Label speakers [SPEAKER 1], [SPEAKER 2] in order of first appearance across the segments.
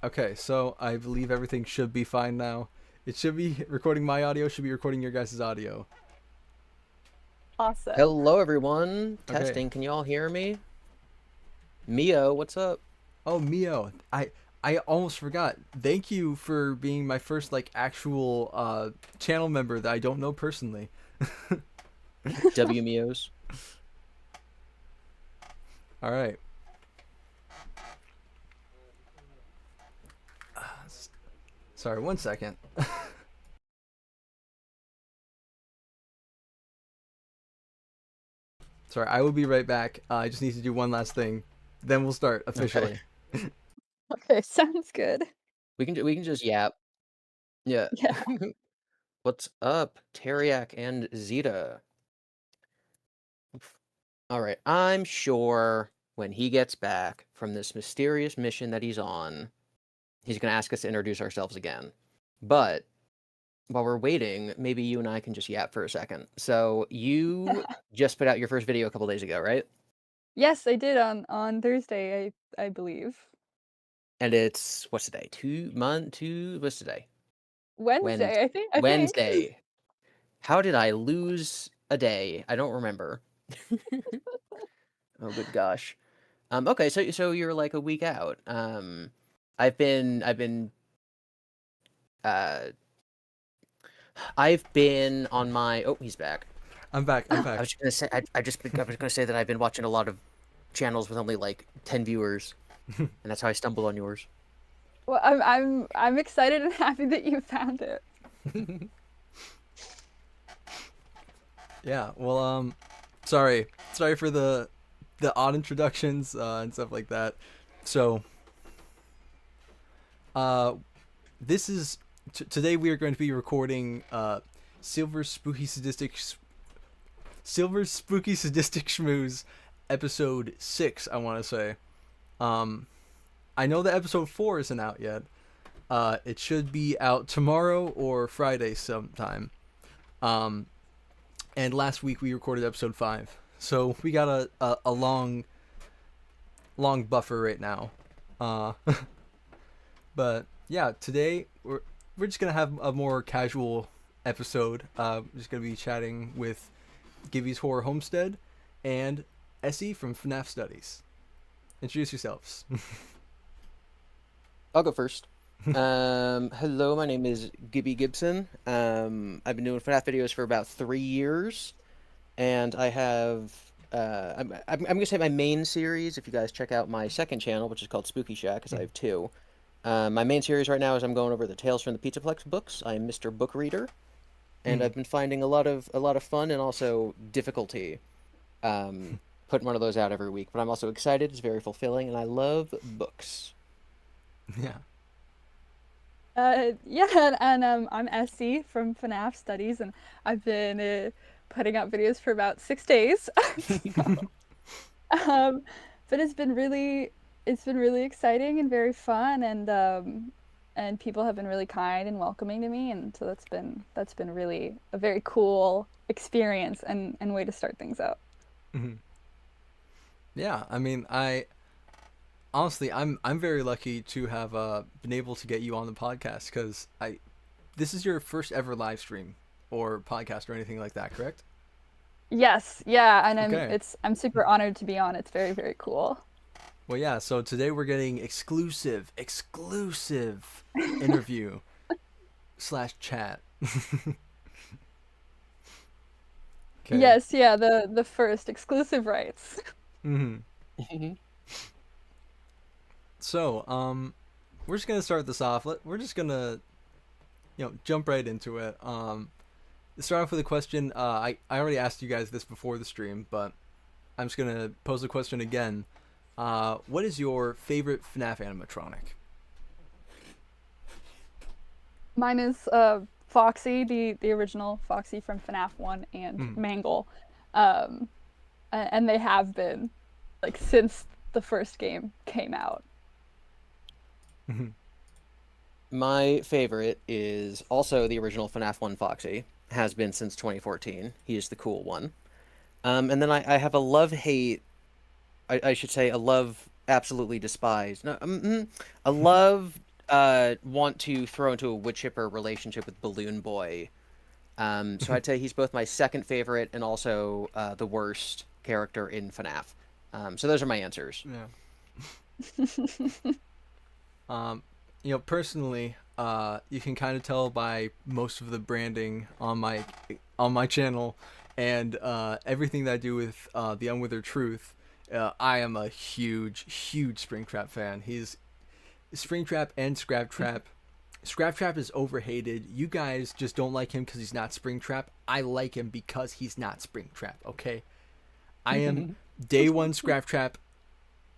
[SPEAKER 1] Okay, so I believe everything should be fine now. It should be recording my audio, should be recording your guys' audio.
[SPEAKER 2] Awesome.
[SPEAKER 3] Hello, everyone.
[SPEAKER 1] Okay.
[SPEAKER 3] Testing. Can you all hear me? Mio, what's up?
[SPEAKER 1] Oh, Mio, I almost forgot. Thank you for being my first like actual channel member that I don't know personally.
[SPEAKER 3] W Mios.
[SPEAKER 1] All right. Sorry, one second. Sorry, I will be right back. I just need to do one last thing. Then we'll start officially.
[SPEAKER 3] Okay.
[SPEAKER 2] Okay, sounds good.
[SPEAKER 3] We can just yap. Yeah.
[SPEAKER 2] Yeah.
[SPEAKER 3] What's up, Teriak and Zeta? All right. I'm sure when he gets back from this mysterious mission that he's on, he's gonna ask us to introduce ourselves again. But while we're waiting, maybe you and I can just yap for a second. So you just put out your first video a couple days ago, right?
[SPEAKER 2] Yes, I did on Thursday, I believe.
[SPEAKER 3] And it's what's today? What's today?
[SPEAKER 2] Wednesday, I think.
[SPEAKER 3] Wednesday. How did I lose a day? I don't remember. Oh, good gosh. Okay, so you're like a week out. Uh, I've been on my. Oh, he's back.
[SPEAKER 1] I'm back. I'm
[SPEAKER 3] I
[SPEAKER 1] back.
[SPEAKER 3] was just gonna say. I was gonna say that I've been watching a lot of channels with only like 10 viewers, and that's how I stumbled on yours.
[SPEAKER 2] Well, I'm excited and happy that you found it.
[SPEAKER 1] Yeah. Well, sorry for the odd introductions and stuff like that. So, uh, this is today we are going to be recording Silver's Spooky Sadistic Schmooze episode 6, I want to say. I know that episode 4 isn't out yet. It should be out tomorrow or Friday sometime. And last week we recorded episode 5. So we got a long buffer right now. Uh, but yeah, today we're just gonna have a more casual episode. We're just gonna be chatting with GiBi's Horror Homestead and Essie from FNAF Studies. Introduce yourselves.
[SPEAKER 3] I'll go first. Hello, my name is Gibby Gibson. I've been doing FNAF videos for about 3 years, and I have I'm gonna say my main series. If you guys check out my second channel, which is called Spooky Shack, because I have two. My main series right now is I'm going over the Tales from the Pizzaplex books. I'm Mr. Book Reader, and I've been finding a lot of fun and also difficulty putting one of those out every week. But I'm also excited. It's very fulfilling, and I love books.
[SPEAKER 1] Yeah.
[SPEAKER 2] Yeah, and I'm Essie from FNAF Studies, and I've been putting out videos for about 6 days. um, but it's been really exciting and very fun, and people have been really kind and welcoming to me, and so that's been really a very cool experience and way to start things out.
[SPEAKER 1] Yeah, I mean, I honestly, I'm very lucky to have been able to get you on the podcast because I this is your first ever live stream or podcast or anything like that, correct?
[SPEAKER 2] Yes, yeah, and
[SPEAKER 1] Okay.
[SPEAKER 2] I'm super honored to be on. It's very, very cool.
[SPEAKER 1] Well, yeah. So today we're getting exclusive interview slash chat. Okay.
[SPEAKER 2] Yes, yeah, the first exclusive rights.
[SPEAKER 1] Hmm. So, we're just gonna start this off. We're just gonna, jump right into it. Start off with a question. I already asked you guys this before the stream, but I'm just gonna pose the question again. What is your favorite FNAF animatronic?
[SPEAKER 2] Mine is Foxy, the original Foxy from FNAF 1 and Mangle. Um, and they have been like since the first game came out.
[SPEAKER 3] My favorite is also the original FNAF 1 Foxy. Has been since 2014. He is the cool one. And then I have a love-hate, I should say a love absolutely despise. No, a love want to throw into a wood chipper relationship with Balloon Boy. So I'd say he's both my second favorite and also the worst character in FNAF. So those are my answers.
[SPEAKER 1] Yeah. Personally, you can kind of tell by most of the branding on my channel and everything that I do with the Unwithered Truth. I am a huge Springtrap fan. He's Springtrap and Scraptrap. Scraptrap is overhated. You guys just don't like him because he's not Springtrap. I like him because he's not Springtrap. Okay, I am day one Scraptrap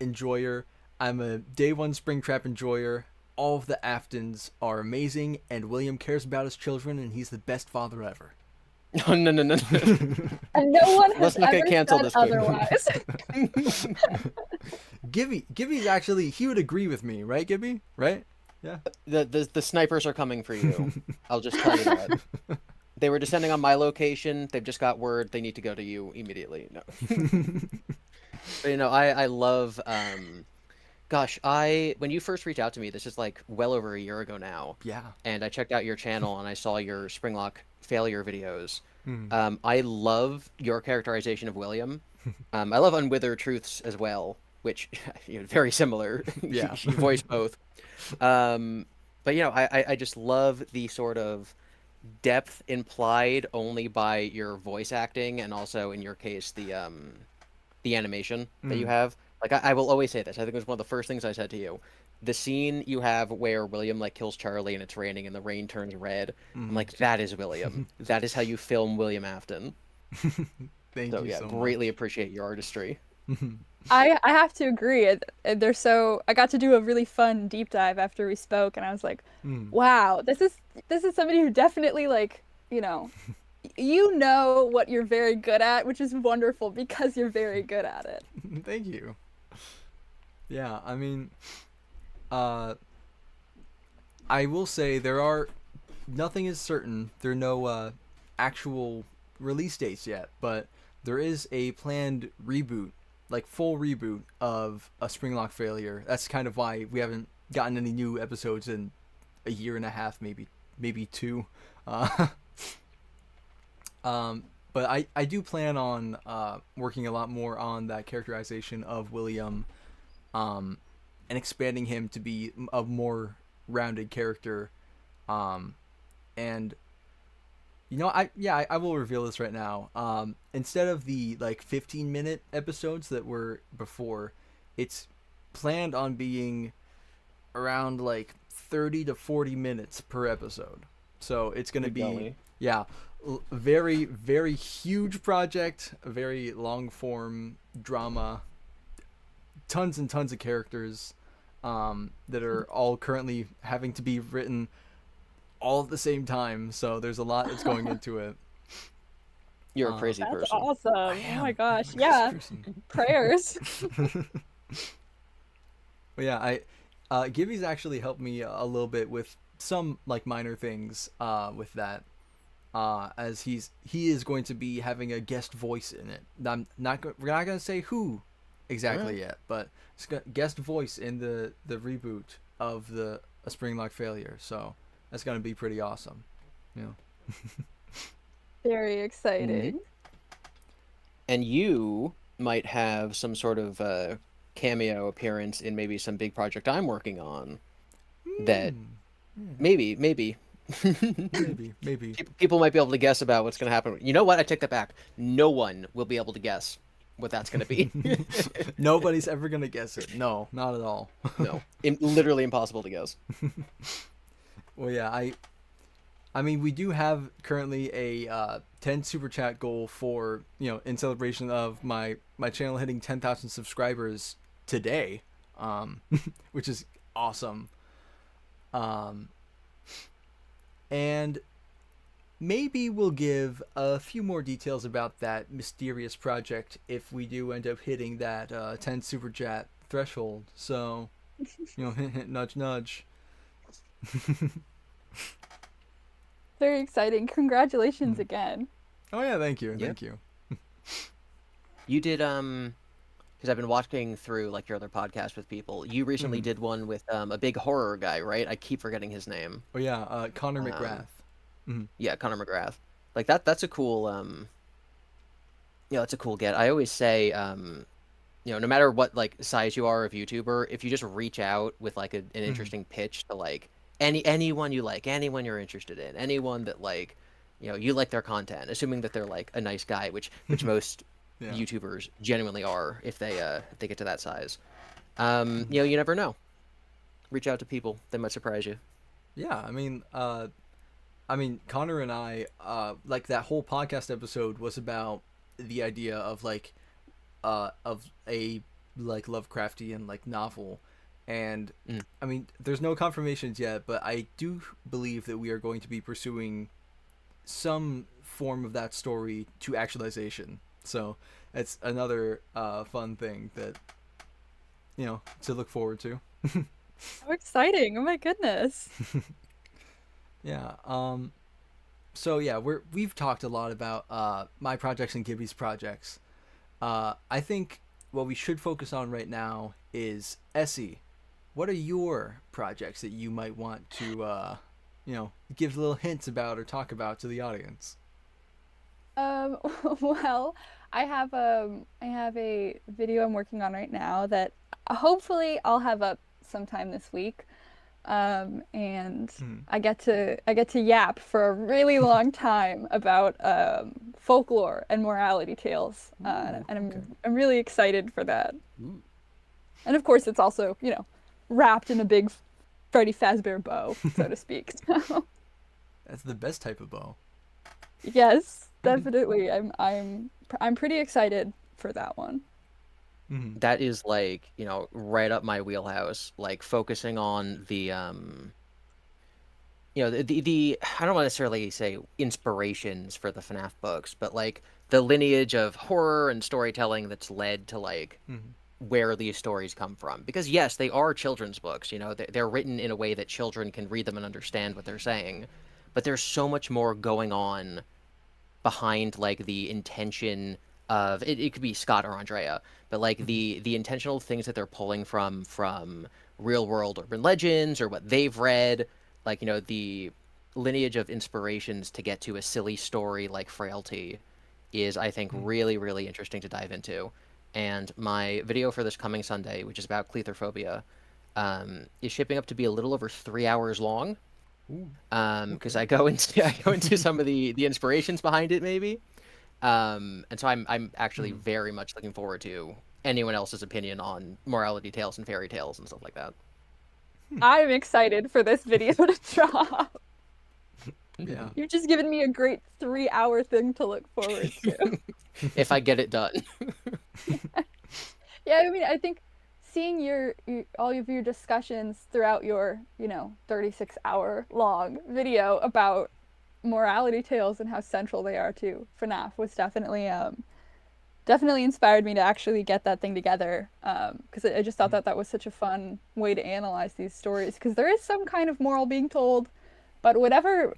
[SPEAKER 1] enjoyer. I'm a day one Springtrap enjoyer. All of the Aftons are amazing, and William cares about his children, and he's the best father ever.
[SPEAKER 3] No.
[SPEAKER 2] And no one has
[SPEAKER 3] Let's not
[SPEAKER 2] ever
[SPEAKER 3] get canceled
[SPEAKER 2] said
[SPEAKER 3] this quick.
[SPEAKER 2] otherwise.
[SPEAKER 1] Gibby's actually, he would agree with me, right, Gibby? Right? Yeah.
[SPEAKER 3] The snipers are coming for you. I'll just tell you that. They were descending on my location. They've just got word they need to go to you immediately. No. But I love gosh, when you first reached out to me, this is like well over a year ago now.
[SPEAKER 1] Yeah.
[SPEAKER 3] And I checked out your channel and I saw your Springlock failure videos.
[SPEAKER 1] Hmm.
[SPEAKER 3] I love your characterization of William. I love Unwithered Truths as well, which very similar.
[SPEAKER 1] Yeah.
[SPEAKER 3] You voice both. But I just love the sort of depth implied only by your voice acting and also in your case the animation that you have. Like I will always say this. I think it was one of the first things I said to you. The scene you have where William like kills Charlie and it's raining and the rain turns red. I'm like, that is William. That is how you film William Afton.
[SPEAKER 1] Thank you so
[SPEAKER 3] greatly
[SPEAKER 1] much.
[SPEAKER 3] appreciate your artistry.
[SPEAKER 2] I have to agree. They're so. I got to do a really fun deep dive after we spoke, and I was like, "Wow, this is somebody who definitely like you know what you're very good at, which is wonderful because you're very good at it."
[SPEAKER 1] Thank you. Yeah, I mean, I will say nothing is certain. There are no actual release dates yet, but there is a planned reboot, like full reboot of a Springlock failure. That's kind of why we haven't gotten any new episodes in a year and a half, maybe two. But I do plan on working a lot more on that characterization of William, and expanding him to be a more rounded character, and I will reveal this right now. Instead of the like 15-minute episodes that were before, it's planned on being around like 30 to 40 minutes per episode. So it's going to be very, very huge project, a very long form drama, tons and tons of characters that are all currently having to be written all at the same time. So there's a lot that's going into it.
[SPEAKER 3] You're a crazy
[SPEAKER 2] That's
[SPEAKER 3] person.
[SPEAKER 2] awesome. Oh my gosh. Yeah. Prayers.
[SPEAKER 1] But yeah, GiBi's actually helped me a little bit with some like minor things with that. As he is going to be having a guest voice in it. We're not gonna say who exactly yet, but it's got guest voice in the reboot of a Springlock failure. So that's gonna be pretty awesome.
[SPEAKER 2] Very exciting.
[SPEAKER 3] Mm-hmm. And you might have some sort of cameo appearance in maybe some big project I'm working on. That maybe.
[SPEAKER 1] maybe.
[SPEAKER 3] People might be able to guess about what's going to happen. You know what? I take that back. No one will be able to guess what that's going to be.
[SPEAKER 1] Nobody's ever going to guess it. No, not at all.
[SPEAKER 3] No. Literally impossible to guess.
[SPEAKER 1] Well, yeah, I mean, we do have currently a 10 super chat goal for, in celebration of my channel hitting 10,000 subscribers today, which is awesome. And maybe we'll give a few more details about that mysterious project if we do end up hitting that 10 super chat threshold. So, hint, hint, nudge, nudge.
[SPEAKER 2] Very exciting. Congratulations again.
[SPEAKER 1] Oh yeah, thank you. You did
[SPEAKER 3] because I've been watching through like your other podcast with people. You recently did one with a big horror guy, right? I keep forgetting his name.
[SPEAKER 1] Oh yeah, Connor
[SPEAKER 3] Um,
[SPEAKER 1] McGrath.
[SPEAKER 3] yeah, Connor McGrath. Like that's a cool it's a cool get. I always say no matter what like size you are of YouTuber, if you just reach out with like an interesting pitch to like anyone you like, anyone you're interested in, anyone that like you like their content, assuming that they're like a nice guy, which most
[SPEAKER 1] Yeah.
[SPEAKER 3] YouTubers genuinely are if they get to that size. You never know. Reach out to people; they might surprise you.
[SPEAKER 1] Yeah, I mean, Connor and I, like that whole podcast episode was about the idea of like, of a like Lovecraftian like novel, and I mean, there's no confirmations yet, but I do believe that we are going to be pursuing some form of that story to actualization. So it's another fun thing that to look forward to.
[SPEAKER 2] How exciting! Oh my goodness.
[SPEAKER 1] Yeah. So yeah, we've talked a lot about my projects and GiBi's projects. I think what we should focus on right now is Essie. What are your projects that you might want to give little hints about or talk about to the audience?
[SPEAKER 2] Well, I have a video I'm working on right now that hopefully I'll have up sometime this week. And I get to yap for a really long time about folklore and morality tales, and I'm really excited for that.
[SPEAKER 3] Ooh.
[SPEAKER 2] And of course, it's also wrapped in a big Freddy Fazbear bow, so to speak. So,
[SPEAKER 1] That's the best type of bow.
[SPEAKER 2] yes, definitely. I'm pretty excited for that one.
[SPEAKER 3] That is like right up my wheelhouse, like focusing on the the I don't want to necessarily say inspirations for the FNAF books, but like the lineage of horror and storytelling that's led to like where these stories come from. Because yes, they are children's books, they're written in a way that children can read them and understand what they're saying, but there's so much more going on behind like the intention of it could be Scott or Andrea, but like the intentional things that they're pulling from real world urban legends or what they've read, like the lineage of inspirations to get to a silly story like Frailty is, I think, really, really interesting to dive into. And my video for this coming Sunday, which is about clethophobia, is shaping up to be a little over 3 hours long. Because I go into some of the inspirations behind it, maybe. And so I'm actually very much looking forward to anyone else's opinion on morality tales and fairy tales and stuff like that.
[SPEAKER 2] I'm excited for this video to drop.
[SPEAKER 1] Yeah.
[SPEAKER 2] You've just given me a great 3-hour thing to look forward to.
[SPEAKER 3] If I get it done.
[SPEAKER 2] Yeah, I mean, I think seeing all of your discussions throughout your 36-hour long video about morality tales and how central they are to FNAF was definitely inspired me to actually get that thing together, because I just thought that was such a fun way to analyze these stories, because there is some kind of moral being told, but whatever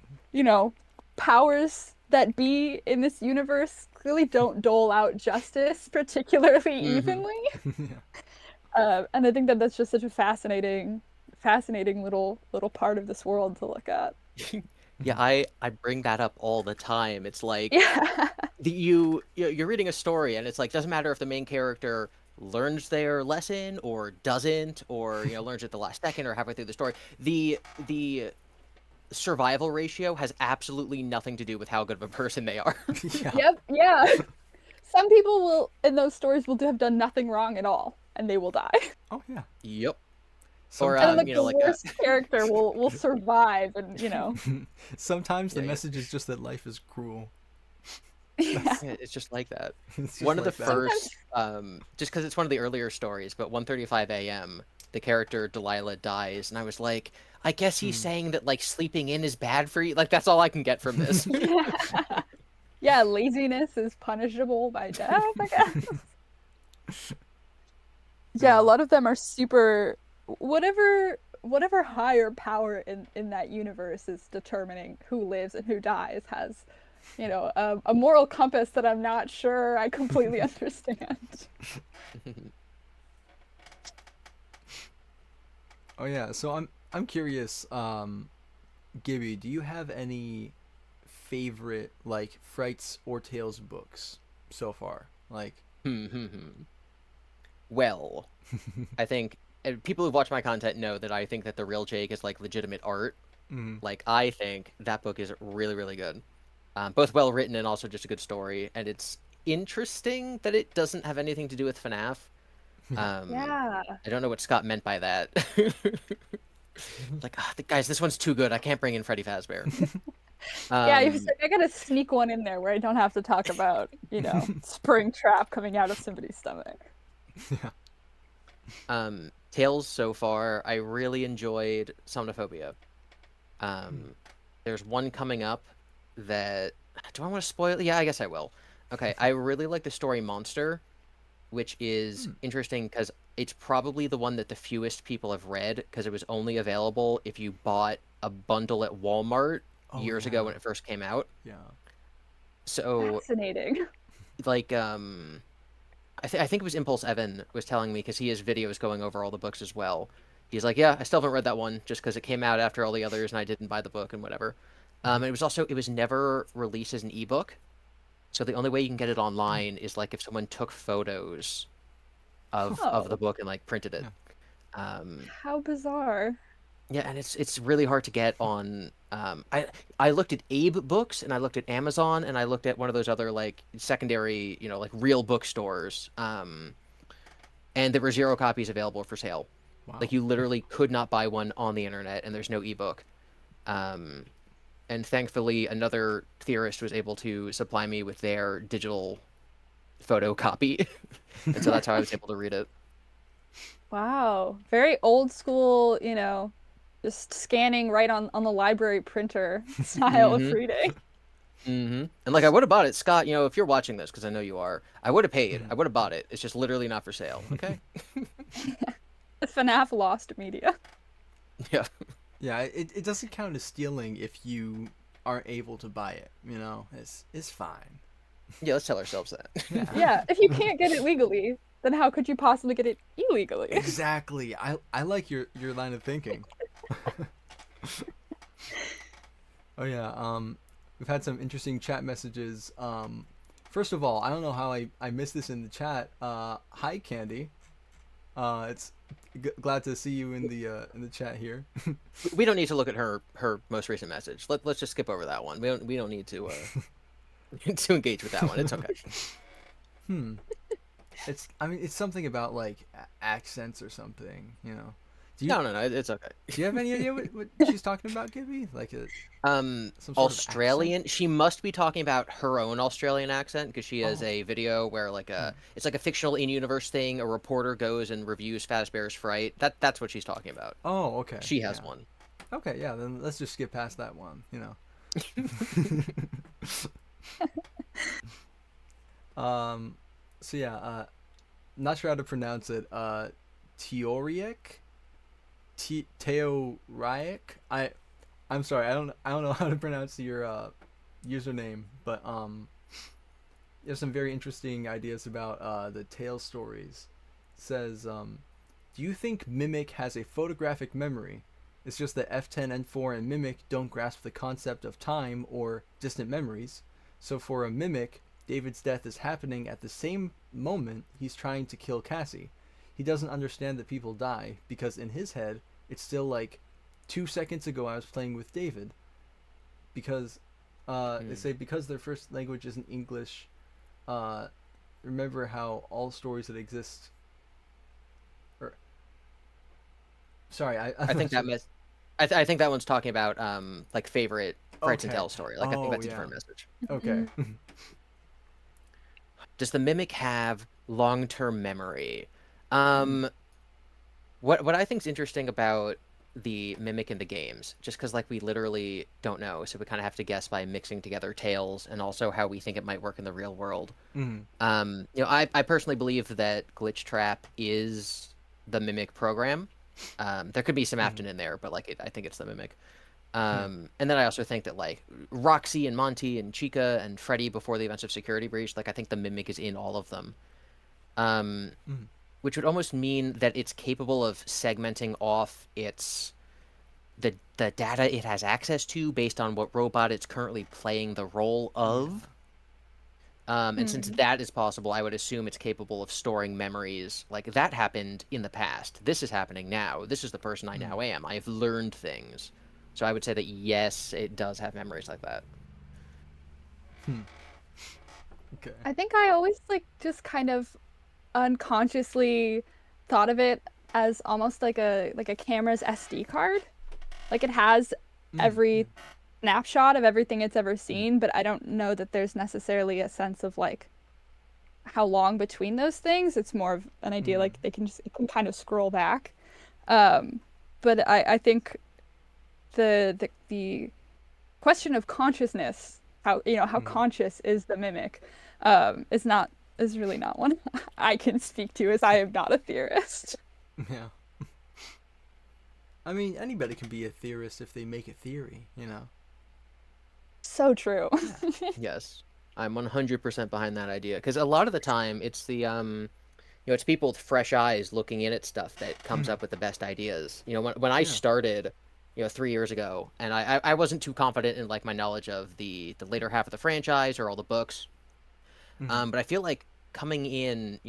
[SPEAKER 2] powers that be in this universe clearly don't dole out justice particularly evenly. And I think that's just such a fascinating little part of this world to look at.
[SPEAKER 3] Yeah, I bring that up all the time. It's like you're reading a story and it's like doesn't matter if the main character learns their lesson or doesn't, or learns it the last second or halfway through the story. The survival ratio has absolutely nothing to do with how good of a person they are.
[SPEAKER 2] Yeah. Some people will in those stories will have done nothing wrong at all and they will die.
[SPEAKER 1] Oh yeah.
[SPEAKER 3] Yep.
[SPEAKER 1] Or
[SPEAKER 2] and the worst character will survive, and
[SPEAKER 1] sometimes the message is just that life is cruel.
[SPEAKER 2] Yeah.
[SPEAKER 3] It's just like that.
[SPEAKER 1] Just
[SPEAKER 3] One of
[SPEAKER 1] like
[SPEAKER 3] the
[SPEAKER 1] that.
[SPEAKER 3] first, just because it's one of the earlier stories, but 1:35 a.m. the character Delilah dies, and I was like, I guess he's saying that like sleeping in is bad for you. Like that's all I can get from this.
[SPEAKER 2] Yeah, laziness is punishable by death, I guess. Yeah, a lot of them are super. Whatever higher power in that universe is determining who lives and who dies has a moral compass that I'm not sure I completely understand.
[SPEAKER 1] Oh yeah, so I'm curious, Gibby, do you have any favorite like Frights or Tales books so far? Like,
[SPEAKER 3] Well, I think people who've watched my content know that I think that the real Jake is like legitimate art.
[SPEAKER 1] mm,
[SPEAKER 3] Like I think that book is really, really good. Both well written and also just a good story. And it's interesting that it doesn't have anything to do with FNAF.
[SPEAKER 2] Yeah.
[SPEAKER 3] I don't know what Scott meant by that. Like, guys, this one's too good. I can't bring in Freddy Fazbear.
[SPEAKER 2] Yeah, he was like, I gotta sneak one in there where I don't have to talk about, spring trap coming out of somebody's stomach.
[SPEAKER 1] yeah.
[SPEAKER 3] Tales so far, I really enjoyed Somnophobia. There's one coming up that do I want to spoil? Yeah, I guess I will. Okay, I really like the story Monster, which is interesting because it's probably the one that the fewest people have read because it was only available if you bought a bundle at Walmart years ago when it first came out.
[SPEAKER 1] Yeah.
[SPEAKER 3] So
[SPEAKER 2] Fascinating.
[SPEAKER 3] like I think it was Impulse Evan was telling me because he has videos going over all the books as well. He's like, yeah, I still haven't read that one just because it came out after all the others and I didn't buy the book and whatever. And it was never released as an ebook, so the only way you can get it online is like if someone took photos of the book and like printed it.
[SPEAKER 2] How bizarre.
[SPEAKER 3] Yeah, and it's really hard to get on. I looked at Abe Books and I looked at Amazon and I looked at one of those other like secondary, like real bookstores. And there were 0 copies available for sale.
[SPEAKER 1] Wow.
[SPEAKER 3] Like you literally could not buy one on the internet, and there's no ebook. And thankfully, another theorist was able to supply me with their digital photocopy, and so that's how I was able to read it.
[SPEAKER 2] Wow. Very old school, just scanning right on the library printer style of reading.
[SPEAKER 3] And like I would have bought it, Scott. If you're watching this, because I know you are, I would have paid. I would have bought it. It's just literally not for sale. Okay.
[SPEAKER 2] FNAF lost media.
[SPEAKER 3] Yeah.
[SPEAKER 1] Yeah, it doesn't count as stealing if you aren't able to buy it. It's fine.
[SPEAKER 3] Yeah, let's tell ourselves that.
[SPEAKER 2] Yeah, if you can't get it legally, then how could you possibly get it illegally?
[SPEAKER 1] Exactly. I like your line of thinking. Oh yeah. We've had some interesting chat messages. First of all, I don't know how I missed this in the chat. Hi Candy. It's glad to see you in the chat here.
[SPEAKER 3] We don't need to look at her most recent message. Let's just skip over that one. We don't need to to engage with that one. It's okay.
[SPEAKER 1] It's something about like accents or something.
[SPEAKER 3] No, it's okay.
[SPEAKER 1] Do you have any idea what she's talking about, Gibby? Like some sort
[SPEAKER 3] Australian. She must be talking about her own Australian accent because she has a video where it's like a fictional in-universe thing. A reporter goes and reviews Fazbear's Fright. That's what she's talking about.
[SPEAKER 1] Oh, okay.
[SPEAKER 3] She has one.
[SPEAKER 1] Okay, yeah. Then let's just skip past that one. So yeah. Not sure how to pronounce it. Teoric. Teoric. I'm sorry. I don't know how to pronounce your username, but there's some very interesting ideas about the tale stories. It says, do you think Mimic has a photographic memory? It's just that F10, N4, and Mimic don't grasp the concept of time or distant memories. So for a Mimic, David's death is happening at the same moment he's trying to kill Cassie. He doesn't understand that people die because in his head, it's still like 2 seconds ago I was playing with David. Because they say because their first language isn't English, remember how all stories that exist. Sorry, I think that
[SPEAKER 3] I think that one's talking about like favorite Frights and Tales story. Like I think that's a different message.
[SPEAKER 1] Okay.
[SPEAKER 3] Does the Mimic have long-term memory? What I think is interesting about the Mimic in the games, just because like we literally don't know, so we kind of have to guess by mixing together tales and also how we think it might work in the real world. I personally believe that Glitch Trap is the Mimic program. There could be some Afton in there, but like I think it's the Mimic. And then I also think that like Roxy and Monty and Chica and Freddy before the events of Security Breach, like I think the Mimic is in all of them.
[SPEAKER 1] Mm.
[SPEAKER 3] Which would almost mean that it's capable of segmenting off the data it has access to based on what robot it's currently playing the role of. And since that is possible, I would assume it's capable of storing memories. Like, that happened in the past. This is happening now. This is the person I now am. I have learned things. So I would say that, yes, it does have memories like that.
[SPEAKER 1] Okay.
[SPEAKER 2] I think I always like just kind of unconsciously thought of it as almost like a camera's SD card. Like it has every snapshot of everything it's ever seen, but I don't know that there's necessarily a sense of like how long between those things. It's more of an idea like it can kind of scroll back. But I think the question of consciousness, how conscious is the Mimic, is really not one I can speak to, as I am not a theorist.
[SPEAKER 1] Yeah. I mean, anybody can be a theorist if they make a theory, you know?
[SPEAKER 2] So true.
[SPEAKER 3] Yes. I'm 100% behind that idea. Because a lot of the time, it's it's people with fresh eyes looking in at stuff that comes up with the best ideas. You know, when I started, 3 years ago, and I wasn't too confident in, like, my knowledge of the later half of the franchise or all the books. But I feel like coming in,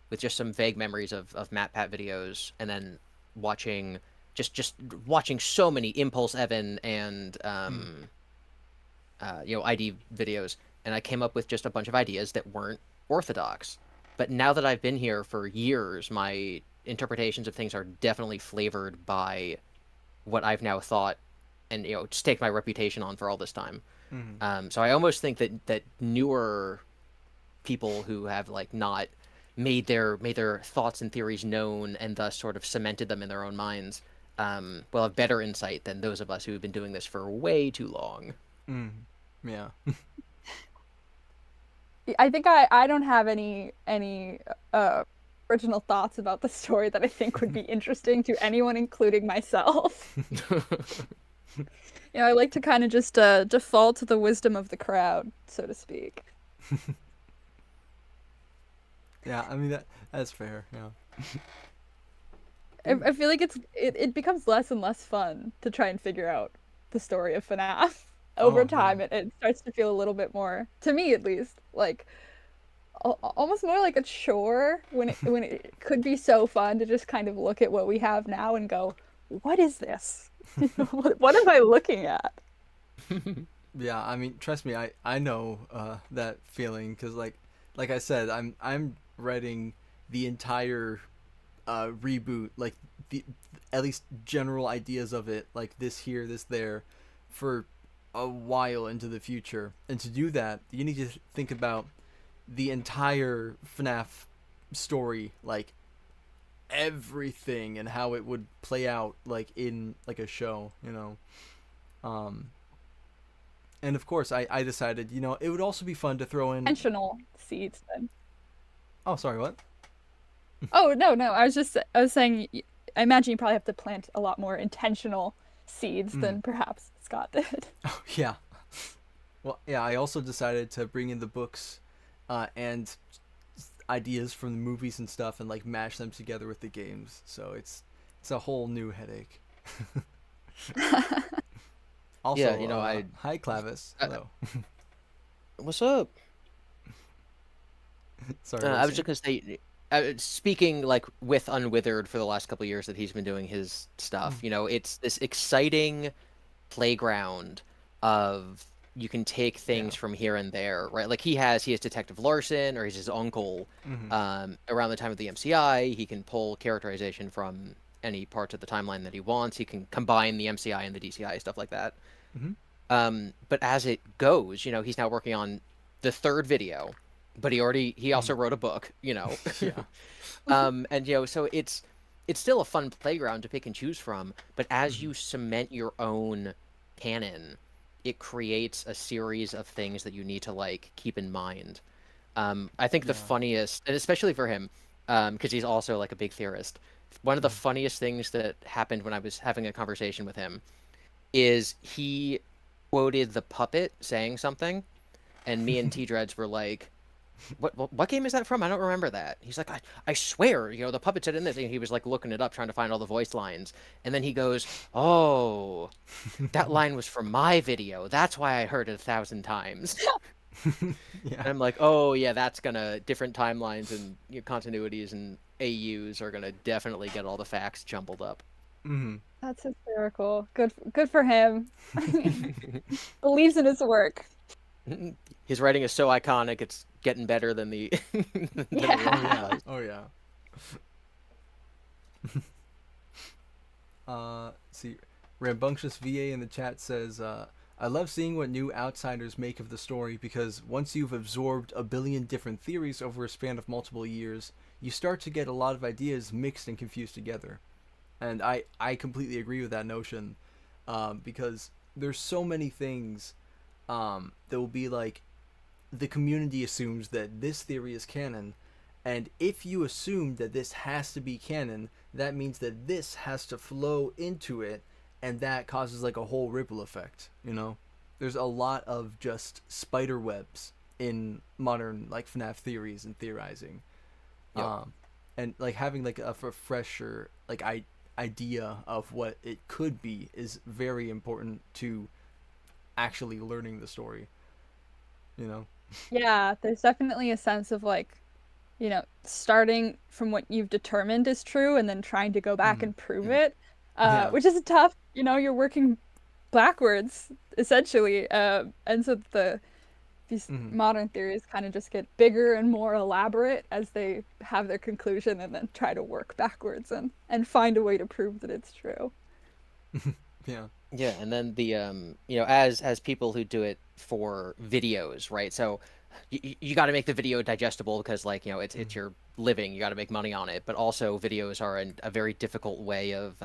[SPEAKER 3] with just some vague memories of MatPat videos, and then watching watching so many Impulse Evan and ID videos, and I came up with just a bunch of ideas that weren't orthodox. But now that I've been here for years, my interpretations of things are definitely flavored by what I've now thought and staked my reputation on for all this time. So I almost think that newer people who have like not made their thoughts and theories known and thus sort of cemented them in their own minds will have better insight than those of us who have been doing this for way too long.
[SPEAKER 1] Yeah.
[SPEAKER 2] I think I don't have any original thoughts about the story that I think would be interesting to anyone, including myself. I like to kind of just default to the wisdom of the crowd, so to speak.
[SPEAKER 1] Yeah, I mean that's fair. Yeah.
[SPEAKER 2] I feel like it becomes less and less fun to try and figure out the story of FNAF. Over time, it starts to feel a little bit more, to me at least, like almost more like a chore when it could be so fun to just kind of look at what we have now and go, what is this? What am I looking at?
[SPEAKER 1] Yeah, I mean, trust me, I know that feeling because like I said, I'm writing the entire reboot, like the at least general ideas of it, like this here, this there, for a while into the future. And to do that, you need to think about the entire FNAF story, like everything and how it would play out like in like a show, and of course I decided, it would also be fun to throw in
[SPEAKER 2] Intentional seeds then.
[SPEAKER 1] Oh, sorry, what?
[SPEAKER 2] Oh, no, I was saying, I imagine you probably have to plant a lot more intentional seeds than perhaps Scott did.
[SPEAKER 1] Oh, yeah. Well, yeah, I also decided to bring in the books and ideas from the movies and stuff and like mash them together with the games. So it's a whole new headache. Also,
[SPEAKER 3] yeah,
[SPEAKER 1] hi Clavis. Hello.
[SPEAKER 3] What's up?
[SPEAKER 1] Sorry.
[SPEAKER 3] I was just gonna say, speaking like with Unwithered for the last couple of years that he's been doing his stuff, it's this exciting playground of you can take things from here and there, right? Like he has Detective Larson, or he's his uncle. Around the time of the MCI, he can pull characterization from any parts of the timeline that he wants. He can combine the MCI and the DCI, stuff like that. But as it goes, he's now working on the third video, but he also wrote a book,
[SPEAKER 1] Yeah.
[SPEAKER 3] and so it's still a fun playground to pick and choose from, but as you cement your own canon, it creates a series of things that you need to like keep in mind. I think the funniest, and especially for him, because he's also like a big theorist, one of the funniest things that happened when I was having a conversation with him is he quoted the puppet saying something, and me and T-Dreads were like, what game is that from? I don't remember that. He's like, I swear, the puppet said in this, and he was like looking it up, trying to find all the voice lines, and then he goes, oh, that line was from my video. That's why I heard it 1,000 times.
[SPEAKER 1] Yeah.
[SPEAKER 3] And I'm like, oh yeah, that's gonna different timelines and continuities and AUs are gonna definitely get all the facts jumbled up.
[SPEAKER 1] Mm-hmm.
[SPEAKER 2] That's hysterical. Good for him. Believes in his work.
[SPEAKER 3] His writing is so iconic; it's getting better than the. than the
[SPEAKER 2] Yeah.
[SPEAKER 3] real
[SPEAKER 1] Oh yeah.
[SPEAKER 3] was.
[SPEAKER 1] Oh yeah. See, Rambunctious VA in the chat says, I love seeing what new outsiders make of the story because once you've absorbed a billion different theories over a span of multiple years, you start to get a lot of ideas mixed and confused together. And I completely agree with that notion, because there's so many things that will be like, the community assumes that this theory is canon, and if you assume that this has to be canon, that means that this has to flow into it, and that causes like a whole ripple effect, There's a lot of just spider webs in modern like FNAF theories and theorizing.
[SPEAKER 3] Yep.
[SPEAKER 1] And like having like a fresher like idea of what it could be is very important to actually learning the story,
[SPEAKER 2] Yeah, there's definitely a sense of like, starting from what you've determined is true and then trying to go back and prove it,
[SPEAKER 1] Yeah.
[SPEAKER 2] which is tough. You're working backwards essentially, and so these modern theories kind of just get bigger and more elaborate as they have their conclusion and then try to work backwards and find a way to prove that it's true.
[SPEAKER 1] Yeah.
[SPEAKER 3] Yeah, and then the as people who do it for videos, right? So you got to make the video digestible because it's your living. You got to make money on it, but also videos are a very difficult way of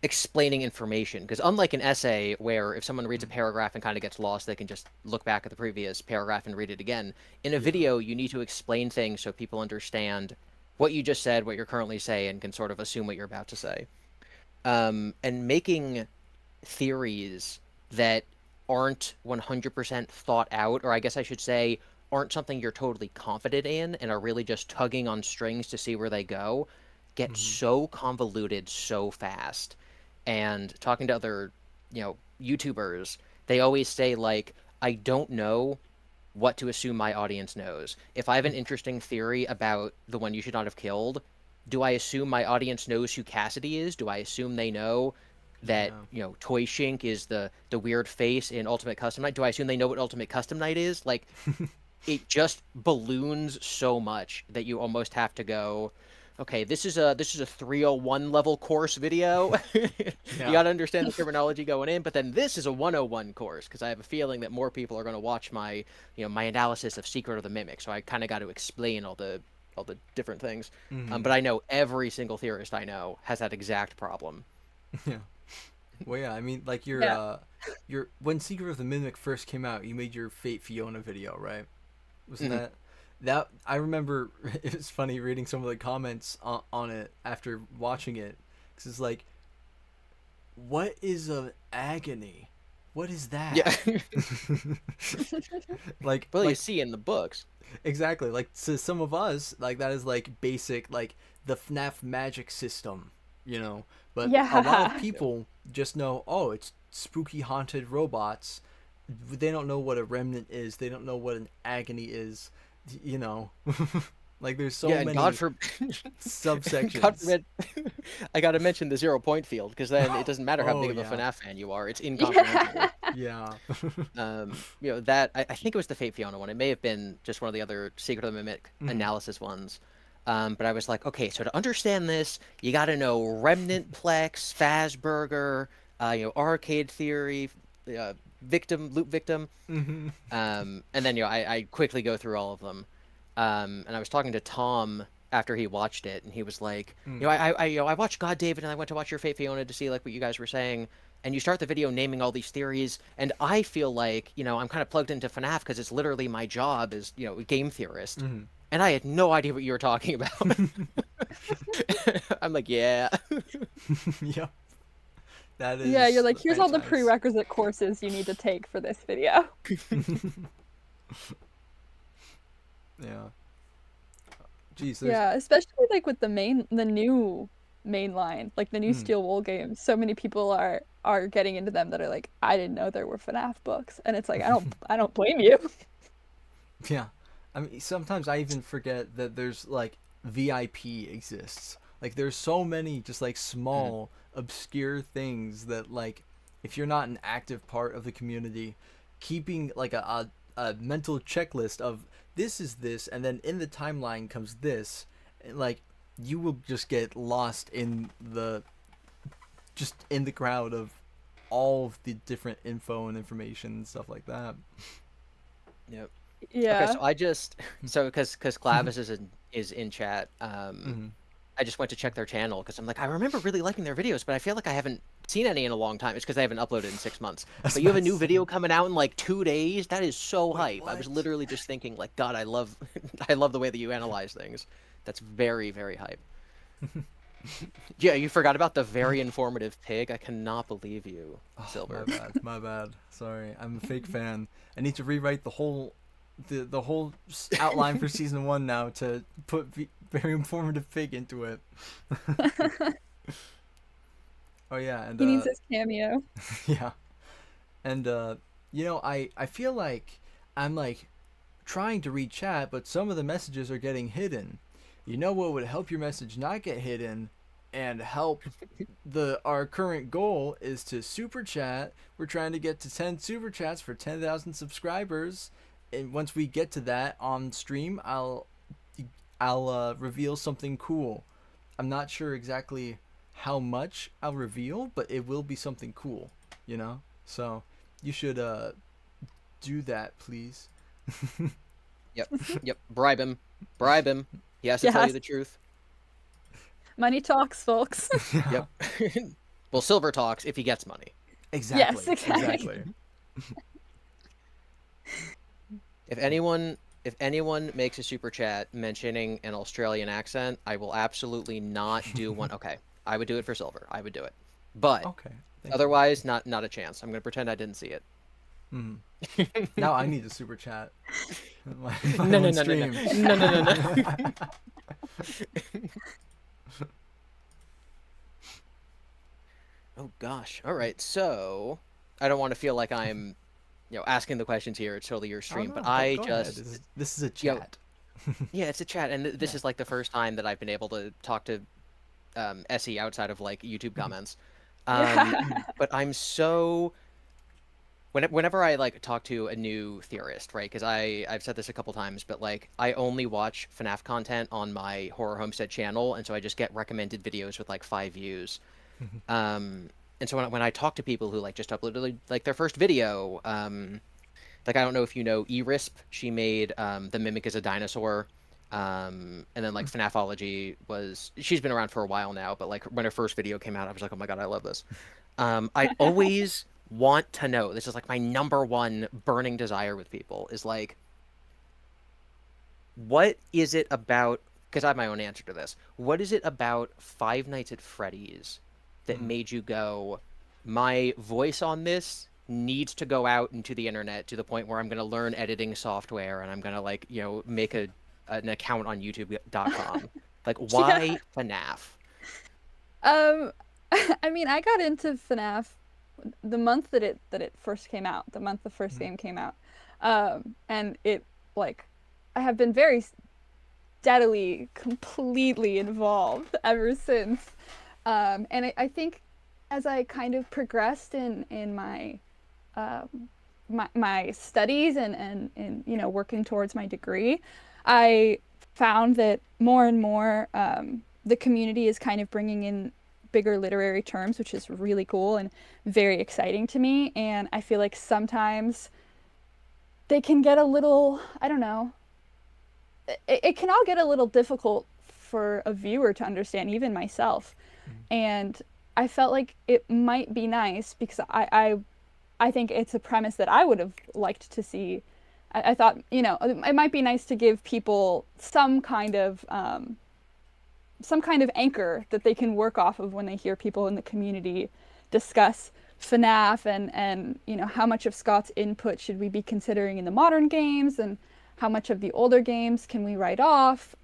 [SPEAKER 3] explaining information, because unlike an essay where if someone reads a paragraph and kind of gets lost, they can just look back at the previous paragraph and read it again. In a video, you need to explain things so people understand what you just said, what you're currently saying, and can sort of assume what you're about to say. And making theories that aren't 100% thought out, or I guess I should say aren't something you're totally confident in and are really just tugging on strings to see where they go, get so convoluted so fast. And talking to other, YouTubers, they always say like, I don't know what to assume my audience knows. If I have an interesting theory about the one you should not have killed, do I assume my audience knows who Cassidy is? Do I assume they know that, Toy Shink is the weird face in Ultimate Custom Night? Do I assume they know what Ultimate Custom Night is? Like, it just balloons so much that you almost have to go, okay, this is a 301 level course video. You got to understand the terminology going in, but then this is a 101 course because I have a feeling that more people are going to watch my my analysis of Secret of the Mimic. So I kind of got to explain all the different things. But I know every single theorist I know has that exact problem.
[SPEAKER 1] Yeah. Well, yeah, I mean, like your when Secret of the Mimic first came out, you made your Fate Fiona video, right? Wasn't that I remember? It was funny reading some of the comments on it after watching it, because it's like, what is an agony? What is that?
[SPEAKER 3] Yeah.
[SPEAKER 1] Like,
[SPEAKER 3] well, you see in the books.
[SPEAKER 1] Exactly. Like, to some of us, like, that is like basic, like the FNAF magic system, But a lot of people just know, oh, it's spooky haunted robots. They don't know what a remnant is. They don't know what an agony is. Like, there's so many subsections.
[SPEAKER 3] God forbid, I got to mention the 0 point field, because then it doesn't matter how big of a FNAF fan you are. It's incomprehensible.
[SPEAKER 1] Yeah.
[SPEAKER 3] That I think it was the Fate Fiona one. It may have been just one of the other Secret of the Mimic analysis ones. But I was like, okay, so to understand this, you got to know Remnant Plex, Fazburger, Arcade Theory, loop victim. And then I quickly go through all of them. And I was talking to Tom after he watched it, and he was like, I watched God David, and I went to watch your Fate Fiona to see like what you guys were saying. And you start the video naming all these theories, and I feel like I'm kind of plugged into FNAF because it's literally my job as a game theorist. And I had no idea what you were talking about. I'm like, yeah.
[SPEAKER 1] Yeah. That
[SPEAKER 2] Yeah, you're
[SPEAKER 1] is
[SPEAKER 2] like,
[SPEAKER 1] the
[SPEAKER 2] here's all the
[SPEAKER 1] franchise.
[SPEAKER 2] prerequisite courses you need to take for this video.
[SPEAKER 1] Yeah. Geez, there's.
[SPEAKER 2] Yeah, especially like with the new main line, like the new
[SPEAKER 1] Mm,
[SPEAKER 2] Steel Wool games. So many people are getting into them that are like, I didn't know there were FNAF books, and it's like I don't blame you.
[SPEAKER 1] yeah. I mean, sometimes I even forget that there's like VIP exists. Like, there's so many just like
[SPEAKER 3] Mhm.
[SPEAKER 1] small, obscure things that, like, if you're not an active part of the community, keeping like a mental checklist of this is this, and then in the timeline comes this, and, like, you will just get lost in the crowd of all of the different info and information and stuff like that.
[SPEAKER 3] Yep. Okay,
[SPEAKER 2] Yeah.
[SPEAKER 3] so I just so because Clavis is in chat.
[SPEAKER 1] Hmm.
[SPEAKER 3] I just went to check their channel because I'm like, I remember really liking their videos, but I feel like I haven't seen any in a long time. It's because they haven't uploaded in 6 months.
[SPEAKER 1] That's
[SPEAKER 3] But you have
[SPEAKER 1] about
[SPEAKER 3] a
[SPEAKER 1] to
[SPEAKER 3] new
[SPEAKER 1] say.
[SPEAKER 3] video coming out in like 2 days. That is so
[SPEAKER 1] Wait,
[SPEAKER 3] hype. I was
[SPEAKER 1] what?
[SPEAKER 3] literally just thinking, like, God, I love, I love the way that you analyze things. That's very, very hype. Yeah, you forgot about the very informative pig. I cannot believe you,
[SPEAKER 1] Oh, my
[SPEAKER 3] Silver.
[SPEAKER 1] bad. My bad. Sorry, I'm a fake fan. I need to rewrite the whole outline for season one now to put very informative pig into it. Oh yeah, and
[SPEAKER 2] He needs his cameo.
[SPEAKER 1] yeah, and I feel like I'm like trying to read chat, but some of the messages are getting hidden. You know what would help your message not get hidden and help the our current goal is to super chat. We're trying to get to 10 super chats for 10,000 subscribers. And once we get to that on stream, I'll reveal something cool. I'm not sure exactly how much I'll reveal, but it will be something cool, you know? So, you should do that, please.
[SPEAKER 3] Yep, yep. Bribe him. Bribe him. He has to tell you
[SPEAKER 2] Yes.
[SPEAKER 3] the truth.
[SPEAKER 2] Money talks, folks.
[SPEAKER 1] Yeah.
[SPEAKER 3] Yep. Well, Silver talks if he gets money.
[SPEAKER 2] Yes,
[SPEAKER 1] Exactly.
[SPEAKER 2] exactly.
[SPEAKER 1] Exactly.
[SPEAKER 3] If anyone makes a super chat mentioning an Australian accent, I will absolutely not do one. Okay, I would do it for Silver. I would do it. But
[SPEAKER 1] Okay. Thank you.
[SPEAKER 3] otherwise, not a chance. I'm gonna pretend I didn't see it.
[SPEAKER 1] Mm. Now I need a super chat. My
[SPEAKER 3] No, no,
[SPEAKER 1] own
[SPEAKER 3] no, no, no,
[SPEAKER 1] stream.
[SPEAKER 3] no, no, no, no. Oh gosh. All right. So I don't want to feel like I'm, asking the questions here. It's totally your
[SPEAKER 1] Oh
[SPEAKER 3] stream,
[SPEAKER 1] no,
[SPEAKER 3] but I
[SPEAKER 1] go ahead.
[SPEAKER 3] just,
[SPEAKER 1] This is a
[SPEAKER 3] you know,
[SPEAKER 1] chat.
[SPEAKER 3] yeah, it's a chat, and this
[SPEAKER 1] Yeah.
[SPEAKER 3] is like the first time that I've been able to talk to Essie outside of like YouTube comments.
[SPEAKER 2] Yeah.
[SPEAKER 3] But I'm so whenever I like talk to a new theorist, right? Because I've said this a couple times, but like I only watch FNAF content on my Horror Homestead channel, and so I just get recommended videos with like 5 views. And so when I talk to people who like just uploaded like their first video, like I don't know if you know Erisp, she made the Mimic as a dinosaur. And then like FNAFology she's been around for a while now, but like when her first video came out, I was like, oh my God, I love this. I always want to know, this is like my number one burning desire with people is like, what is it about, because I have my own answer to this. What is it about Five Nights at Freddy's that made you go, my voice on this needs to go out into the internet to the point where I'm going to learn editing software and I'm going to like, make an account on youtube.com. Like,
[SPEAKER 2] Yeah.
[SPEAKER 3] why FNAF?
[SPEAKER 2] Um, I mean, I got into FNAF the month that it first came out, the month the first game came out. And it like I have been very steadily, completely involved ever since. And I think as I kind of progressed in my studies and working towards my degree, I found that more and more the community is kind of bringing in bigger literary terms, which is really cool and very exciting to me. And I feel like sometimes they can get a little, I don't know, it can all get a little difficult for a viewer to understand, even myself. And I felt like it might be nice because I think it's a premise that I would have liked to see. I thought, it might be nice to give people some kind of anchor that they can work off of when they hear people in the community discuss FNAF and how much of Scott's input should we be considering in the modern games, and how much of the older games can we write off.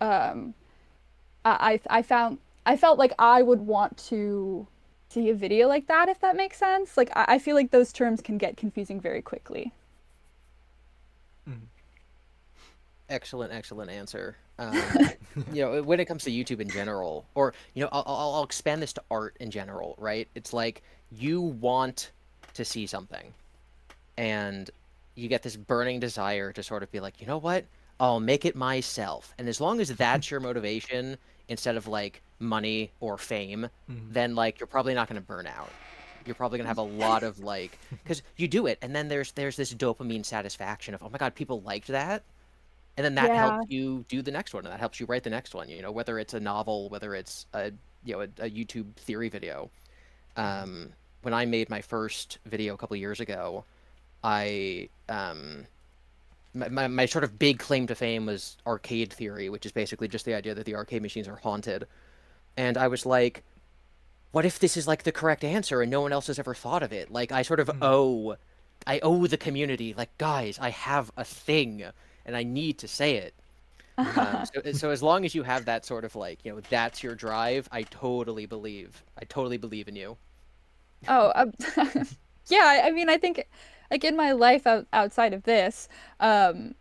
[SPEAKER 2] I felt like I would want to see a video like that, if that makes sense. Like I feel like those terms can get confusing very quickly.
[SPEAKER 1] Mhm.
[SPEAKER 3] Excellent answer. When it comes to YouTube in general, or I'll expand this to art in general, right? It's like you want to see something, and you get this burning desire to sort of be like, you know what? I'll make it myself. And as long as that's your motivation, instead of like money or fame,
[SPEAKER 1] Mhm.
[SPEAKER 3] then like you're probably not going to burn out. You're probably going to have a lot of like, because you do it, and then there's this dopamine satisfaction of, oh my God, people liked that. And then that
[SPEAKER 2] Yeah.
[SPEAKER 3] helps you do the next one, and that helps you write the next one. Whether it's a novel, whether it's a YouTube theory video. When I made my first video a couple years ago, I my sort of big claim to fame was arcade theory, which is basically just the idea that the arcade machines are haunted. And I was like, what if this is like the correct answer and no one else has ever thought of it? Like I sort of
[SPEAKER 1] Mhm.
[SPEAKER 3] I owe the community, like, guys, I have a thing and I need to say it. So as long as you have that sort of like, that's your drive, I totally believe. I totally believe in you.
[SPEAKER 2] Oh, yeah. I mean, I think like in my life outside of this, I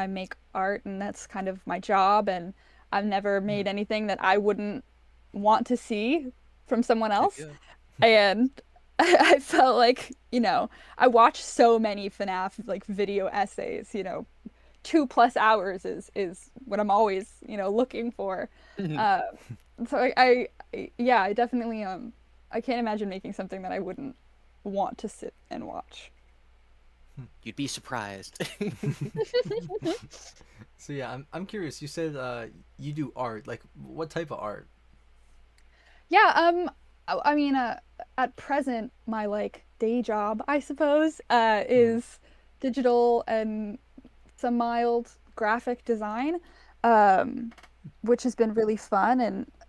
[SPEAKER 2] make art, and that's kind of my job. And I've never made
[SPEAKER 1] Mhm.
[SPEAKER 2] anything that I wouldn't want to see from someone
[SPEAKER 3] Heck
[SPEAKER 2] else.
[SPEAKER 3] yeah.
[SPEAKER 2] And I felt like, I watched so many FNAF like video essays. 2+ hours is what I'm always, looking for. Uh, so yeah, I definitely I can't imagine making something that I wouldn't want to sit and watch.
[SPEAKER 3] You'd be surprised.
[SPEAKER 1] So yeah, I'm curious. You said you do art. Like, what type of art?
[SPEAKER 2] Yeah, I mean, at present, my like day job, I suppose,
[SPEAKER 1] Mhm.
[SPEAKER 2] is digital and some mild graphic design, um, which has been really fun.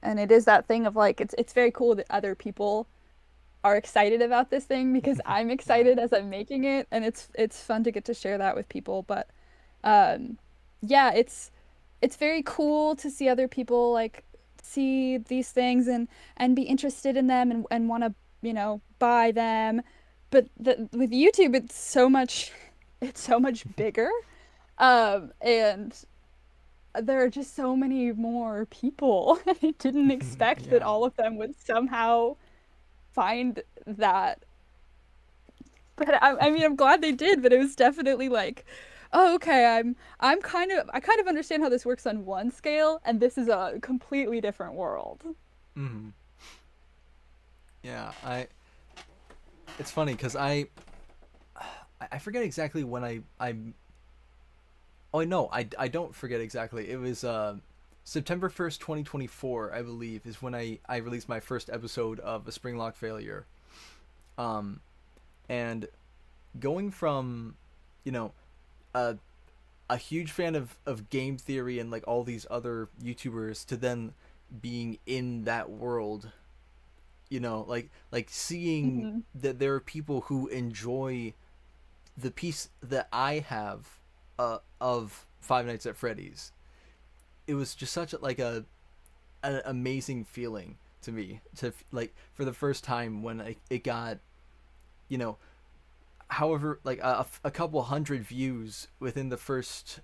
[SPEAKER 2] And it is that thing of like it's very cool that other people are excited about this thing because I'm
[SPEAKER 1] Yeah.
[SPEAKER 2] excited as I'm making it, and it's fun to get to share that with people. But um, yeah, it's very cool to see other people like see these things and be interested in them and want to buy them. But with YouTube, it's so much bigger, and there are just so many more people. I didn't expect that
[SPEAKER 1] Yeah.
[SPEAKER 2] all of them would somehow find that. But I mean, I'm glad they did, but it was definitely like, oh, okay, I kind of understand how this works on one scale, and this is a completely different world.
[SPEAKER 1] Mhm. Yeah. It's funny because I forget exactly when I. Oh no, I don't forget exactly. It was September 1st, 2024, I believe, is when I released my first episode of A Springlock Failure. Um, and going from, you know, a a huge fan of game theory and like all these other YouTubers to then being in that world, like seeing
[SPEAKER 2] Hmm.
[SPEAKER 1] that there are people who enjoy the piece that I have of Five Nights at Freddy's. It was just such like an amazing feeling to me to like for the first time when it got, you know however, like a couple hundred views within the first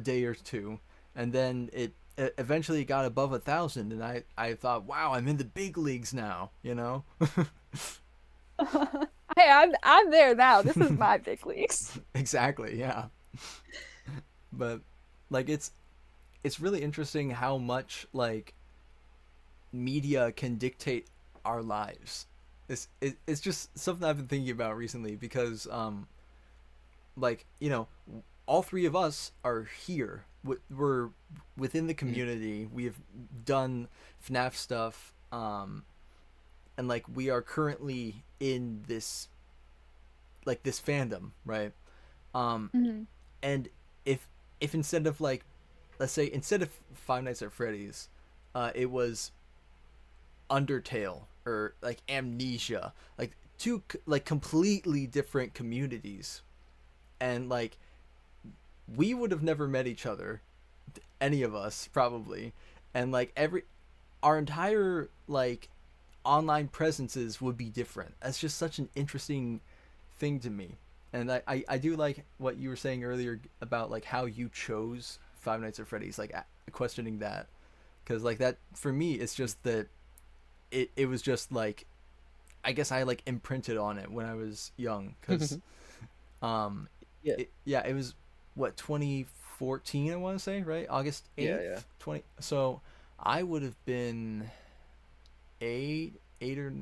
[SPEAKER 1] day or two, and then it eventually got above 1,000, and I thought, wow, I'm in the big leagues now, you know.
[SPEAKER 2] Hey, I'm there now. This is my big leagues.
[SPEAKER 1] Exactly, yeah. But like it's really interesting how much like media can dictate our lives. It's just something I've been thinking about recently because like all three of us are here. We're within the
[SPEAKER 3] Mhm.
[SPEAKER 1] community. We have done FNAF stuff, and like we are currently in this fandom, right? Um,
[SPEAKER 2] Hmm.
[SPEAKER 1] and if instead of like, let's say instead of Five Nights at Freddy's, it was Undertale or like Amnesia, like two like completely different communities, and like we would have never met each other, any of us probably, and like our entire like online presences would be different. That's just such an interesting thing to me. And I do like what you were saying earlier about like how you chose Five Nights at Freddy's, like questioning that, because like that for me it's just that it was just like, I guess I like imprinted on it when I was young, because
[SPEAKER 3] Yeah.
[SPEAKER 1] it was what, 2014 I want to say, right? August 8th,
[SPEAKER 3] Yeah.
[SPEAKER 1] 20. So I would have been eight or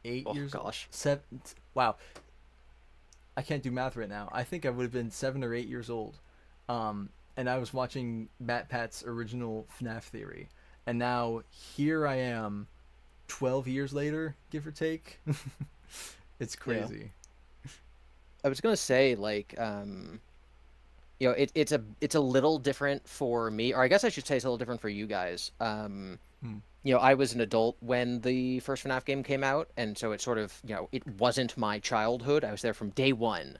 [SPEAKER 1] 8
[SPEAKER 3] Oh
[SPEAKER 1] years
[SPEAKER 3] gosh.
[SPEAKER 1] seven. Wow, I can't do math right now. I think I would have been 7 or 8 years old, and I was watching Matt Pat's original FNAF theory, and now here I am, 12 years later, give or take. It's crazy.
[SPEAKER 3] I was gonna say, like, you know, it's a little different for me, or I guess I should say it's a little different for you guys. You know, I was an adult when the first FNAF game came out, and so it sort of, you know, it wasn't my childhood. I was there from day one,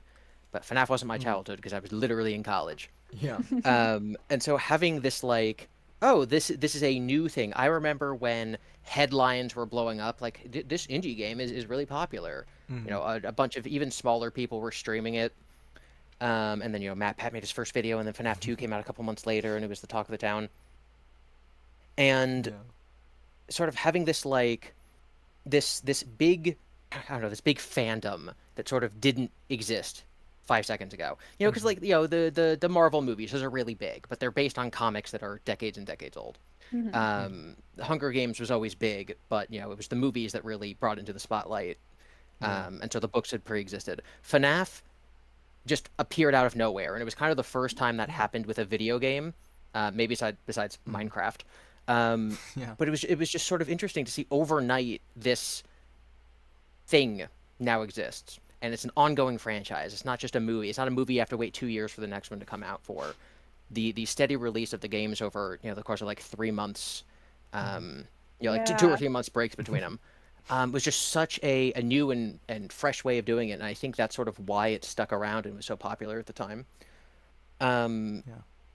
[SPEAKER 3] but FNAF wasn't my childhood because I was literally in college.
[SPEAKER 1] Yeah.
[SPEAKER 3] And so having this like, oh, this is a new thing. I remember when headlines were blowing up, like this indie game is really popular. You know, a bunch of even smaller people were streaming it. And then, you know, Matt Pat made his first video, and then FNAF 2 came out a couple months later, and it was the talk of the town. And
[SPEAKER 1] Yeah.
[SPEAKER 3] sort of having this like this big, I don't know, this big fandom that sort of didn't exist 5 seconds ago. You know, because like, you know, the Marvel movies, those are really big, but they're based on comics that are decades and decades old. Hunger Games was always big, but you know, it was the movies that really brought into the spotlight. And so the books had pre-existed. FNAF just appeared out of nowhere, and it was kind of the first time that happened with a video game, maybe besides Minecraft.
[SPEAKER 1] Yeah.
[SPEAKER 3] But it was just sort of interesting to see overnight this thing now exists, and it's an ongoing franchise. It's not just a movie. It's not a movie you have to wait 2 years for the next one to come out for. The steady release of the games over, you know, the course of like 3 months, you know, like 2 or 3 months breaks between them, was just such a new and fresh way of doing it, and I think that's sort of why it stuck around and was so popular at the time. And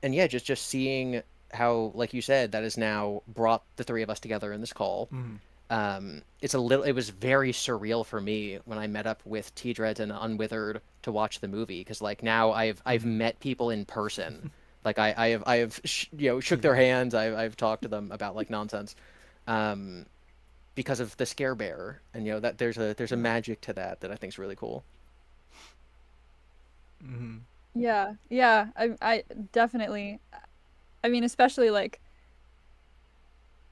[SPEAKER 3] yeah, just seeing how, like you said, that has now brought the three of us together in this call. It was very surreal for me when I met up with T-Dreads and Unwithered to watch the movie, because like now I've met people in person. Like I have you know, shook their hands. I've talked to them about like nonsense, because of the Scare Bear, and you know that there's a magic to that I think is really cool.
[SPEAKER 2] Yeah, I definitely. I mean, especially like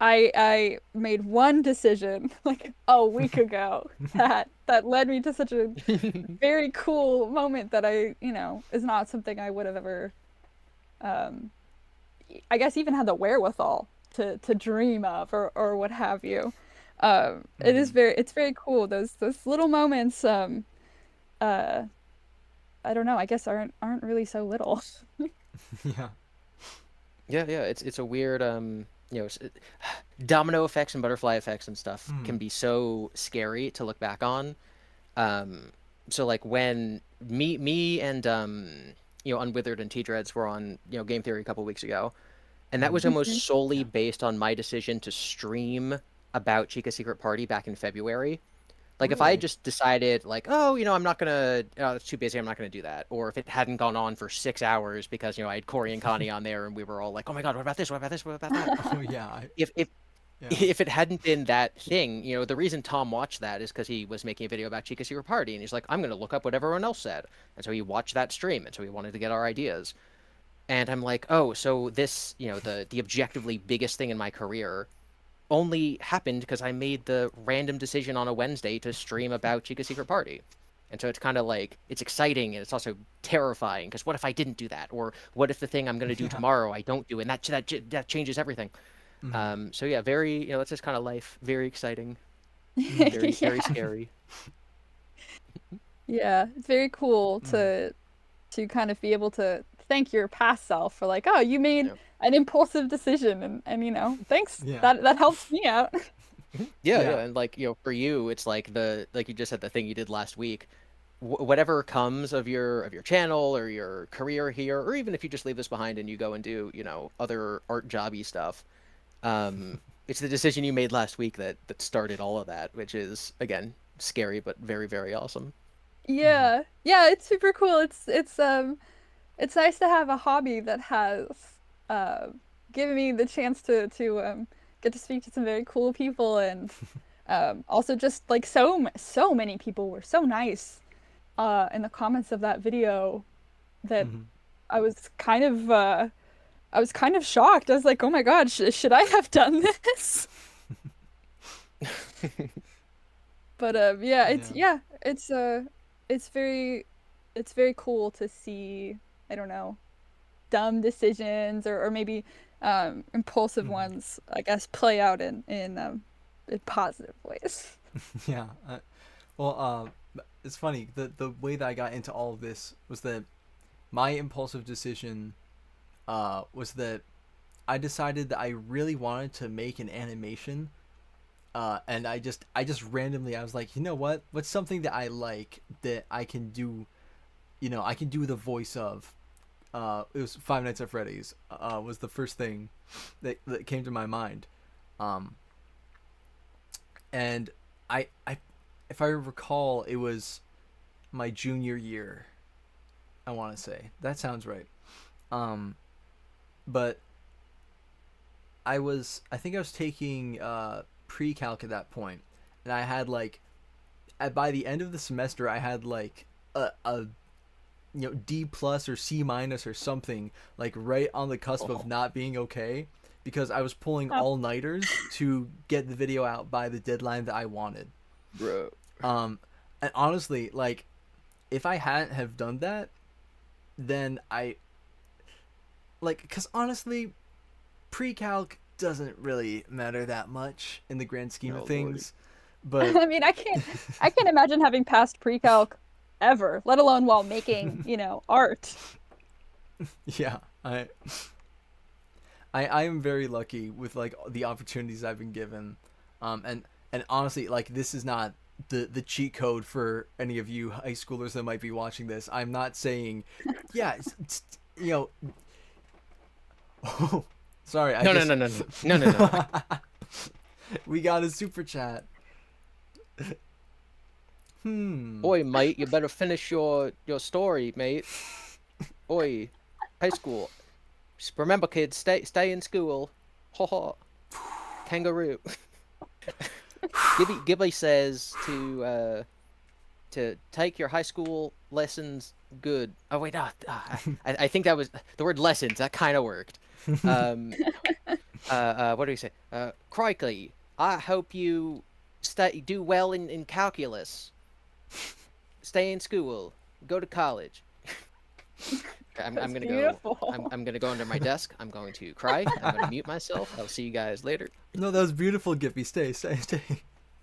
[SPEAKER 2] I made one decision like a week ago that led me to such a very cool moment that I, you know, is not something I would have ever I guess even had the wherewithal to dream of or what have you. It's very cool. Those little moments I don't know, I guess aren't really so little.
[SPEAKER 1] Yeah.
[SPEAKER 3] Yeah, it's a weird you know, domino effects and butterfly effects and stuff can be so scary to look back on. So like when me and you know, Unwithered and T-Dreads were on, you know, Game Theory a couple weeks ago, and that was almost solely based on my decision to stream about Chica's Secret Party back in February. Like if I had just decided like, oh, you know, I'm not gonna, it's too busy, I'm not gonna do that. Or if it hadn't gone on for 6 hours because, you know, I had Corey and Connie on there and we were all like, oh my God, what about this? What about this? What about that?
[SPEAKER 1] Oh yeah.
[SPEAKER 3] If it hadn't been that thing, you know, the reason Tom watched that is because he was making a video about Chica's Secret Party, and he's like, I'm gonna look up what everyone else said. And so he watched that stream, and so he wanted to get our ideas. And I'm like, oh, so this, you know, the objectively biggest thing in my career only happened because I made the random decision on a Wednesday to stream about Chica's Secret Party. And so it's kind of like, it's exciting and it's also terrifying, because what if I didn't do that? Or what if the thing I'm going to do tomorrow I don't do, and that changes everything. So yeah, very, you know, that's just kind of life. Very exciting. Very scary.
[SPEAKER 2] Yeah, it's very cool to kind of be able to thank your past self for like, oh, you made an impulsive decision, and you know, thanks.
[SPEAKER 1] Yeah.
[SPEAKER 2] That helps me out.
[SPEAKER 3] Yeah,
[SPEAKER 1] Yeah.
[SPEAKER 3] yeah, and like for you, it's like like you just said, the thing you did last week. Whatever comes of your channel or your career here, or even if you just leave this behind and you go and do other art jobby stuff, it's the decision you made last week that started all of that, which is again scary but very very awesome.
[SPEAKER 1] Mhm.
[SPEAKER 2] Yeah. Yeah, it's super cool. It's nice to have a hobby that has uh given me the chance to get to speak to some very cool people, and also just like so many people were so nice in the comments of that video that
[SPEAKER 1] Mhm.
[SPEAKER 2] I was kind of I was kind of shocked. I was like, "Oh my God, should I have done this?" But yeah,
[SPEAKER 1] Yeah.
[SPEAKER 2] it's very it's very cool to see, I don't know, dumb decisions or maybe impulsive
[SPEAKER 1] Mhm.
[SPEAKER 2] ones, I guess, play out in positive ways.
[SPEAKER 1] Yeah. Well, it's funny. The way that I got into all of this was that my impulsive decision was that I decided that I really wanted to make an animation. And I just randomly I was like, you know what? What's something that I like that I can do? I can do the voice of. It was Five Nights at Freddy's. Was the first thing that came to my mind. Um, and I if I recall, it was my junior year. I want to say that sounds right. Um, but I think I was taking pre-calc at that point, and I had like by the end of the semester I had like a D plus or C minus or something, like right on the cusp of
[SPEAKER 3] Oh,
[SPEAKER 1] not being okay, because I was pulling
[SPEAKER 2] Oh,
[SPEAKER 1] all nighters to get the video out by the deadline that I wanted.
[SPEAKER 3] bro.
[SPEAKER 1] Um, and honestly, like if I hadn't have done that, then I like because honestly, pre-calc doesn't really matter that much in the grand scheme of
[SPEAKER 3] No, Lordy.
[SPEAKER 1] things, but
[SPEAKER 2] I mean, I can't imagine having passed pre-calc ever, let alone while making, art.
[SPEAKER 1] yeah, I am very lucky with like the opportunities I've been given, and honestly, like this is not the cheat code for any of you high schoolers that might be watching this. I'm not saying, yeah, you know, oh, sorry, I
[SPEAKER 3] No, no,
[SPEAKER 1] just
[SPEAKER 3] no, no, no, no, no, no, no.
[SPEAKER 1] we got a super chat. Hmm.
[SPEAKER 3] Oi, mate, you better finish your story, mate. Oi, high school. Just remember, kids, stay in school. Ha ha. Kangaroo. Ghibli says to take your high school lessons good. Oh wait, no, I think that was the word lessons. That kind of worked. Um, what do you say? Crikey, I hope you do well in calculus. Stay in school. Go to college. I'm
[SPEAKER 2] That's
[SPEAKER 3] gonna go.
[SPEAKER 2] beautiful.
[SPEAKER 3] I'm gonna go under my desk. I'm going to cry. I'm gonna mute myself. I'll see you guys later.
[SPEAKER 1] No, that was beautiful, Gippy. Stay.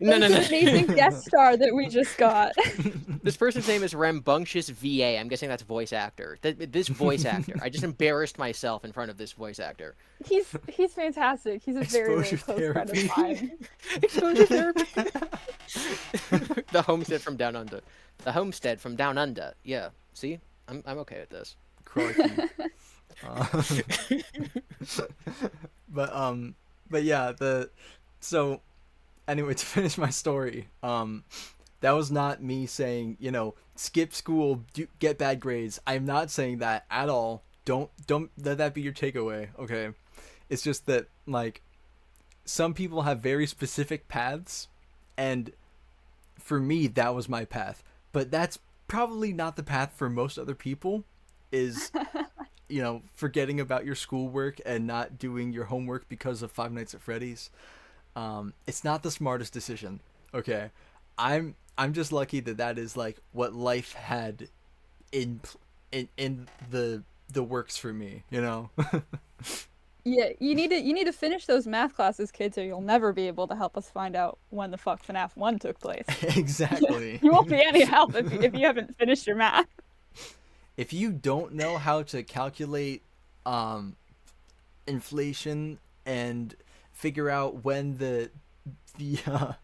[SPEAKER 3] No,
[SPEAKER 2] That
[SPEAKER 3] no,
[SPEAKER 2] was an
[SPEAKER 3] no.
[SPEAKER 2] amazing guest star that we just got.
[SPEAKER 3] This person's name is Rambunctious VA. I'm guessing that's voice actor. This voice actor. I just embarrassed myself in front of this voice actor.
[SPEAKER 2] He's fantastic. He's a very, very
[SPEAKER 1] Exposure
[SPEAKER 2] close friend of
[SPEAKER 1] therapy.
[SPEAKER 2] mine.
[SPEAKER 3] Exposure therapy. The homestead from down under. The homestead from down under. Yeah. See, I'm okay with this.
[SPEAKER 1] Crikey. Uh, but but yeah, so anyway, to finish my story, that was not me saying, skip school, get bad grades. I'm not saying that at all. Don't let that be your takeaway, okay? It's just that like some people have very specific paths, and for me that was my path. But that's probably not the path for most other people, is forgetting about your schoolwork and not doing your homework because of Five Nights at Freddy's. It's not the smartest decision. Okay, I'm just lucky that is like what life had in the works for me.
[SPEAKER 2] Yeah, you need to finish those math classes, kids, or you'll never be able to help us find out when the fuck FNAF 1 took place.
[SPEAKER 1] Exactly.
[SPEAKER 2] You won't be any help if you haven't finished your math.
[SPEAKER 1] If you don't know how to calculate inflation and figure out when the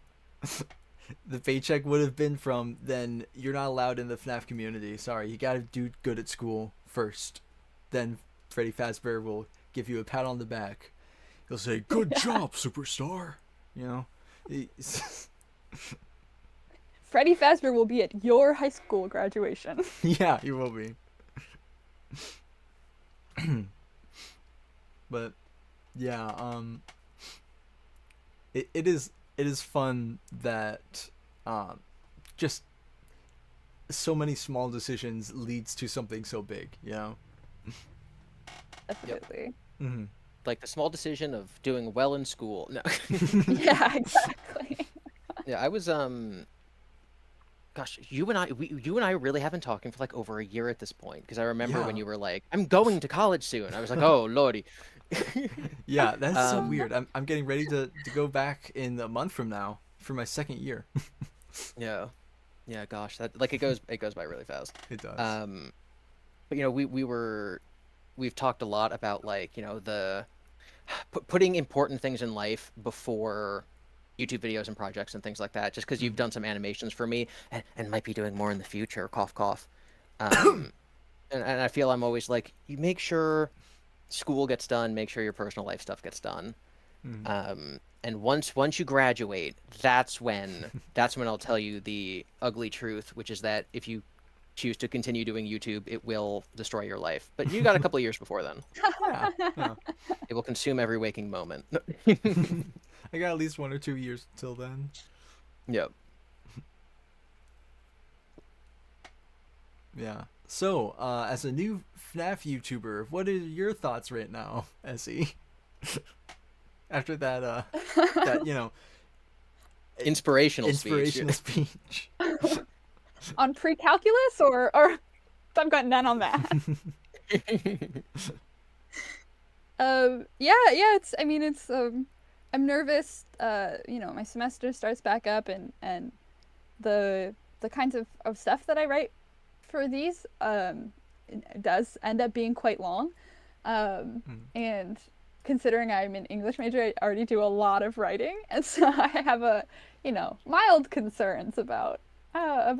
[SPEAKER 1] the paycheck would have been from, then you're not allowed in the FNAF community. Sorry, you gotta do good at school first. Then Freddy Fazbear will give you a pat on the back. He'll say, "Good job, superstar." You know?
[SPEAKER 2] Freddy Fazbear will be at your high school graduation.
[SPEAKER 1] Yeah, he will be. But yeah, it is fun that just so many small decisions leads to something so big, you know?
[SPEAKER 2] Definitely.
[SPEAKER 1] Mm-hmm.
[SPEAKER 3] Like the small decision of doing well in school. No.
[SPEAKER 2] Yeah, exactly.
[SPEAKER 3] Yeah, I was gosh, you and I really have been talking for like over a year at this point, because I remember when
[SPEAKER 1] Yeah.
[SPEAKER 3] you were like, "I'm going to college soon." I was like, "Oh, lordy."
[SPEAKER 1] Yeah, that's so weird. I'm getting ready to go back in a month from now for my second year.
[SPEAKER 3] Yeah. Yeah, gosh, that like it goes by really fast.
[SPEAKER 1] It does.
[SPEAKER 3] But you know, we've talked a lot about, like, you know, the putting important things in life before YouTube videos and projects and things like that, just because you've done some animations for me and might be doing more in the future, cough cough. And I feel I'm always like, you make sure school gets done, make sure your personal life stuff gets done. And once you graduate, that's when I'll tell you the ugly truth, which is that if you choose to continue doing YouTube, it will destroy your life. But you got a couple of years before then.
[SPEAKER 1] Yeah, yeah.
[SPEAKER 3] It will consume every waking moment.
[SPEAKER 1] I got at least 1 or 2 years till then.
[SPEAKER 3] Yep.
[SPEAKER 1] Yeah. So, as a new FNAF YouTuber, what are your thoughts right now, Essie? After that, you know,
[SPEAKER 3] Inspirational
[SPEAKER 1] speech.
[SPEAKER 2] On pre-calculus or I've got none on that. Yeah, it's I'm nervous. You know, my semester starts back up, and the kinds of stuff that I write for these it does end up being quite long. And considering I'm an English major, I already do a lot of writing, and so I have mild concerns about how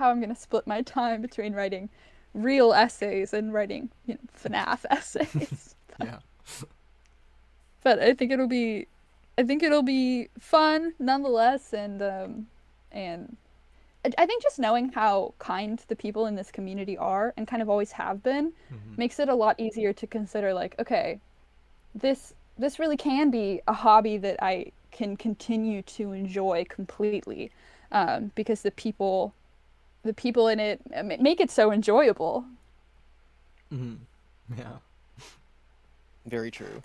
[SPEAKER 2] I'm gonna split my time between writing real essays and writing FNAF essays.
[SPEAKER 1] Yeah.
[SPEAKER 2] But I think it'll be fun nonetheless, and I think just knowing how kind the people in this community are and kind of always have been makes it a lot easier to consider, like, okay, this really can be a hobby that I can continue to enjoy completely, because the people in it make it so enjoyable.
[SPEAKER 1] Yeah.
[SPEAKER 3] Very true.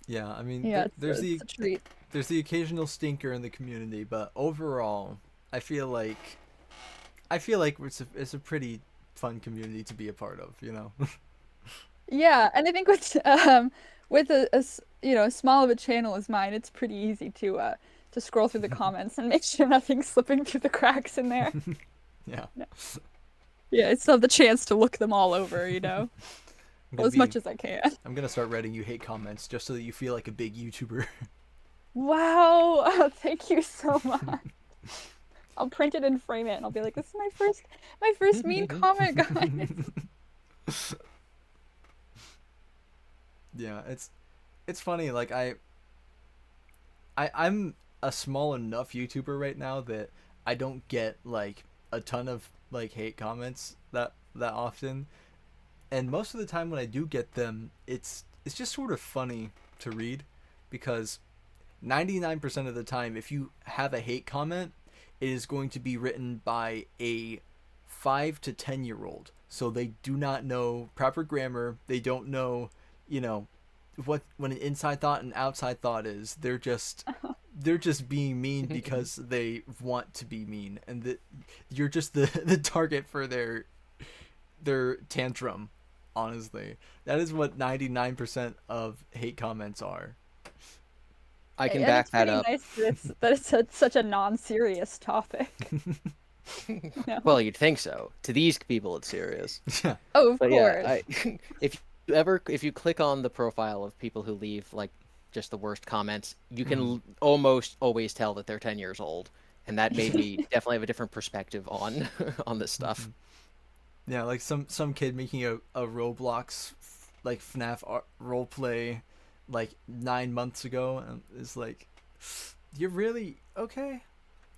[SPEAKER 1] Yeah, I mean,
[SPEAKER 2] Yeah,
[SPEAKER 1] there's
[SPEAKER 2] it's a treat.
[SPEAKER 1] There's the occasional stinker in the community, but overall, I feel like it's a pretty fun community to be a part of, you know.
[SPEAKER 2] Yeah, and I think with a small of a channel as mine, it's pretty easy to scroll through the comments and make sure nothing's slipping through the cracks in there.
[SPEAKER 1] Yeah.
[SPEAKER 2] Yeah, I still have the chance to look them all over, as much as I can.
[SPEAKER 1] I'm gonna start writing you hate comments just so that you feel like a big YouTuber.
[SPEAKER 2] Wow, oh, thank you so much. I'll print it and frame it, and I'll be like, "This is my first mean comment, guys."
[SPEAKER 1] Yeah, it's funny. Like I'm a small enough YouTuber right now that I don't get like a ton of like hate comments that often, and most of the time when I do get them, it's just sort of funny to read, because 99% of the time, if you have a hate comment, it is going to be written by a 5 to 10-year-old. So they do not know proper grammar. They don't know, what an inside thought and outside thought is. They're just being mean because they want to be mean, and that you're just the target for their tantrum. Honestly, that is what 99% of hate comments are.
[SPEAKER 3] I can back that up.
[SPEAKER 2] Nice that it's such a non-serious topic. No.
[SPEAKER 3] Well, you'd think so. To these people, it's serious.
[SPEAKER 1] Yeah.
[SPEAKER 2] Oh, of
[SPEAKER 3] But
[SPEAKER 2] course.
[SPEAKER 3] yeah, if you click on the profile of people who leave like just the worst comments. You can almost always tell that they're 10 years old, and that made me definitely have a different perspective on on this stuff.
[SPEAKER 1] Yeah, like some kid making a Roblox like FNAF role play like 9 months ago, and is like, you're really okay.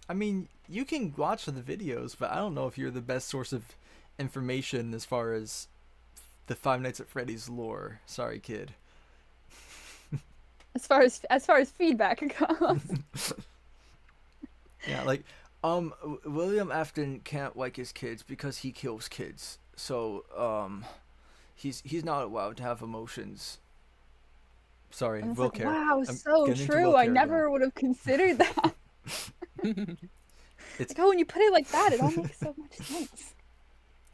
[SPEAKER 1] I mean, you can watch the videos, but I don't know if you're the best source of information as far as the Five Nights at Freddy's lore. Sorry, kid.
[SPEAKER 2] As far as feedback goes.
[SPEAKER 1] Yeah, like, William Afton can't like his kids because he kills kids. So, he's not allowed to have emotions. Sorry,
[SPEAKER 2] And it's
[SPEAKER 1] Will
[SPEAKER 2] like,
[SPEAKER 1] Care.
[SPEAKER 2] wow,
[SPEAKER 1] I'm
[SPEAKER 2] so
[SPEAKER 1] getting to
[SPEAKER 2] true.
[SPEAKER 1] Will
[SPEAKER 2] I
[SPEAKER 1] Care
[SPEAKER 2] never would have considered that.
[SPEAKER 1] It's
[SPEAKER 2] Like, oh, when you put it like that, it all makes so much sense.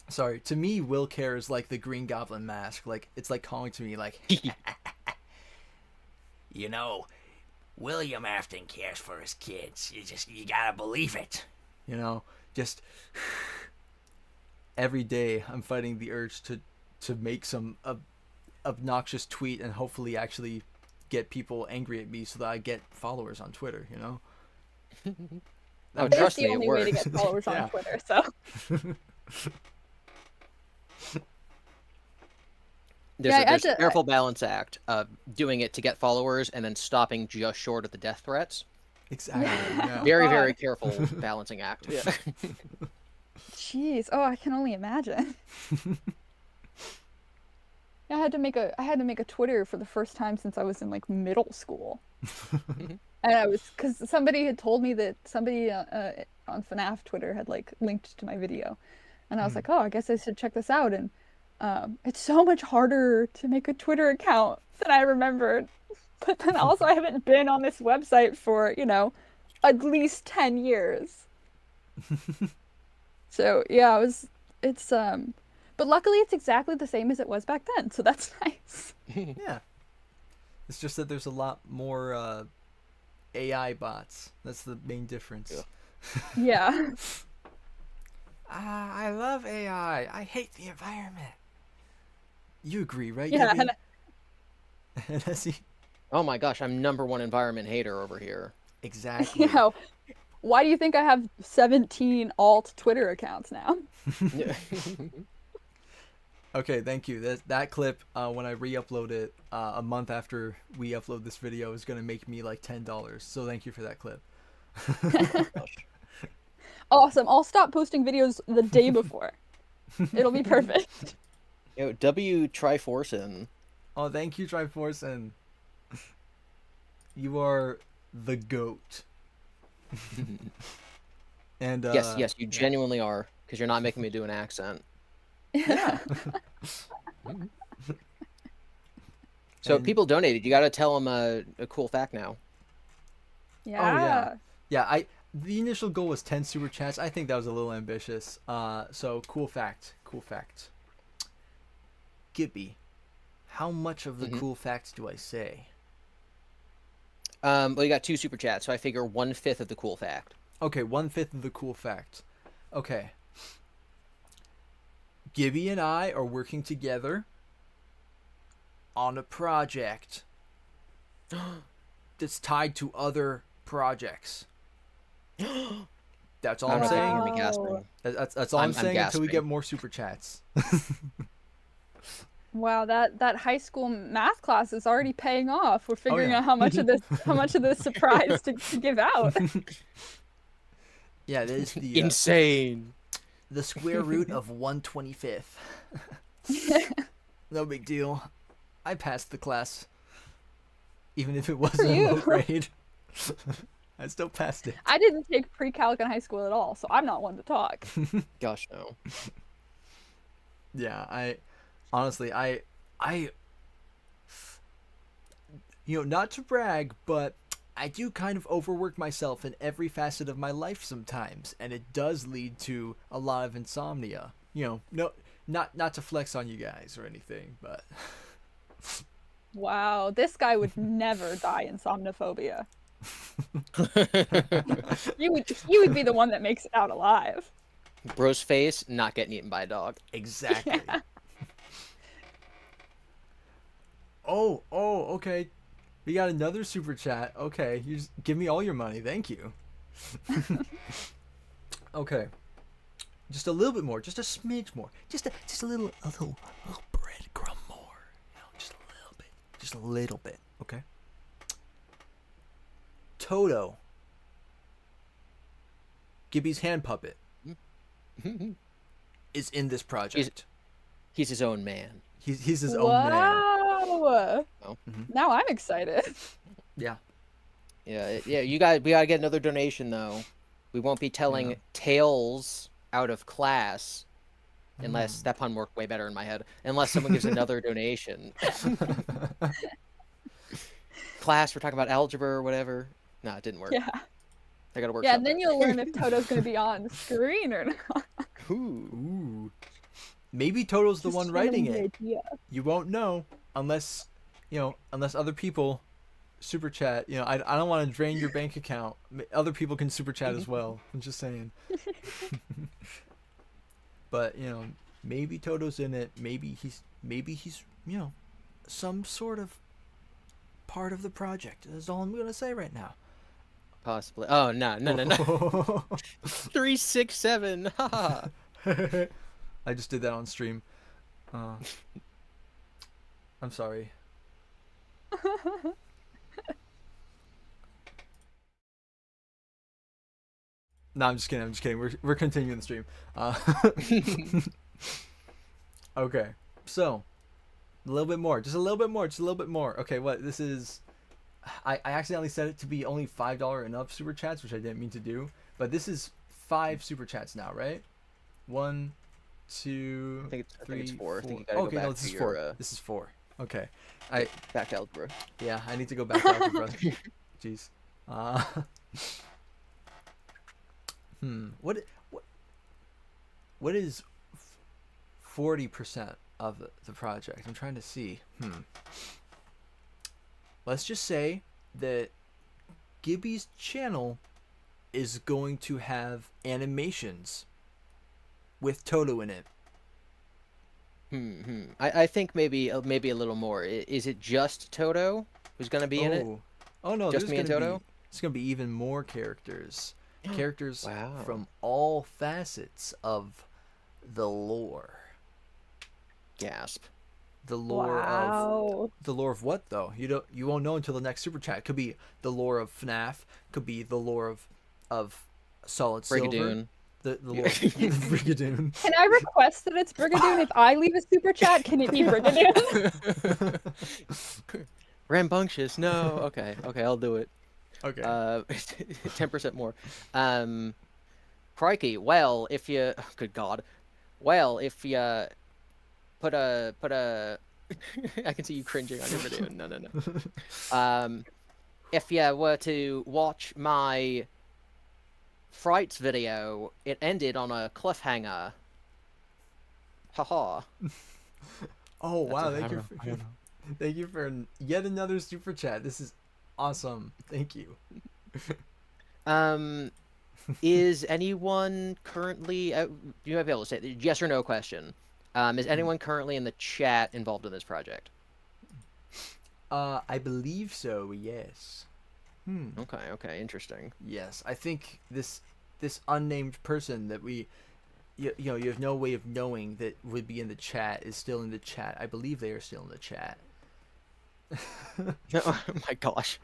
[SPEAKER 1] sorry. To me, Will Care is like the Green Goblin mask. Like, it's like calling to me like, you know, William Afton cares for his kids. You gotta believe it. You know, just every day I'm fighting the urge to make some obnoxious tweet and hopefully actually get people angry at me so that I get followers on Twitter. You know.
[SPEAKER 3] Oh,
[SPEAKER 2] It's
[SPEAKER 3] trust
[SPEAKER 2] the
[SPEAKER 3] me, it
[SPEAKER 2] only way to
[SPEAKER 3] works.
[SPEAKER 2] get followers
[SPEAKER 1] Yeah.
[SPEAKER 2] on Twitter, so.
[SPEAKER 3] There's,
[SPEAKER 2] Yeah, I had
[SPEAKER 3] there's a
[SPEAKER 2] to-
[SPEAKER 3] careful balance act of doing it to get followers and then stopping just short of the death threats.
[SPEAKER 1] Exactly. Yeah.
[SPEAKER 3] Very,
[SPEAKER 2] God.
[SPEAKER 3] very careful balancing act. Yeah.
[SPEAKER 2] Jeez. Oh, I can only imagine. I had to make a Twitter for the first time since I was in like middle school. And I was, because somebody had told me that somebody on FNAF Twitter had like linked to my video, and I was like, oh, I guess I should check this out. And it's so much harder to make a Twitter account than I remembered. But then also I haven't been on this website for, at least 10 years. So yeah, but luckily it's exactly the same as it was back then, so that's nice.
[SPEAKER 1] Yeah. It's just that there's a lot more AI bots. That's the main difference.
[SPEAKER 3] Yeah.
[SPEAKER 2] Yeah.
[SPEAKER 1] I love AI. I hate the environment. You agree, right?
[SPEAKER 2] Yeah,
[SPEAKER 1] Gibby? And I see.
[SPEAKER 3] Oh my gosh, I'm #1 environment hater over here.
[SPEAKER 1] Exactly.
[SPEAKER 2] Why do you think I have 17 alt Twitter accounts now?
[SPEAKER 1] Okay, thank you. That clip, when I re-upload it a month after we upload this video, is gonna make me like $10. So thank you for that clip.
[SPEAKER 2] Awesome. I'll stop posting videos the day before. It'll be perfect.
[SPEAKER 3] W Triforcin.
[SPEAKER 1] Oh, thank you, Triforcin. You are the GOAT. And
[SPEAKER 3] Yes, you genuinely are, because you're not making me do an accent.
[SPEAKER 1] yeah.
[SPEAKER 3] So
[SPEAKER 1] And-
[SPEAKER 3] people donated. You got to tell them a cool fact now.
[SPEAKER 2] Yeah.
[SPEAKER 1] Yeah, the initial goal was 10 super chats. I think that was a little ambitious. So cool fact. Gibby, how much of the cool facts do I say?
[SPEAKER 3] Well, you got 2 super chats, so I figure 1/5 of the cool fact.
[SPEAKER 1] Okay, 1/5 of the cool fact. Okay. Gibby and I are working together on a project that's tied to other projects. That's all
[SPEAKER 3] I
[SPEAKER 1] I'm
[SPEAKER 3] don't know if you
[SPEAKER 1] saying.
[SPEAKER 3] can hear me gasping.
[SPEAKER 1] That's all I'm
[SPEAKER 3] I'm
[SPEAKER 1] saying until we
[SPEAKER 3] gasping.
[SPEAKER 1] get more super chats.
[SPEAKER 2] Wow, that high school math class is already paying off. We're figuring
[SPEAKER 1] yeah.
[SPEAKER 2] out how much of this surprise to give out.
[SPEAKER 1] Yeah, that is the
[SPEAKER 3] Insane.
[SPEAKER 1] the square root of 1/25. No big deal. I passed the class, even if it wasn't a low
[SPEAKER 2] you.
[SPEAKER 1] grade. I still passed it.
[SPEAKER 2] I didn't take pre-calc in high school at all, so I'm not one to talk.
[SPEAKER 3] Gosh, no.
[SPEAKER 1] Yeah, honestly, not to brag, but I do kind of overwork myself in every facet of my life sometimes, and it does lead to a lot of insomnia. No, not to flex on you guys or anything, but
[SPEAKER 2] Wow, this guy would never die in somnophobia. You would be the one that makes it out alive.
[SPEAKER 3] Bro's face, not getting eaten by a dog.
[SPEAKER 1] exactly. Oh, okay. We got another super chat. Okay, you just give me all your money. Thank you. Okay. Just a little bit more. Just a smidge more. Just a little breadcrumb more. Just a little bit. Just a little bit. Okay. Toto. GiBi's hand puppet is in this project.
[SPEAKER 3] He's his own man.
[SPEAKER 1] He's his own man.
[SPEAKER 2] Wow.
[SPEAKER 3] Oh.
[SPEAKER 2] Now I'm excited.
[SPEAKER 1] Yeah.
[SPEAKER 3] Yeah. We gotta get another donation though. We won't be telling tales out of class, unless that pun worked way better in my head. Unless someone gives another donation. Class, we're talking about algebra or whatever. No, it didn't work.
[SPEAKER 2] Yeah.
[SPEAKER 3] I gotta work.
[SPEAKER 2] Yeah, and then you'll learn if Toto's gonna be on screen or not.
[SPEAKER 1] Ooh. Maybe Toto's the one writing it.
[SPEAKER 2] Idea.
[SPEAKER 1] You won't know unless other people super chat. I don't want to drain your bank account. Other people can super chat as well. I'm just saying. But maybe Toto's in it. Maybe he's some sort of part of the project. That's all I'm gonna say right now.
[SPEAKER 3] Possibly. Oh no. 367. Haha.
[SPEAKER 1] I just did that on stream. I'm sorry. No, I'm just kidding. We're continuing the stream. Okay, so a little bit more. Okay, what this is? I accidentally set it to be only $5 and up super chats, which I didn't mean to do. But this is 5 super chats now, right? 1, 2, 3,
[SPEAKER 3] I think it's 4. I think you
[SPEAKER 1] four.
[SPEAKER 3] gotta
[SPEAKER 1] Okay,
[SPEAKER 3] go back
[SPEAKER 1] no, this
[SPEAKER 3] to
[SPEAKER 1] is
[SPEAKER 3] your,
[SPEAKER 1] 4. This is 4. Okay,
[SPEAKER 3] back to algebra.
[SPEAKER 1] yeah, I need to go back to algebra. Jeez. What is 40% of the project? I'm trying to see. Let's just say that GiBi's channel is going to have animations with Toto in it.
[SPEAKER 3] I think maybe a little more. Is it just Toto who's gonna be in it?
[SPEAKER 1] Oh no,
[SPEAKER 3] Just me and Toto?
[SPEAKER 1] There's gonna be even more characters. Characters
[SPEAKER 3] Wow.
[SPEAKER 1] from all facets of the lore.
[SPEAKER 3] Gasp.
[SPEAKER 1] The lore
[SPEAKER 2] Wow.
[SPEAKER 1] the lore of what though? You won't know until the next super chat. Could be the lore of FNAF. Could be the lore of Solid Silver.
[SPEAKER 3] Brigadoon.
[SPEAKER 1] The lore of Brigadoon.
[SPEAKER 2] Can I request that it's Brigadoon? If I leave a super chat, can it be Brigadoon?
[SPEAKER 3] Rambunctious. No. Okay, I'll do it.
[SPEAKER 1] Okay.
[SPEAKER 3] 10% more. Crikey. Well, if you, oh, good God. Well, if you put a I can see you cringing on your video. No. If you were to watch my Frights video, it ended on a cliffhanger. Haha.
[SPEAKER 1] Oh wow!
[SPEAKER 3] I don't know.
[SPEAKER 1] Thank you for yet another super chat. This is awesome. Thank you.
[SPEAKER 3] Is anyone currently? You might be able to say yes or no question. Is anyone currently in the chat involved in this project?
[SPEAKER 1] I believe so. Yes.
[SPEAKER 3] Okay. Interesting.
[SPEAKER 1] Yes, I think this unnamed person that you have no way of knowing that would be in the chat is still in the chat. I believe they are still in the chat.
[SPEAKER 3] Oh my gosh.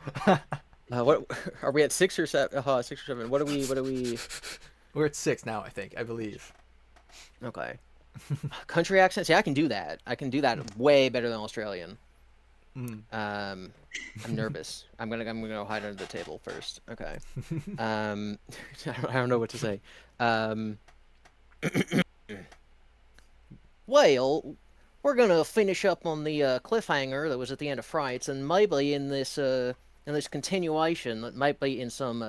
[SPEAKER 3] What are we at 6 or 7? 6 or 7. What are we?
[SPEAKER 1] We're at 6 now, I believe.
[SPEAKER 3] Okay. Country accents. Yeah, I can do that. I can do that way better than Australian. I'm nervous. I'm gonna go hide under the table first. Okay. I don't know what to say. Well, we're gonna finish up on the cliffhanger that was at the end of Frights, and maybe in this continuation, that might be in some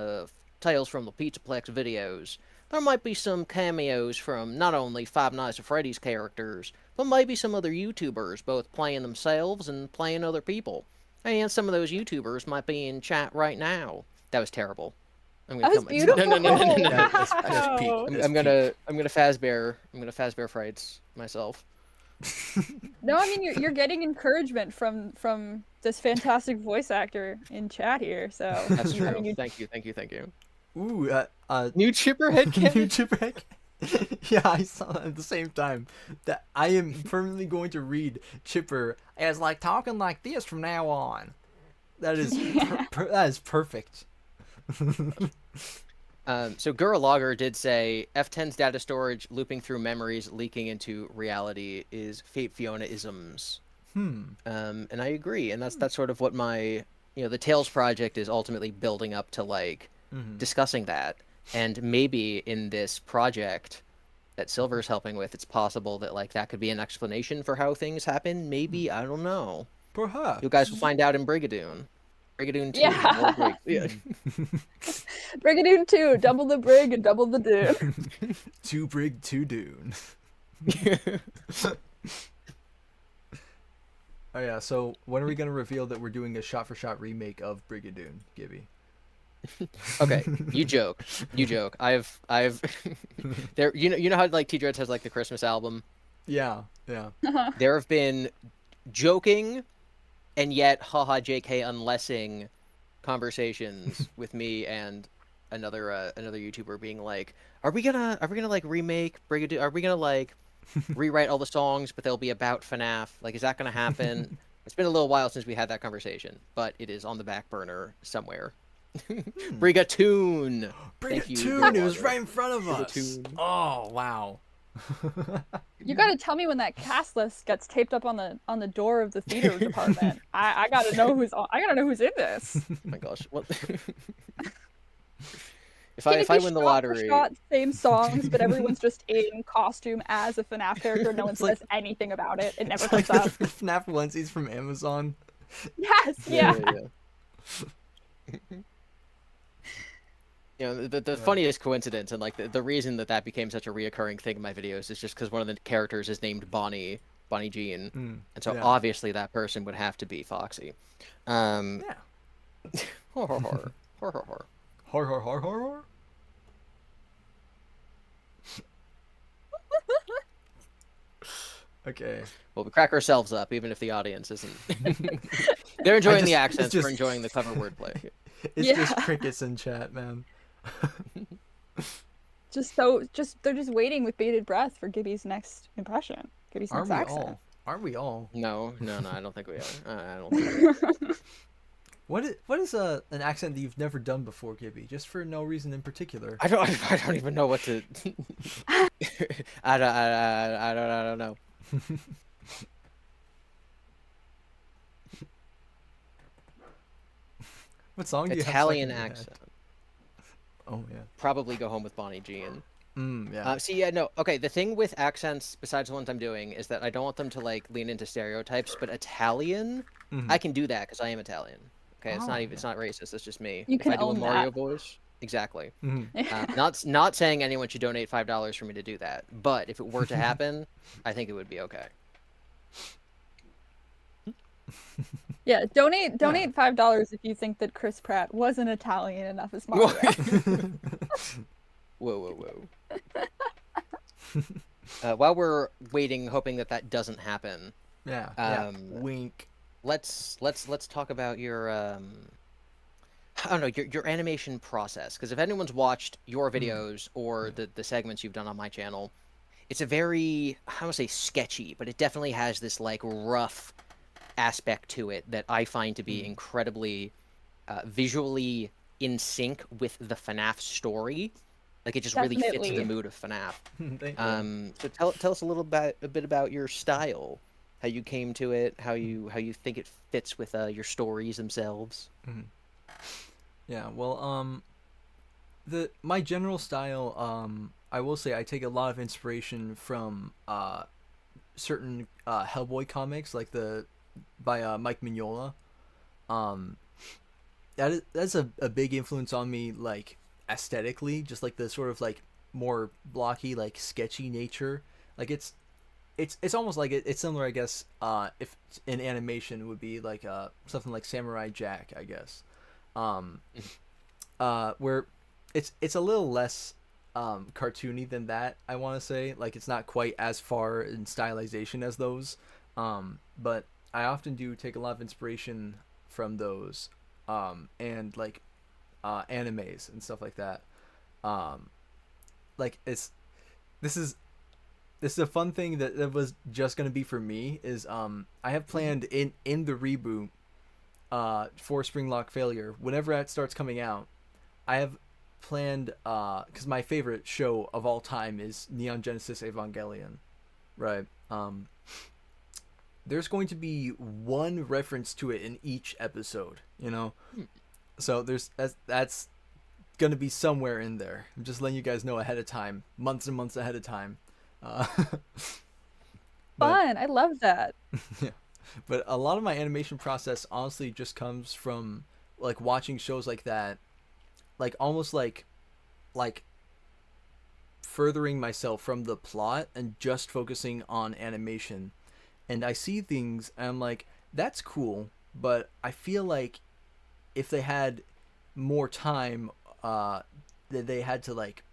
[SPEAKER 3] Tales from the Pizzaplex videos, there might be some cameos from not only Five Nights at Freddy's characters, but maybe some other YouTubers, both playing themselves and playing other people. And some of those YouTubers might be in chat right now. That was terrible.
[SPEAKER 2] That was beautiful.
[SPEAKER 3] No.
[SPEAKER 1] That's peak.
[SPEAKER 3] I'm gonna Fazbear Frights myself.
[SPEAKER 2] No, I mean you're getting encouragement from this fantastic voice actor in chat here. So
[SPEAKER 3] That's
[SPEAKER 2] I
[SPEAKER 3] true.
[SPEAKER 2] mean,
[SPEAKER 3] Thank you.
[SPEAKER 1] Ooh,
[SPEAKER 3] New Chipperhead
[SPEAKER 1] new
[SPEAKER 3] cannon?
[SPEAKER 1] Chipperhead. Yeah, I saw that at the same time. That I am permanently going to read Chipper as like talking like this from now on. That is that is perfect.
[SPEAKER 3] So Gura Logger did say F10's data storage looping through memories leaking into reality is Fate Fiona-isms. And I agree, and that's sort of what my the Tales project is ultimately building up to, like discussing that. And maybe in this project that Silv3r's helping with, it's possible that like that could be an explanation for how things happen. Maybe, I don't know.
[SPEAKER 1] Perhaps.
[SPEAKER 3] You guys will find out in Brigadoon. Brigadoon 2.
[SPEAKER 2] Yeah.
[SPEAKER 3] More Brig. Yeah.
[SPEAKER 2] Brigadoon 2, double the brig and double the dune.
[SPEAKER 1] Two brig, two dune. Oh yeah, so when are we gonna reveal that we're doing a shot-for-shot remake of Brigadoon, Gibby?
[SPEAKER 3] Okay, you joke. I've there. You know how like T-Dreads has like the Christmas album.
[SPEAKER 1] Yeah.
[SPEAKER 3] There have been joking, and yet haha JK unlessing conversations with me and another YouTuber being like, are we gonna like remake Brigadoon? Are we gonna like rewrite all the songs, but they'll be about FNAF? Like, is that gonna happen? It's been a little while since we had that conversation, but it is on the back burner somewhere. Brigadoon!
[SPEAKER 1] Brigadoon! It was right in front of us!
[SPEAKER 3] Brigadoon.
[SPEAKER 1] Oh, wow.
[SPEAKER 2] You gotta tell me when that cast list gets taped up on the door of the theater department. I gotta know who's in this.
[SPEAKER 3] Oh my gosh, what? If I win the lottery,
[SPEAKER 2] shot, same songs, but everyone's just in costume as a FNAF character. No one says anything about it. It never comes up.
[SPEAKER 1] The FNAF onesies from Amazon.
[SPEAKER 2] Yes, yeah.
[SPEAKER 3] The funniest coincidence and like the reason that became such a reoccurring thing in my videos is just because one of the characters is named Bonnie Jean, and so obviously that person would have to be Foxy.
[SPEAKER 1] Yeah.
[SPEAKER 3] Horror.
[SPEAKER 1] Horror. Okay.
[SPEAKER 3] Well, we crack ourselves up, even if the audience isn't. They're enjoying the accents. We're enjoying the clever wordplay.
[SPEAKER 1] It's just crickets in chat, man.
[SPEAKER 2] They're just waiting with bated breath for GiBi's next impression. GiBi's next accent.
[SPEAKER 1] Aren't we all?
[SPEAKER 3] No, I don't think we are. I don't think we are.
[SPEAKER 1] What is an accent that you've never done before, GiBi? Just for no reason in particular.
[SPEAKER 3] I don't even know what to. I don't know.
[SPEAKER 1] What song do you have?
[SPEAKER 3] Italian accent.
[SPEAKER 1] Oh yeah.
[SPEAKER 3] Probably Go Home with Bonnie Jean.
[SPEAKER 1] Yeah.
[SPEAKER 3] Okay, the thing with accents, besides the ones I'm doing, is that I don't want them to like lean into stereotypes. But Italian, I can do that because I am Italian. Okay, it's not racist. It's just me.
[SPEAKER 2] You can
[SPEAKER 3] if I do a
[SPEAKER 2] own
[SPEAKER 3] Mario
[SPEAKER 2] that.
[SPEAKER 3] voice, exactly. Not saying anyone should donate $5 for me to do that. But if it were to happen, I think it would be okay.
[SPEAKER 2] Yeah, donate $5 if you think that Chris Pratt wasn't Italian enough as Mario.
[SPEAKER 3] Whoa. While we're waiting, hoping that doesn't happen.
[SPEAKER 1] Wink.
[SPEAKER 3] Let's talk about your I don't know, your animation process, because if anyone's watched your videos or the segments you've done on my channel, it's a very, I don't want to say sketchy, but it definitely has this like rough aspect to it that I find to be incredibly visually in sync with the FNAF story. Like it just really fits the mood of FNAF. So tell us a bit about your style, how you came to it, how you think it fits with your stories themselves.
[SPEAKER 1] Yeah, well, my general style, I will say I take a lot of inspiration from certain Hellboy comics, like by Mike Mignola. That's a big influence on me, like aesthetically, just like the sort of like more blocky, like sketchy nature. Like it's almost like it's similar, I guess. If in animation would be like something like Samurai Jack, I guess. Where it's a little less cartoony than that, I want to say. Like it's not quite as far in stylization as those, but I often do take a lot of inspiration from those, and like animes and stuff like that. Um, like this is this is a fun thing that was just gonna be for me is I have planned in the reboot for Springlock Failure whenever that starts coming out. I have planned because my favorite show of all time is Neon Genesis Evangelion, right? There's going to be one reference to it in each episode, you know. So that's gonna be somewhere in there. I'm just letting you guys know ahead of time, months and months ahead of time. Uh, but
[SPEAKER 2] Fun. I love that.
[SPEAKER 1] yeah, but a lot of my animation process honestly just comes from like watching shows like that, like almost like furthering myself from the plot and just focusing on animation. And I see things and I'm like, that's cool, but I feel like if they had more time, that they had to like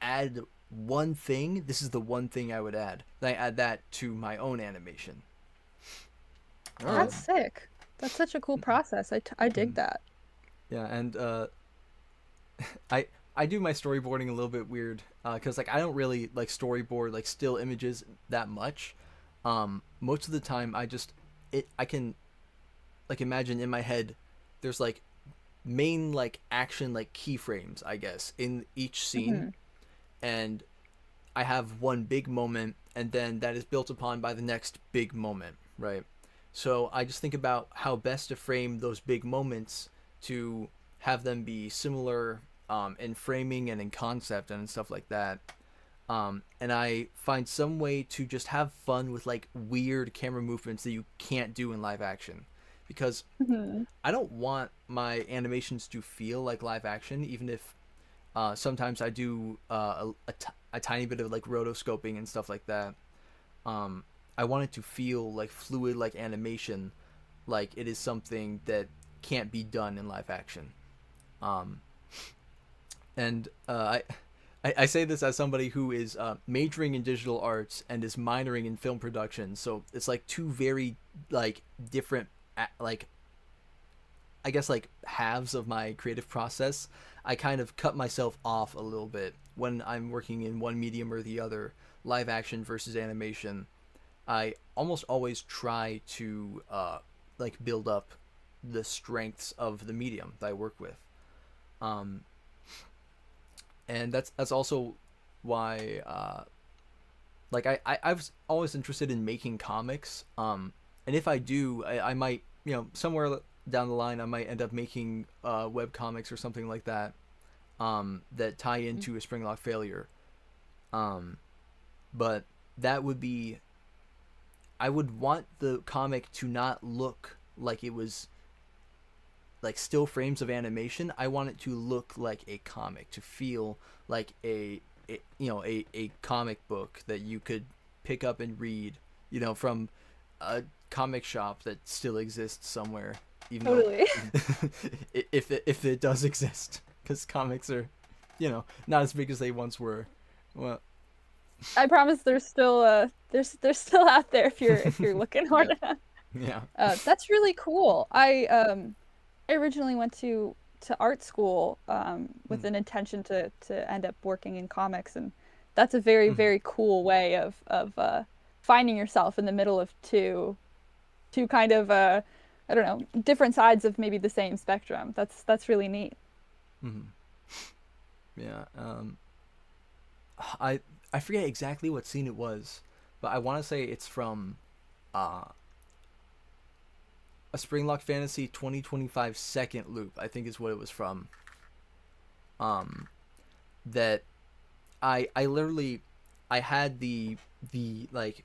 [SPEAKER 1] add one thing. This is the one thing I would add. Then I add that to my own animation.
[SPEAKER 3] All right.
[SPEAKER 2] That's sick. That's such a cool process. I dig that.
[SPEAKER 1] Yeah, and I I do my storyboarding a little bit weird because like I don't really like storyboard like still images that much. Most of the time I can like imagine in my head there's like main like action like keyframes I guess in each scene, and I have one big moment and then that is built upon by the next big moment, right? So I just think about how best to frame those big moments to have them be similar in framing and in concept and stuff like that. And I find some way to just have fun with like weird camera movements that you can't do in live action, because I don't want my animations to feel like live action, even if sometimes I do a tiny bit of like rotoscoping and stuff like that. I want it to feel like fluid, like animation, like it is something that can't be done in live action. Um, and I say this as somebody who is majoring in digital arts and is minoring in film production, so it's like two very like different like I guess like halves of my creative process. I kind of cut myself off a little bit when I'm working in one medium or the other, live action versus animation. I almost always try to like build up the strengths of the medium that I work with. And that's also why like I was always interested in making comics. And if I do, I might, you know, somewhere down the line I might end up making web comics or something like that, that tie into a Springlock Failure. But that would be, I would want the comic to not look like it was like still frames of animation. I want it to look like a comic, to feel like a you know a comic book that you could pick up and read, you know, from a comic shop that still exists somewhere, even
[SPEAKER 2] Totally.
[SPEAKER 1] though if it does exist, because comics are, you know, not as big as they once were. Well,
[SPEAKER 2] I promise there's still they're still out there if you're looking hard enough.
[SPEAKER 1] yeah.
[SPEAKER 2] That's really cool. I originally went to art school with an intention to end up working in comics, and that's a very very cool way of finding yourself in the middle of two kind of I don't know, different sides of maybe the same spectrum. That's really neat.
[SPEAKER 1] Yeah. I forget exactly what scene it was, but I want to say it's from a Springlock Fantasy 2025 second loop, I think is what it was from. That I literally I had the like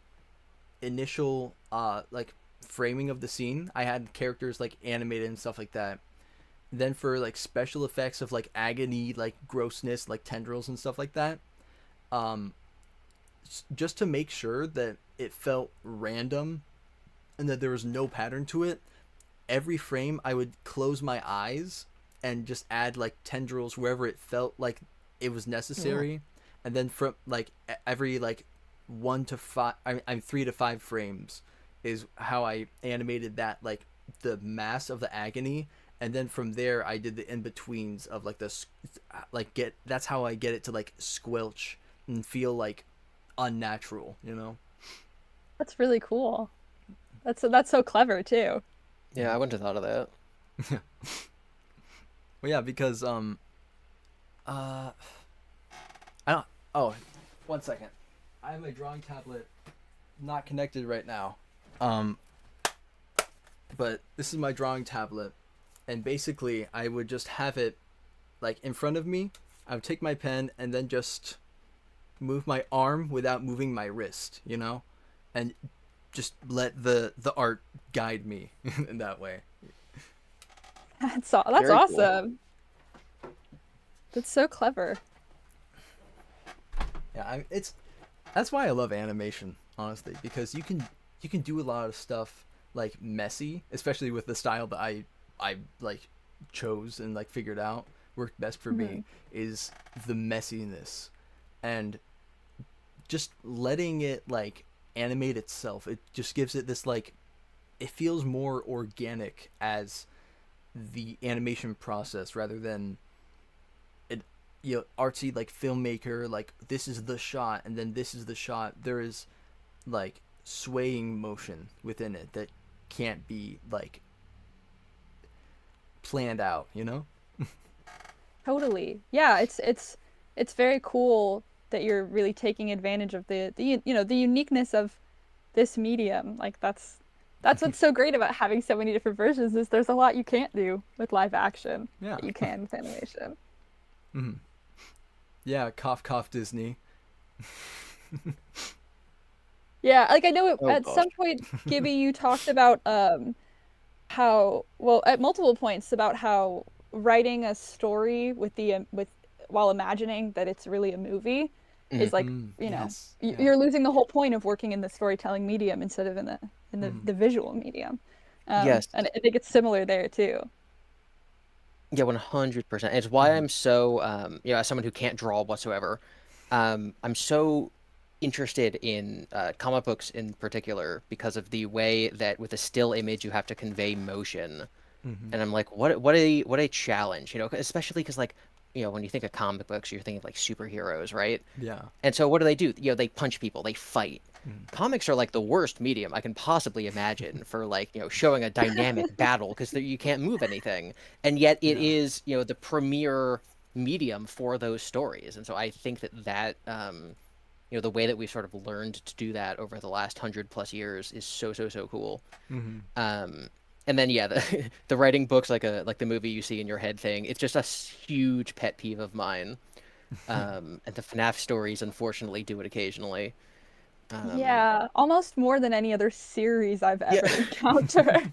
[SPEAKER 1] initial like framing of the scene. I had characters like animated and stuff like that. Then for like special effects of like agony, like grossness, like tendrils and stuff like that, just to make sure that it felt random and that there was no pattern to it, every frame I would close my eyes and just add like tendrils wherever it felt like it was necessary. And then from like every like 1 to 5 I'm 3 to 5 frames, is how I animated that, like the mass of the agony, and then from there I did the in betweens of like that's how I get it to like squelch and feel like unnatural, you know.
[SPEAKER 2] That's really cool. That's so clever too.
[SPEAKER 3] Yeah, I wouldn't have thought of that.
[SPEAKER 1] Well, yeah, because I don't. Oh, 1 second. I have my drawing tablet not connected right now. But this is my drawing tablet, and basically I would just have it like in front of me. I would take my pen and then just move my arm without moving my wrist, you know, and just let the art guide me in that way.
[SPEAKER 2] That's
[SPEAKER 3] Very cool.
[SPEAKER 2] awesome. That's so clever.
[SPEAKER 1] Yeah, that's why I love animation, honestly, because you can do a lot of stuff like messy, especially with the style that I like chose and like figured out worked best for me, is the messiness, and just letting it like animate itself. It just gives it this like, it feels more organic as the animation process rather than it, you know, artsy like filmmaker, like this is the shot and then this is the shot. There is like swaying motion within it that can't be like planned out, you know.
[SPEAKER 2] Totally. Yeah, it's very cool that you're really taking advantage of the you know, the uniqueness of this medium. Like that's what's so great about having so many different versions, is there's a lot you can't do with live action
[SPEAKER 1] Yeah.
[SPEAKER 2] that you can with animation.
[SPEAKER 1] Yeah, cough cough Disney.
[SPEAKER 2] Yeah, like I know
[SPEAKER 3] Oh
[SPEAKER 2] at
[SPEAKER 3] gosh.
[SPEAKER 2] some point, Gibby, you talked about how, well, at multiple points, about how writing a story with while imagining that it's really a movie is like, you know,
[SPEAKER 1] Yes. Yeah.
[SPEAKER 2] you're losing the whole point of working in the storytelling medium instead of in the visual medium.
[SPEAKER 3] Yes.
[SPEAKER 2] And I think it's similar there too.
[SPEAKER 3] Yeah, 100%. It's why I'm so, as someone who can't draw whatsoever, I'm so interested in comic books in particular because of the way that with a still image you have to convey motion. And I'm like, what a challenge, you know, especially because like, when you think of comic books, you're thinking of like superheroes, right?
[SPEAKER 1] Yeah.
[SPEAKER 3] And so what do? They punch people, they fight. Comics are like the worst medium I can possibly imagine for like, showing a dynamic battle because you can't move anything. And yet it
[SPEAKER 1] Yeah.
[SPEAKER 3] is, the premier medium for those stories. And so I think that the way that we've sort of learned to do that over the last 100+ years is so, so, so cool. And then the writing books like the movie you see in your head thing, it's just a huge pet peeve of mine. And the FNAF stories unfortunately do it occasionally.
[SPEAKER 2] Yeah, almost more than any other series I've ever encountered.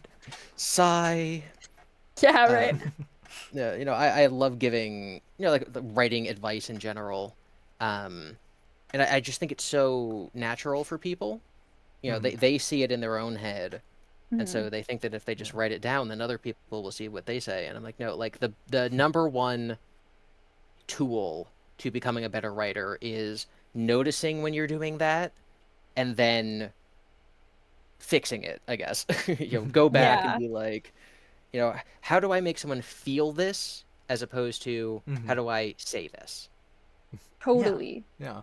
[SPEAKER 3] Sigh.
[SPEAKER 2] Yeah, right.
[SPEAKER 3] Yeah, I love giving, like the writing advice in general. And I just think it's so natural for people. They see it in their own head. And so they think that if they just write it down, then other people will see what they say. And I'm like, no, like the number one tool to becoming a better writer is noticing when you're doing that and then fixing it, I guess. Go back and be like, how do I make someone feel this as opposed to how do I say this?
[SPEAKER 2] Totally.
[SPEAKER 1] Yeah.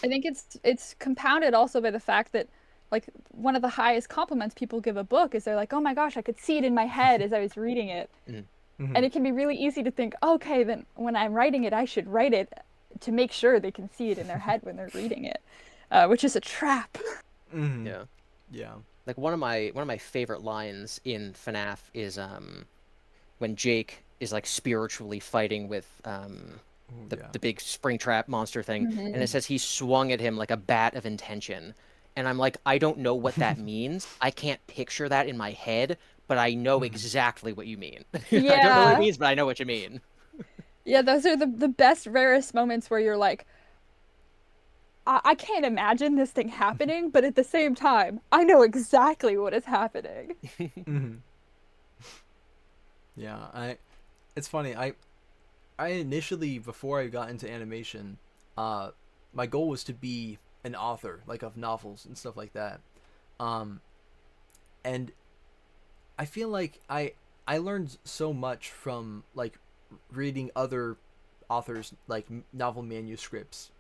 [SPEAKER 2] I think it's compounded also by the fact that, like, one of the highest compliments people give a book is they're like, oh my gosh, I could see it in my head as I was reading it. And it can be really easy to think, okay, then when I'm writing it, I should write it to make sure they can see it in their head when they're reading it, which is a trap.
[SPEAKER 3] Yeah.
[SPEAKER 1] Yeah.
[SPEAKER 3] Like one of my favorite lines in FNAF is when Jake is like spiritually fighting with the big Springtrap monster thing, and it says he swung at him like a bat of intention. And I'm like, I don't know what that means. I can't picture that in my head, but I know exactly what you mean. I don't know what it means, but I know what you mean.
[SPEAKER 2] Yeah, those are the best, rarest moments where you're like, I can't imagine this thing happening, but at the same time, I know exactly what is happening.
[SPEAKER 1] Yeah, it's funny. I initially, before I got into animation, my goal was to be an author, like of novels and stuff like that. and I feel like I learned so much from like reading other authors like novel manuscripts,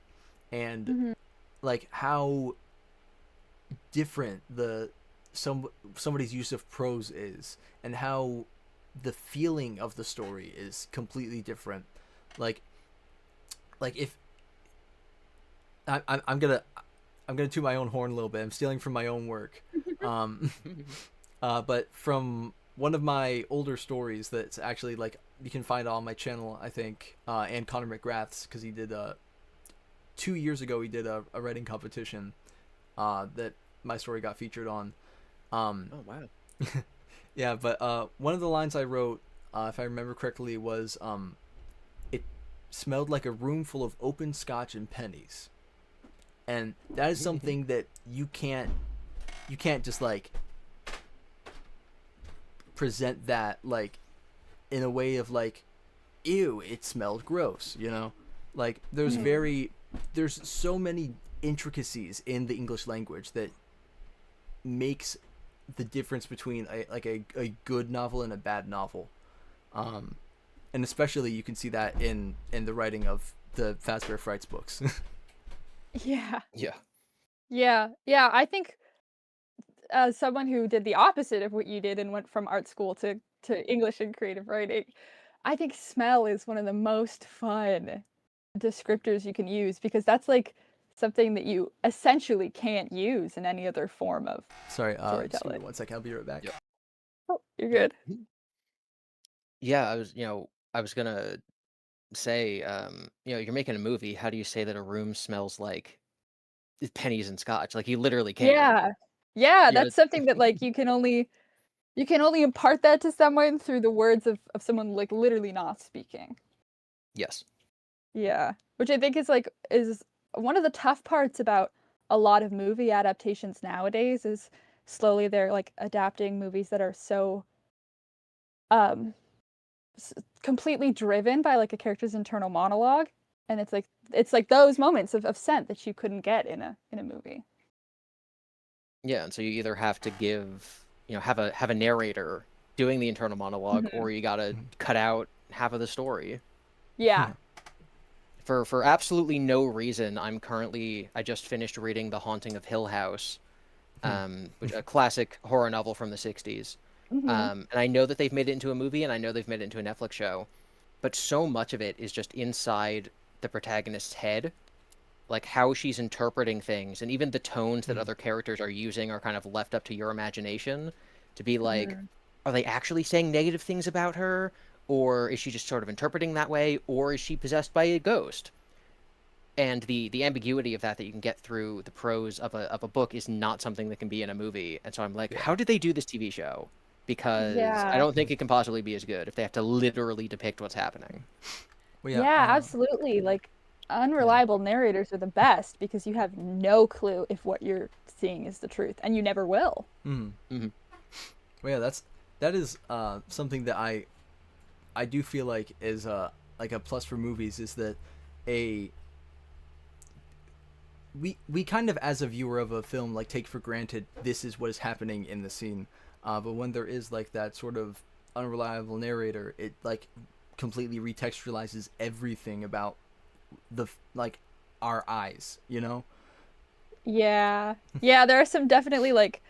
[SPEAKER 1] and
[SPEAKER 2] Mm-hmm.
[SPEAKER 1] like how different somebody's use of prose is, and how the feeling of the story is completely different. Like if I'm gonna toot my own horn a little bit. I'm stealing from my own work. Um, but from one of my older stories that's actually like you can find on my channel, I think, and Connor McGrath's, because he did 2 years ago he did a writing competition that my story got featured on.
[SPEAKER 3] Oh wow.
[SPEAKER 1] Yeah, but one of the lines I wrote, if I remember correctly, was it smelled like a room full of open scotch and pennies, and that is something that you can't just like present that like in a way of like, ew, it smelled gross, you know? Like there's so many intricacies in the English language that makes the difference between a good novel and a bad novel. And especially you can see that in the writing of the Fazbear Frights books.
[SPEAKER 2] Yeah.
[SPEAKER 3] Yeah.
[SPEAKER 2] Yeah. I think as someone who did the opposite of what you did and went from art school to English and creative writing, I think smell is one of the most fun descriptors you can use, because that's like something that you essentially can't use in any other form of
[SPEAKER 1] Sorry, just give me
[SPEAKER 2] storytelling.
[SPEAKER 1] 1 second. I'll be right back.
[SPEAKER 3] Yep.
[SPEAKER 2] Oh, you're good.
[SPEAKER 3] Yeah, I was gonna say, you're making a movie. How do you say that a room smells like pennies and scotch? Like you literally can't.
[SPEAKER 2] Yeah. Yeah,
[SPEAKER 3] You know,
[SPEAKER 2] that's something that like you can only impart that to someone through the words of someone like literally not speaking.
[SPEAKER 3] yes.
[SPEAKER 2] Yeah, which I think is one of the tough parts about a lot of movie adaptations nowadays is slowly they're like adapting movies that are so um completely driven by like a character's internal monologue, and it's like those moments of scent that you couldn't get in a movie.
[SPEAKER 3] Yeah, and so you either have to have a narrator doing the internal monologue,
[SPEAKER 2] Mhm.
[SPEAKER 3] or you gotta cut out half of the story.
[SPEAKER 2] Yeah.
[SPEAKER 3] For absolutely no reason, I just finished reading The Haunting of Hill House, which a classic horror novel from the 60s.
[SPEAKER 2] Hmm.
[SPEAKER 3] And I know that they've made it into a movie, and I know they've made it into a Netflix show, but so much of it is just inside the protagonist's head, like how she's interpreting things, and even the tones that other characters are using are kind of left up to your imagination to be like,
[SPEAKER 2] Hmm.
[SPEAKER 3] are they actually saying negative things about her? Or is she just sort of interpreting that way? Or is she possessed by a ghost? And the ambiguity of that you can get through the prose of a book is not something that can be in a movie. And so I'm like,
[SPEAKER 1] Yeah.
[SPEAKER 3] how did they do this TV show? Because I
[SPEAKER 2] Yeah.
[SPEAKER 3] don't think it can possibly be as good if they have to literally depict what's happening.
[SPEAKER 1] Well, yeah.
[SPEAKER 2] Yeah, absolutely. Like unreliable narrators are the best because you have no clue if what you're seeing is the truth, and you never will.
[SPEAKER 3] Hmm.
[SPEAKER 1] Well, yeah. That is something that I do feel like is like a plus for movies, is that a we kind of, as a viewer of a film, like take for granted this is what is happening in the scene, but when there is like that sort of unreliable narrator, it like completely retextualizes everything about the like our eyes, you know.
[SPEAKER 2] Yeah. Yeah, there are some definitely like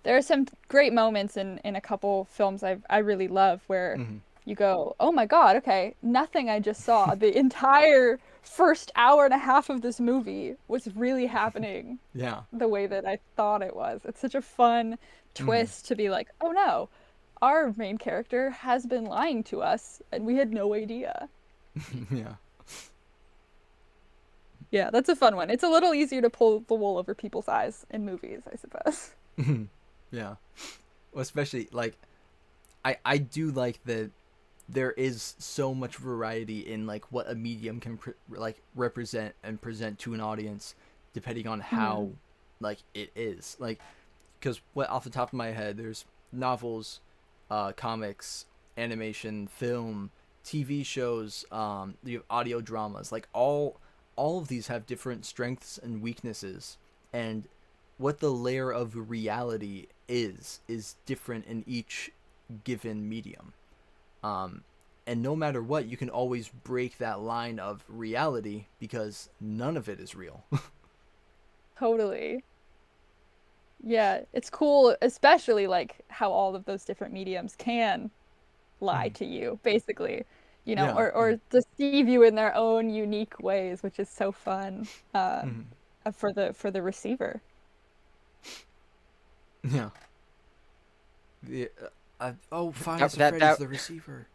[SPEAKER 2] there are some great moments in a couple films I really love where
[SPEAKER 1] Mm-hmm.
[SPEAKER 2] you go, "Oh my God, okay, nothing I just saw. The entire first hour and a half of this movie was really happening
[SPEAKER 1] Yeah.
[SPEAKER 2] the way that I thought it was." It's such a fun
[SPEAKER 1] Mm-hmm.
[SPEAKER 2] twist to be like, "Oh no, our main character has been lying to us and we had no idea."
[SPEAKER 1] Yeah.
[SPEAKER 2] Yeah, that's a fun one. It's a little easier to pull the wool over people's eyes in movies, I suppose.
[SPEAKER 1] Yeah. Well, especially like I do like that there is so much variety in like what a medium can like represent and present to an audience, depending on how
[SPEAKER 2] Mhm.
[SPEAKER 1] like it is, like, because what off the top of my head, there's novels, comics, animation, film, TV shows, you have audio dramas, like all of these have different strengths and weaknesses, and what the layer of reality is different in each given medium. And no matter what, you can always break that line of reality because none of it is real.
[SPEAKER 2] Totally. Yeah, it's cool, especially like how all of those different mediums can lie to you, basically, you know,
[SPEAKER 1] Yeah,
[SPEAKER 2] or deceive you in their own unique ways, which is so fun for the receiver.
[SPEAKER 1] Yeah. Fine,
[SPEAKER 3] That
[SPEAKER 1] Freddy's the receiver.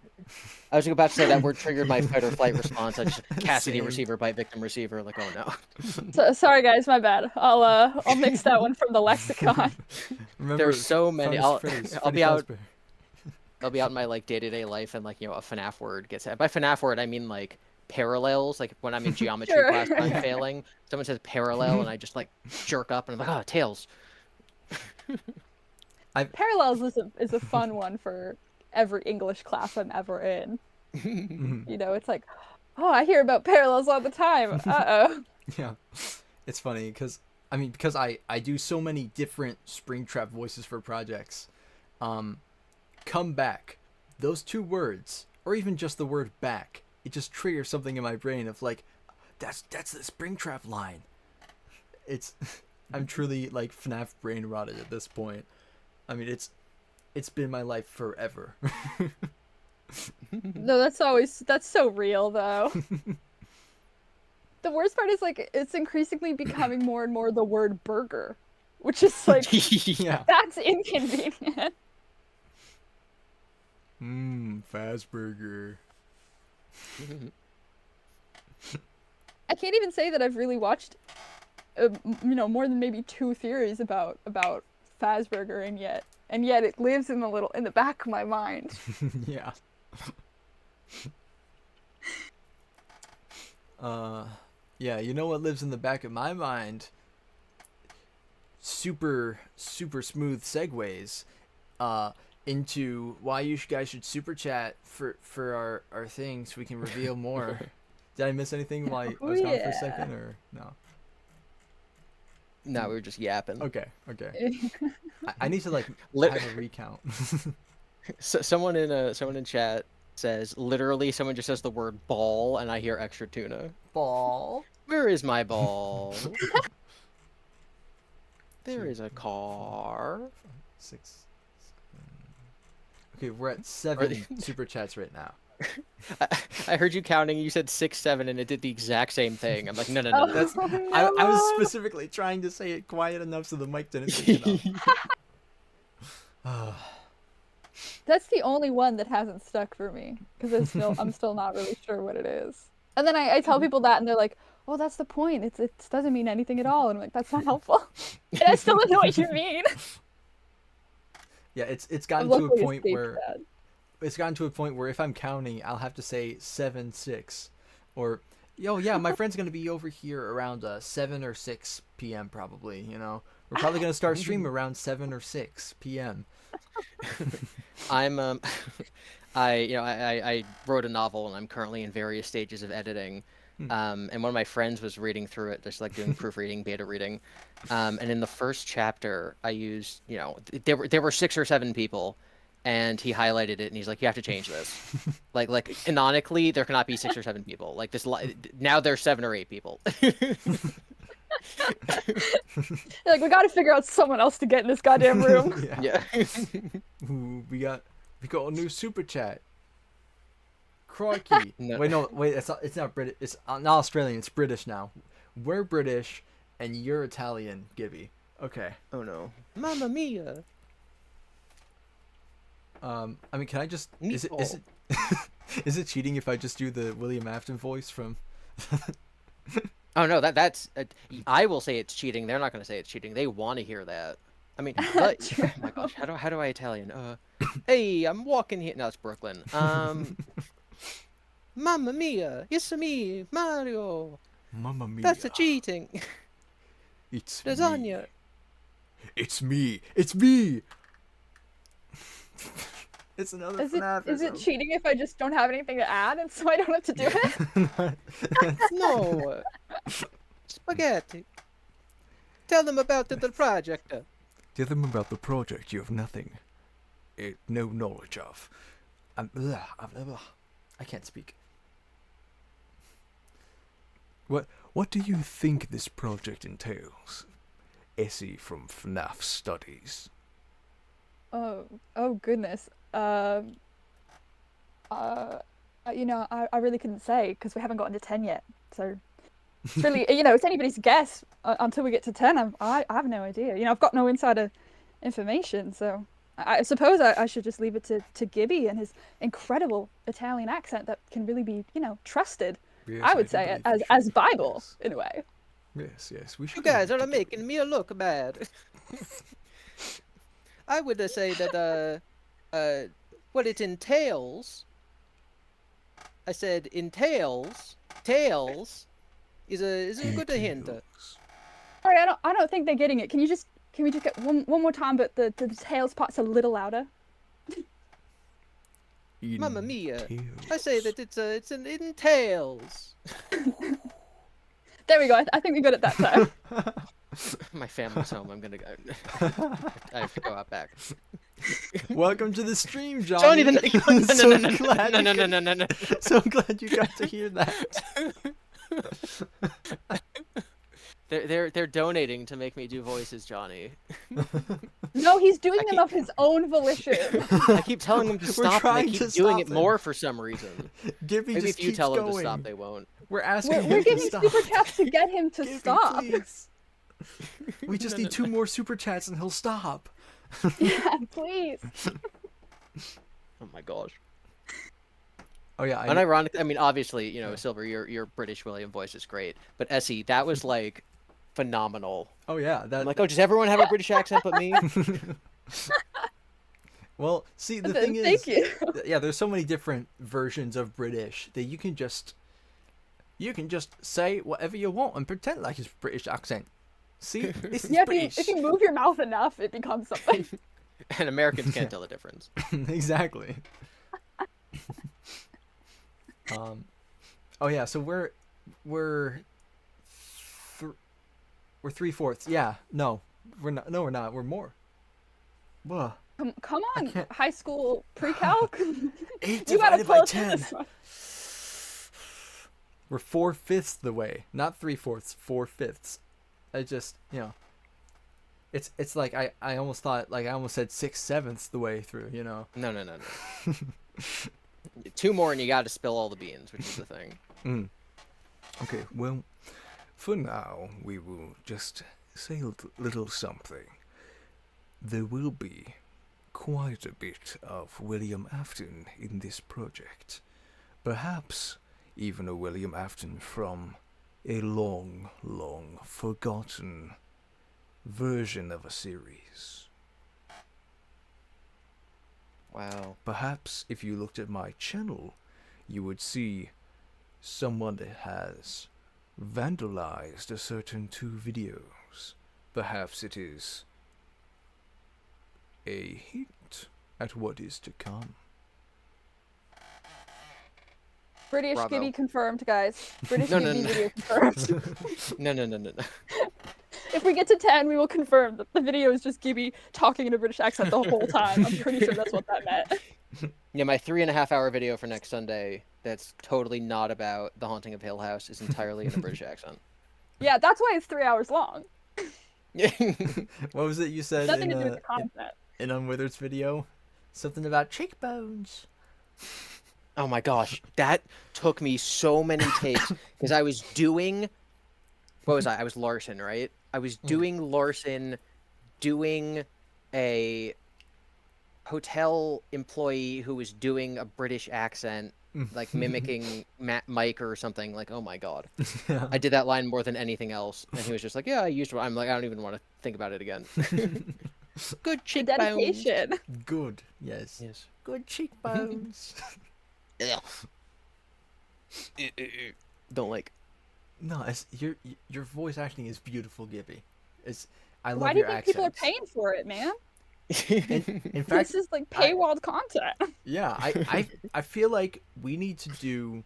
[SPEAKER 3] I was about to say that word triggered my fight or flight response. I just Cassidy
[SPEAKER 1] Same.
[SPEAKER 3] receiver, bite victim receiver. Like, oh no.
[SPEAKER 2] So, sorry guys, my bad. I'll mix that one from the lexicon.
[SPEAKER 1] Remember,
[SPEAKER 3] There's so many. I'll be out.
[SPEAKER 1] Fazbear.
[SPEAKER 3] I'll be out in my like day-to-day life, and like, you know, a FNAF word gets by FNAF word I mean like parallels. Like when I'm in geometry
[SPEAKER 2] Sure.
[SPEAKER 3] class and I'm failing, someone says parallel, and I just like jerk up and I'm like, oh, tails.
[SPEAKER 2] Parallels is a fun one for every English class I'm ever in. You know, it's like, oh, I hear about parallels all the time. Uh-oh.
[SPEAKER 1] Yeah, it's funny because I do so many different Springtrap voices for projects. Come back, those two words, or even just the word back, it just triggers something in my brain of like, that's the Springtrap line. I'm truly like FNAF brain rotted at this point. I mean, it's been my life forever.
[SPEAKER 2] No, that's so real though. The worst part is like it's increasingly becoming more and more the word burger, which is like
[SPEAKER 1] Yeah.
[SPEAKER 2] that's inconvenient.
[SPEAKER 1] Fazburger.
[SPEAKER 2] I can't even say that I've really watched, more than maybe 2 theories about Fazburger, and yet it lives in the back of my mind.
[SPEAKER 1] Yeah. Yeah, you know what lives in the back of my mind? Super smooth segues into why you guys should super chat for our thing so we can reveal more. Did I miss anything while I was gone for a second, or no?
[SPEAKER 3] No, we were just yapping.
[SPEAKER 1] Okay. I need to like
[SPEAKER 3] Lit-
[SPEAKER 1] have a recount.
[SPEAKER 3] So, someone in chat says literally someone just says the word ball and I hear extra tuna.
[SPEAKER 1] Ball.
[SPEAKER 3] Where is my ball? There is a car.
[SPEAKER 1] 6, 7. Okay, we're at 7 super chats right now.
[SPEAKER 3] I heard you counting. You said 6, 7, and it did the exact same thing. I'm like, no.
[SPEAKER 1] That's I was specifically trying to say it quiet enough so the mic didn't pick it up.
[SPEAKER 2] That's the only one that hasn't stuck for me because I'm still not really sure what it is. And then I tell people that and they're like, "Oh, that's the point. It doesn't mean anything at all." And I'm like, "That's not helpful." And I still don't know what you mean.
[SPEAKER 1] Yeah, it's gotten to a
[SPEAKER 2] Luckily
[SPEAKER 1] point
[SPEAKER 2] escaped
[SPEAKER 1] where
[SPEAKER 2] that.
[SPEAKER 1] it's gotten to a point where if I'm counting, I'll have to say 7, 6, or yeah, my friend's gonna be over here around 7 or 6 p.m. probably. You know, we're probably gonna start stream around 7 or 6 p.m.
[SPEAKER 3] I'm I wrote a novel and I'm currently in various stages of editing. And one of my friends was reading through it, just like doing proofreading, beta reading. And in the first chapter, I used, there were 6 or 7 people, and he highlighted it and he's like, "You have to change this." like canonically, there cannot be 6 or 7 people. Like this, now there's 7 or 8 people.
[SPEAKER 2] Like, we got to figure out someone else to get in this goddamn room.
[SPEAKER 3] Yeah.
[SPEAKER 1] Ooh, we got a new super chat. Crikey.
[SPEAKER 3] No.
[SPEAKER 1] Wait, it's not British. It's not Australian. It's British now. We're British, and you're Italian, Gibby. Okay.
[SPEAKER 3] Oh no. Mamma mia.
[SPEAKER 1] I mean, can I just is it
[SPEAKER 3] Meatball.
[SPEAKER 1] is it cheating if I just do the William Afton voice from?
[SPEAKER 3] Oh no, that's I will say it's cheating. They're not going to say it's cheating. They want to hear that. I mean, but, oh my gosh, how do I Italian? Hey, I'm walking here. No, it's Brooklyn. Mamma mia, it's me, Mario.
[SPEAKER 1] Mamma mia.
[SPEAKER 3] That's a cheating.
[SPEAKER 1] It's
[SPEAKER 3] Lasagna.
[SPEAKER 1] me. It's me. It's me. It's another FNAF.
[SPEAKER 2] Is it cheating if I just don't have anything to add and so I don't have to do it?
[SPEAKER 3] No. Spaghetti. Tell them about the project.
[SPEAKER 1] Tell them about the project you have no knowledge of. I can't speak. What do you think this project entails? Essie from FNAF Studies.
[SPEAKER 2] Oh goodness. You know, I really couldn't say because we haven't gotten to 10 yet. So it's really, you know, it's anybody's guess until we get to 10. I have no idea. You know, I've got no insider information, so I suppose I should just leave it to Gibby and his incredible Italian accent that can really be, you know, trusted.
[SPEAKER 1] Yes,
[SPEAKER 2] I would say it as Bible in a way.
[SPEAKER 1] Yes, we should.
[SPEAKER 3] You guys are making me look bad. I would say that what it entails. I said entails. Tails is a good hint.
[SPEAKER 2] Sorry, I don't think they're getting it. Can we just get one more time, but the tails part's a little louder?
[SPEAKER 3] Mamma mia! I say that it entails.
[SPEAKER 2] There we go. I think we got it that time.
[SPEAKER 3] My family's home. I'm gonna go. I have to go out back.
[SPEAKER 1] Welcome to the stream, Johnny.
[SPEAKER 3] No.
[SPEAKER 1] So glad you got to hear that.
[SPEAKER 3] They're donating to make me do voices, Johnny.
[SPEAKER 2] No, he's doing them of his own volition.
[SPEAKER 3] I keep telling them to stop, and they keep doing it more for some reason.
[SPEAKER 1] Gibby
[SPEAKER 3] Maybe
[SPEAKER 1] just
[SPEAKER 3] if you
[SPEAKER 1] keeps
[SPEAKER 3] tell
[SPEAKER 1] going.
[SPEAKER 3] them to stop, they won't.
[SPEAKER 1] We're asking him
[SPEAKER 2] We're
[SPEAKER 1] to
[SPEAKER 2] giving
[SPEAKER 1] stop.
[SPEAKER 2] super chats to get him to
[SPEAKER 1] Gibby,
[SPEAKER 2] stop.
[SPEAKER 1] please. We just need 2 more super chats and he'll stop.
[SPEAKER 2] Yeah, please.
[SPEAKER 3] Oh my gosh.
[SPEAKER 1] Oh yeah.
[SPEAKER 3] Unironically, I mean, obviously, you know, Silver, your British William voice is great, but Essie, that was like phenomenal.
[SPEAKER 1] Oh yeah.
[SPEAKER 3] I'm like, oh, does everyone have a British accent but me?
[SPEAKER 1] Well, see, the thing is,
[SPEAKER 2] Thank you.
[SPEAKER 1] yeah, there's so many different versions of British that you can just say whatever you want and pretend like it's British accent. See, this is
[SPEAKER 2] Yeah,
[SPEAKER 1] British.
[SPEAKER 2] if you move your mouth enough, it becomes something.
[SPEAKER 3] And Americans can't tell the difference.
[SPEAKER 1] Exactly. Oh yeah, so we're 3/4. Yeah, no, we're not. No, we're not. We're more. Whoa.
[SPEAKER 2] Come on, high school pre-calc.
[SPEAKER 1] 8
[SPEAKER 2] You gotta
[SPEAKER 1] divided by
[SPEAKER 2] pull through
[SPEAKER 1] 10.
[SPEAKER 2] this one.
[SPEAKER 1] We're 4/5 the way, not 3/4. 4/5. I just, you know. It's like I almost thought, like I almost said 6/7 the way through, you know.
[SPEAKER 3] No. 2 more and you got to spill all the beans, which is the thing.
[SPEAKER 1] Okay, well, for now we will just say a little something. There will be quite a bit of William Afton in this project. Perhaps even a William Afton from a long, long forgotten version of a series.
[SPEAKER 3] Wow.
[SPEAKER 1] Perhaps if you looked at my channel, you would see someone that has vandalized a certain 2 videos. Perhaps it is a hint at what is to come.
[SPEAKER 2] British
[SPEAKER 3] Bravo.
[SPEAKER 2] Gibby confirmed, guys. British
[SPEAKER 3] No,
[SPEAKER 2] Gibby
[SPEAKER 3] no.
[SPEAKER 2] video confirmed.
[SPEAKER 3] No.
[SPEAKER 2] If we get to 10, we will confirm that the video is just Gibby talking in a British accent the whole time. I'm pretty sure that's what that meant.
[SPEAKER 3] Yeah, my 3.5-hour video for next Sunday that's totally not about The Haunting of Hill House is entirely in a British accent.
[SPEAKER 2] Yeah, that's why it's 3 hours long.
[SPEAKER 1] What was it you said
[SPEAKER 2] Nothing
[SPEAKER 1] in,
[SPEAKER 2] to do with the content.
[SPEAKER 1] in Unwithered's video? Something about cheekbones.
[SPEAKER 3] Oh my gosh, that took me so many takes because I was doing, what was I? I was Larson, right? I was doing Larson, doing a hotel employee who was doing a British accent, like mimicking Mike or something. Like, oh my god,
[SPEAKER 1] Yeah.
[SPEAKER 3] I did that line more than anything else, and he was just like, "Yeah, I used it." I'm like, I don't even want to think about it again. Good
[SPEAKER 2] The
[SPEAKER 3] cheekbones.
[SPEAKER 2] dedication.
[SPEAKER 1] Good. Yes.
[SPEAKER 3] Yes.
[SPEAKER 1] Good cheekbones.
[SPEAKER 3] Don't like.
[SPEAKER 1] No, it's, your voice acting is beautiful, Gibby. I love
[SPEAKER 2] Why do you
[SPEAKER 1] your
[SPEAKER 2] think people are
[SPEAKER 1] accents.
[SPEAKER 2] paying for it, man?
[SPEAKER 1] In fact,
[SPEAKER 2] This is like paywalled content.
[SPEAKER 1] yeah, I feel like we need to do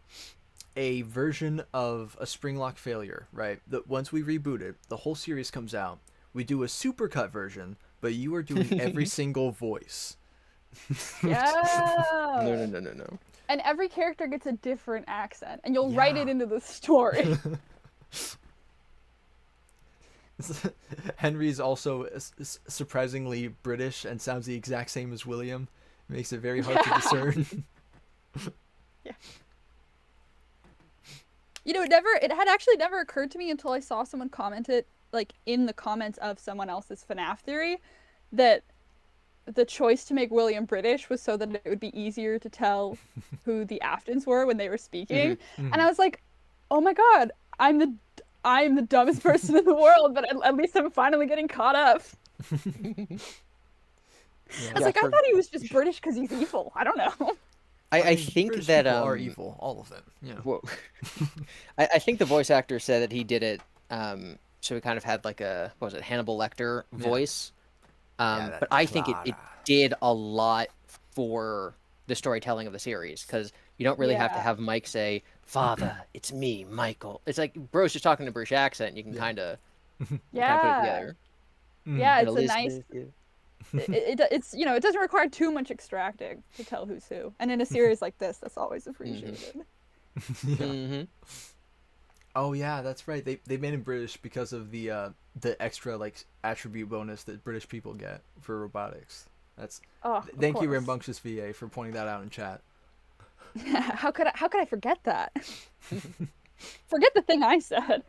[SPEAKER 1] a version of a Springlock failure, right? That once we reboot it, the whole series comes out. we do a supercut version, but you are doing every single voice.
[SPEAKER 2] Yeah.
[SPEAKER 3] No.
[SPEAKER 2] And every character gets a different accent, and you'll
[SPEAKER 1] Yeah.
[SPEAKER 2] write it into the story.
[SPEAKER 1] Henry's also surprisingly British and sounds the exact same as William. It makes it very hard to discern.
[SPEAKER 2] Yeah. You know, it had actually never occurred to me until I saw someone comment it, like, in the comments of someone else's FNAF theory, that the choice to make William British was so that it would be easier to tell who the Aftons were when they were speaking. And I was like, oh my god, I'm the dumbest person in the world, but at least I'm finally getting caught up. I was like, I thought he was just British because he's evil. I don't know.
[SPEAKER 3] I think
[SPEAKER 1] British
[SPEAKER 3] that
[SPEAKER 1] people are evil, all of them. Yeah.
[SPEAKER 3] Whoa. I think the voice actor said that he did it so he kind of had like a, what was it, Hannibal Lecter voice. But I think it did a lot for the storytelling of the series, because you don't really have to have Mike say, "Father, it's me, Michael." It's like bro's just talking in a British accent. You can kind of put it together.
[SPEAKER 2] Yeah,
[SPEAKER 3] And
[SPEAKER 2] it's a nice. It's, you know, it doesn't require too much extracting to tell who's who, and in a series like this, that's always appreciated.
[SPEAKER 1] Oh yeah, that's right. They made him British because of the extra like attribute bonus that British people get for robotics. That's thank you, Rambunctious VA, for pointing that out in chat.
[SPEAKER 2] How could I forget that? Forget the thing I said.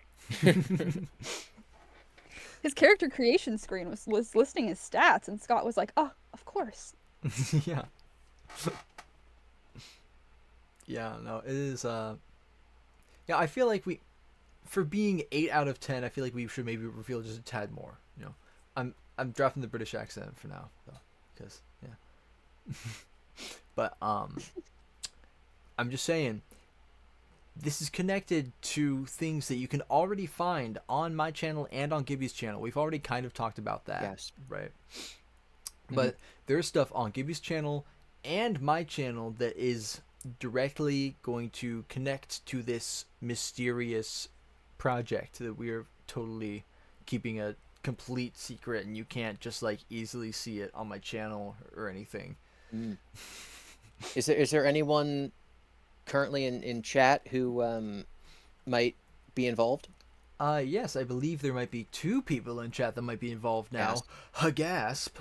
[SPEAKER 2] His character creation screen was listing his stats, and Scott was like, "Oh, of course."
[SPEAKER 1] Yeah. Yeah, no, it is. Yeah, I feel like for being 8 out of 10, I feel like we should maybe reveal just a tad more. You know, I'm dropping the British accent for now, though, because yeah. But I'm just saying, this is connected to things that you can already find on my channel and on GiBi's channel. We've already kind of talked about that,
[SPEAKER 3] Yes.
[SPEAKER 1] right? But there's stuff on GiBi's channel and my channel that is directly going to connect to this mysterious project that we are totally keeping a complete secret, and you can't just like easily see it on my channel or anything.
[SPEAKER 3] Is there anyone currently in chat who might be involved?
[SPEAKER 1] Yes, I believe there might be 2 people in chat that might be involved now. Gasp.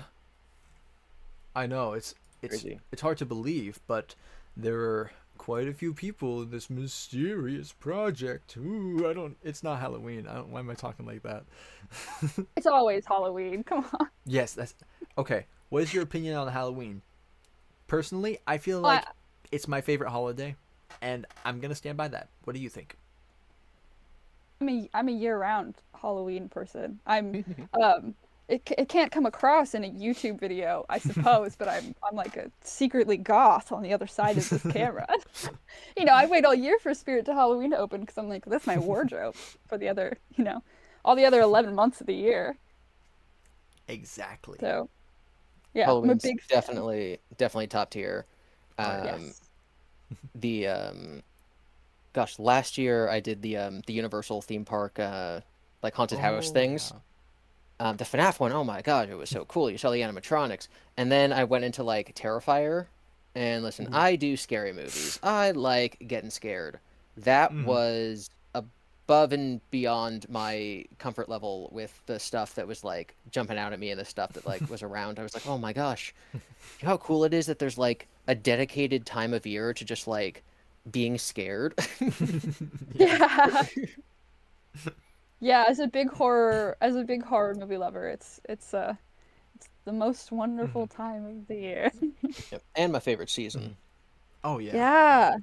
[SPEAKER 1] I know it's
[SPEAKER 3] Crazy.
[SPEAKER 1] It's hard to believe, but there are quite a few people in this mysterious project. Ooh, it's not Halloween. Why am I talking like that?
[SPEAKER 2] It's always Halloween. Come on.
[SPEAKER 1] Yes, that's okay. What is your opinion on Halloween? Personally, I feel like it's my favorite holiday, and I'm gonna stand by that. What do you think?
[SPEAKER 2] I'm a year-round Halloween person. It can't come across in a YouTube video, I suppose, but I'm like a secretly goth on the other side of this camera. You know, I wait all year for Spirit to Halloween to open, because I'm like, that's my wardrobe for the other, you know, all the other 11 months of the year.
[SPEAKER 1] Exactly.
[SPEAKER 2] So, yeah,
[SPEAKER 3] Halloween's
[SPEAKER 2] I'm a big fan.
[SPEAKER 3] definitely top tier.
[SPEAKER 2] Yes.
[SPEAKER 3] The gosh, last year I did the Universal theme park like haunted house things.
[SPEAKER 1] Yeah.
[SPEAKER 3] The FNAF one, oh my god, it was so cool. You saw the animatronics. And then I went into like Terrifier. And listen, I do scary movies. I like getting scared. That was above and beyond my comfort level with the stuff that was like jumping out at me and the stuff that like was around. I was like, oh my gosh. You know how cool it is that there's like a dedicated time of year to just like being scared?
[SPEAKER 2] Yeah. Yeah, as a big horror movie lover, it's the most wonderful time of the year.
[SPEAKER 3] Yep. And my favorite season.
[SPEAKER 1] Oh yeah.
[SPEAKER 2] Yeah.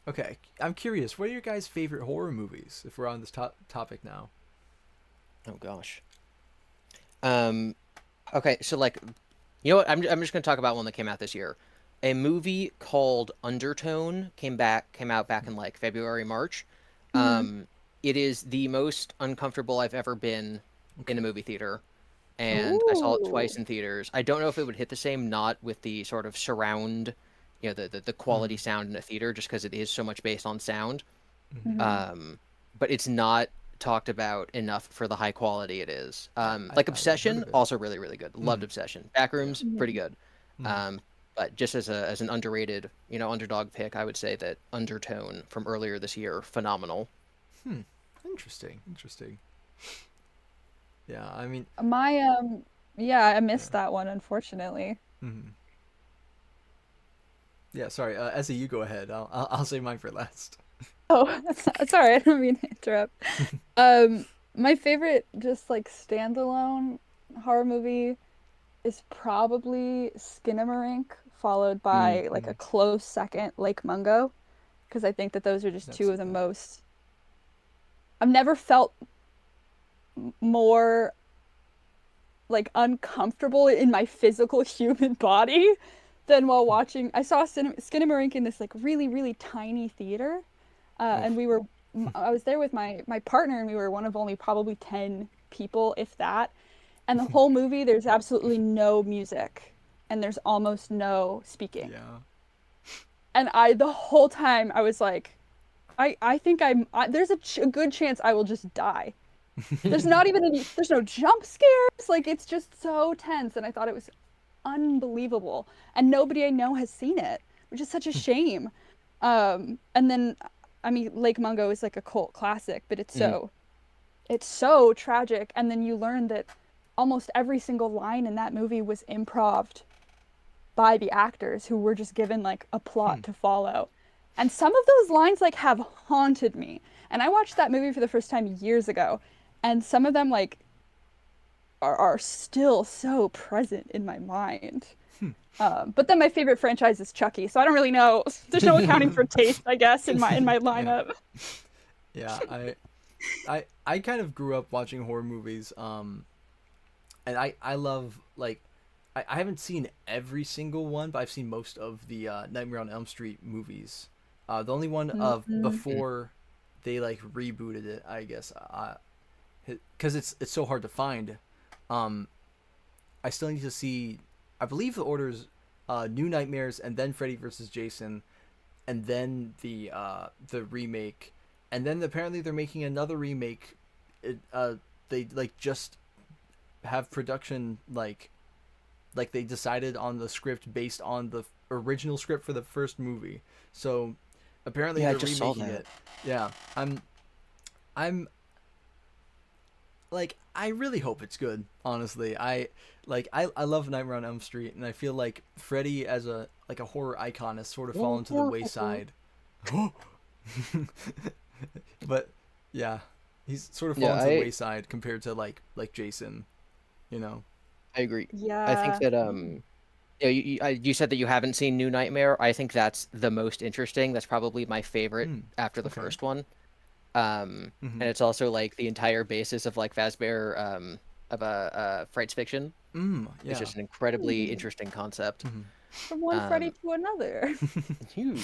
[SPEAKER 1] Okay, I'm curious. What are your guys' favorite horror movies? If we're on this topic now.
[SPEAKER 3] Oh gosh. Okay, so like, you know what? I'm just gonna talk about one that came out this year. A movie called Undertone came out back in like February, March. It is the most uncomfortable I've ever been in a movie theater, and I saw it twice in theaters. I don't know if it would hit the same, not with the sort of surround, you know, the quality sound in a theater, just because it is so much based on sound. But it's not talked about enough for the high quality it is.
[SPEAKER 1] I've
[SPEAKER 3] Like
[SPEAKER 1] heard
[SPEAKER 3] Obsession,
[SPEAKER 1] of it.
[SPEAKER 3] also really, really good. Loved Obsession. Backrooms, pretty good.
[SPEAKER 1] Mhm.
[SPEAKER 3] But just as an underrated, underdog pick, I would say that Undertone from earlier this year, phenomenal.
[SPEAKER 1] Interesting. Yeah, I mean,
[SPEAKER 2] My yeah, I
[SPEAKER 1] yeah.
[SPEAKER 2] missed that one unfortunately.
[SPEAKER 1] Mhm. Yeah, sorry. Ezzy, you go ahead. I'll say mine for last.
[SPEAKER 2] Oh, sorry, I don't mean to interrupt. Um, my favorite just like standalone horror movie is probably Skinamarink, followed
[SPEAKER 3] Mm.
[SPEAKER 2] by like a close second, Lake Mungo, because I think that those are just
[SPEAKER 1] Never
[SPEAKER 2] two
[SPEAKER 1] seen
[SPEAKER 2] of the
[SPEAKER 1] that.
[SPEAKER 2] most. I've never felt more like uncomfortable in my physical human body than while watching. I saw Skinamarink in this like really, really tiny theater,
[SPEAKER 1] Oh.
[SPEAKER 2] and I was there with my partner, and we were one of only probably 10 people, if that. And the whole movie, there's absolutely no music, and there's almost no speaking.
[SPEAKER 1] Yeah.
[SPEAKER 2] And the whole time I was like, I think there's a good chance I will just die. There's not even there's no jump scares. Like it's just so tense, and I thought it was unbelievable. And nobody I know has seen it, which is such a shame. And then, I mean, Lake Mungo is like a cult classic, but
[SPEAKER 3] Mm.
[SPEAKER 2] it's so tragic. And then you learn that almost every single line in that movie was improv'd by the actors who were just given like a plot to follow. And some of those lines like have haunted me. And I watched that movie for the first time years ago, and some of them like are still so present in my mind. But then my favorite franchise is Chucky, so I don't really know. There's no accounting for taste, I guess, in my
[SPEAKER 1] Yeah.
[SPEAKER 2] lineup.
[SPEAKER 1] Yeah. I kind of grew up watching horror movies. And I love like I haven't seen every single one, but I've seen most of the Nightmare on Elm Street movies. The only one of
[SPEAKER 2] Mm-hmm.
[SPEAKER 3] Mm.
[SPEAKER 1] before they like rebooted it, I guess, because it's so hard to find. Um, I still need to see. I believe the orders, New Nightmares, and then Freddy vs. Jason, and then the remake, and then apparently they're making another remake. They like just have production like they decided on the script based on the original script for the first movie. So apparently
[SPEAKER 3] Yeah, I
[SPEAKER 1] they're
[SPEAKER 3] just saw
[SPEAKER 1] remaking
[SPEAKER 3] that.
[SPEAKER 1] it. Yeah, I'm like I really hope it's good. Honestly, I love Nightmare on Elm Street, and I feel like Freddy as a horror icon has sort of fallen to the wayside. But yeah, he's sort of
[SPEAKER 3] Yeah,
[SPEAKER 1] fallen to the
[SPEAKER 3] I
[SPEAKER 1] wayside compared to like Jason. You know.
[SPEAKER 3] I agree. I think
[SPEAKER 2] Yeah.
[SPEAKER 3] that you said that you haven't seen New Nightmare. I think that's the most interesting. That's probably my favorite
[SPEAKER 1] Mm,
[SPEAKER 3] after the
[SPEAKER 1] okay.
[SPEAKER 3] first one.
[SPEAKER 1] Mm-hmm.
[SPEAKER 3] And it's also like the entire basis of like Fazbear of Fright's Fiction. It's
[SPEAKER 1] Yeah.
[SPEAKER 3] just an incredibly
[SPEAKER 2] Hmm.
[SPEAKER 3] interesting concept.
[SPEAKER 1] Mm-hmm.
[SPEAKER 2] From one Freddy
[SPEAKER 3] Um,
[SPEAKER 2] to another.
[SPEAKER 3] Phew.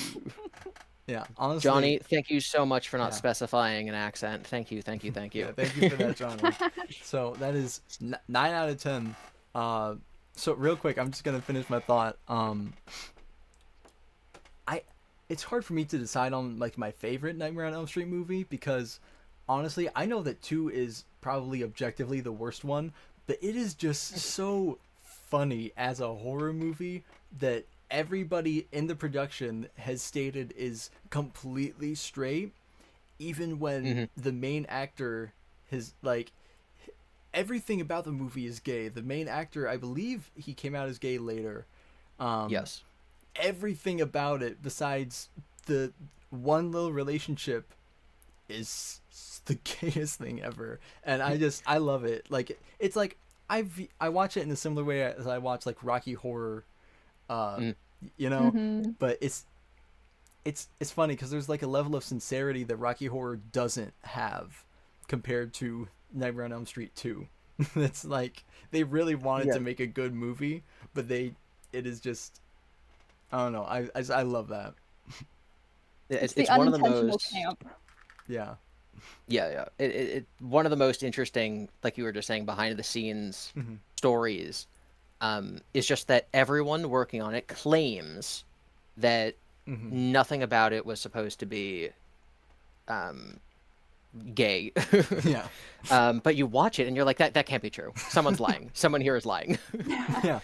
[SPEAKER 1] Yeah. Honestly,
[SPEAKER 3] Johnny, thank you so much for not
[SPEAKER 1] yeah.
[SPEAKER 3] specifying an accent. Thank you, thank you, thank
[SPEAKER 1] Yeah.
[SPEAKER 3] you.
[SPEAKER 1] Thank you for that, Johnny. So that is 9 out of 10. Uh, so real quick, I'm just gonna finish my thought. I it's hard for me to decide on like my favorite Nightmare on Elm Street movie because honestly, I know that 2 is probably objectively the worst one, but it is just so funny as a horror movie that everybody in the production has stated is completely straight, even when
[SPEAKER 3] Hmm.
[SPEAKER 1] the main actor has like everything about the movie is gay. The main actor, I believe he came out as gay later. Um,
[SPEAKER 3] Yes.
[SPEAKER 1] Everything about it, besides the one little relationship, is the gayest thing ever, and I love it. Like it's like I watch it in a similar way as I watch like Rocky Horror, uh,
[SPEAKER 3] Mm.
[SPEAKER 1] you know,
[SPEAKER 2] Mm-hmm.
[SPEAKER 1] but it's funny because there's like a level of sincerity that Rocky Horror doesn't have compared to Nightmare on Elm Street 2. It's like they really wanted
[SPEAKER 3] Yeah.
[SPEAKER 1] to make a good movie, but it is just I don't know. I love that.
[SPEAKER 2] It's the
[SPEAKER 3] It's one of the
[SPEAKER 2] unintentional
[SPEAKER 3] most
[SPEAKER 2] camp.
[SPEAKER 1] Yeah.
[SPEAKER 3] yeah. One of the most interesting, like you were just saying, behind the scenes
[SPEAKER 1] Hmm.
[SPEAKER 3] stories, is just that everyone working on it claims that
[SPEAKER 1] Hmm.
[SPEAKER 3] nothing about it was supposed to be, um, gay.
[SPEAKER 1] Yeah.
[SPEAKER 3] But you watch it and you're like, that can't be true. Someone's lying. Someone here is lying.
[SPEAKER 1] Yeah.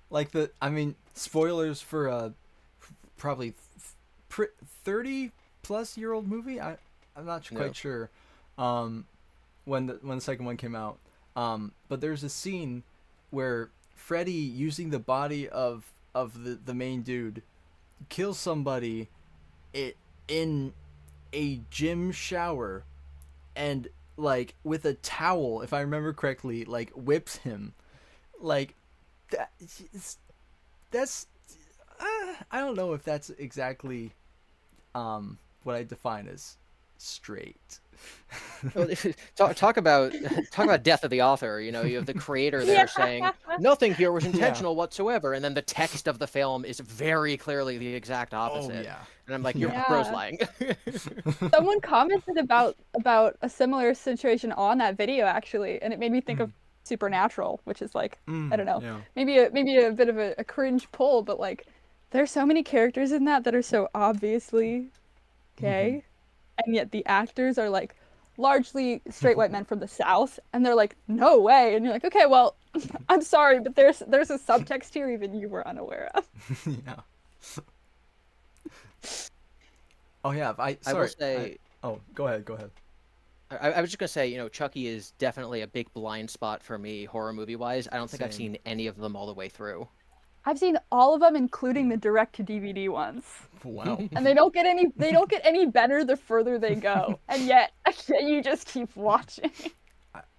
[SPEAKER 1] Like spoilers for probably 30 plus year old movie. I'm not quite sure. When the second one came out. But there's a scene where Freddy, using the body of the main dude, kills somebody in a gym shower, and like with a towel, if I remember correctly, like whips him. Like that's I don't know if that's exactly what I define as straight.
[SPEAKER 3] Well, talk about death of the author. You know, you have the creator there saying nothing here was intentional whatsoever, and then the text of the film is very clearly the exact opposite.
[SPEAKER 1] Oh yeah.
[SPEAKER 3] And I'm like, you're gross lying.
[SPEAKER 2] Someone commented about a similar situation on that video actually, and it made me think of Supernatural, which is like I don't know, maybe a bit of a cringe pull, but like there's so many characters in that are so obviously gay, and yet the actors are like largely straight white men from the South, and they're like, no way, and you're like, okay, well, I'm sorry, but there's a subtext here even you were unaware of.
[SPEAKER 1] Yeah. Oh yeah,
[SPEAKER 3] I will say.
[SPEAKER 1] Go ahead.
[SPEAKER 3] I was just gonna say, you know, Chucky is definitely a big blind spot for me, horror movie wise. I don't think I've seen any of them all the way through.
[SPEAKER 2] I've seen all of them, including the direct-to-DVD ones.
[SPEAKER 1] Wow.
[SPEAKER 2] And they don't get any better the further they go, and yet you just keep watching.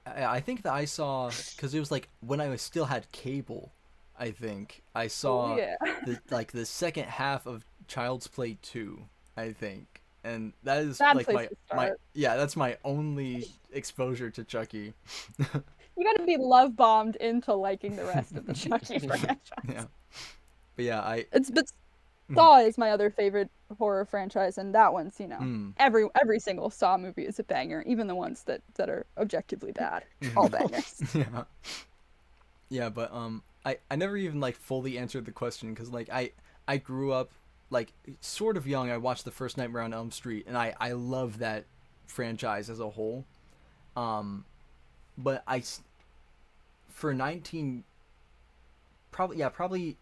[SPEAKER 1] I think that I saw, because it was like when I still had cable. I think I saw the second half of Child's Play 2. I think, and that is like that's my only exposure to Chucky.
[SPEAKER 2] You got to be love bombed into liking the rest of the Chucky franchise.
[SPEAKER 1] Yeah, but yeah,
[SPEAKER 2] but Saw is my other favorite horror franchise, and that one's, you know, every single Saw movie is a banger, even the ones that are objectively bad, all bangers.
[SPEAKER 1] Yeah, but I never even like fully answered the question, because like I grew up like sort of young. I watched the first Nightmare on Elm Street, and I love that franchise as a whole. But for 19, probably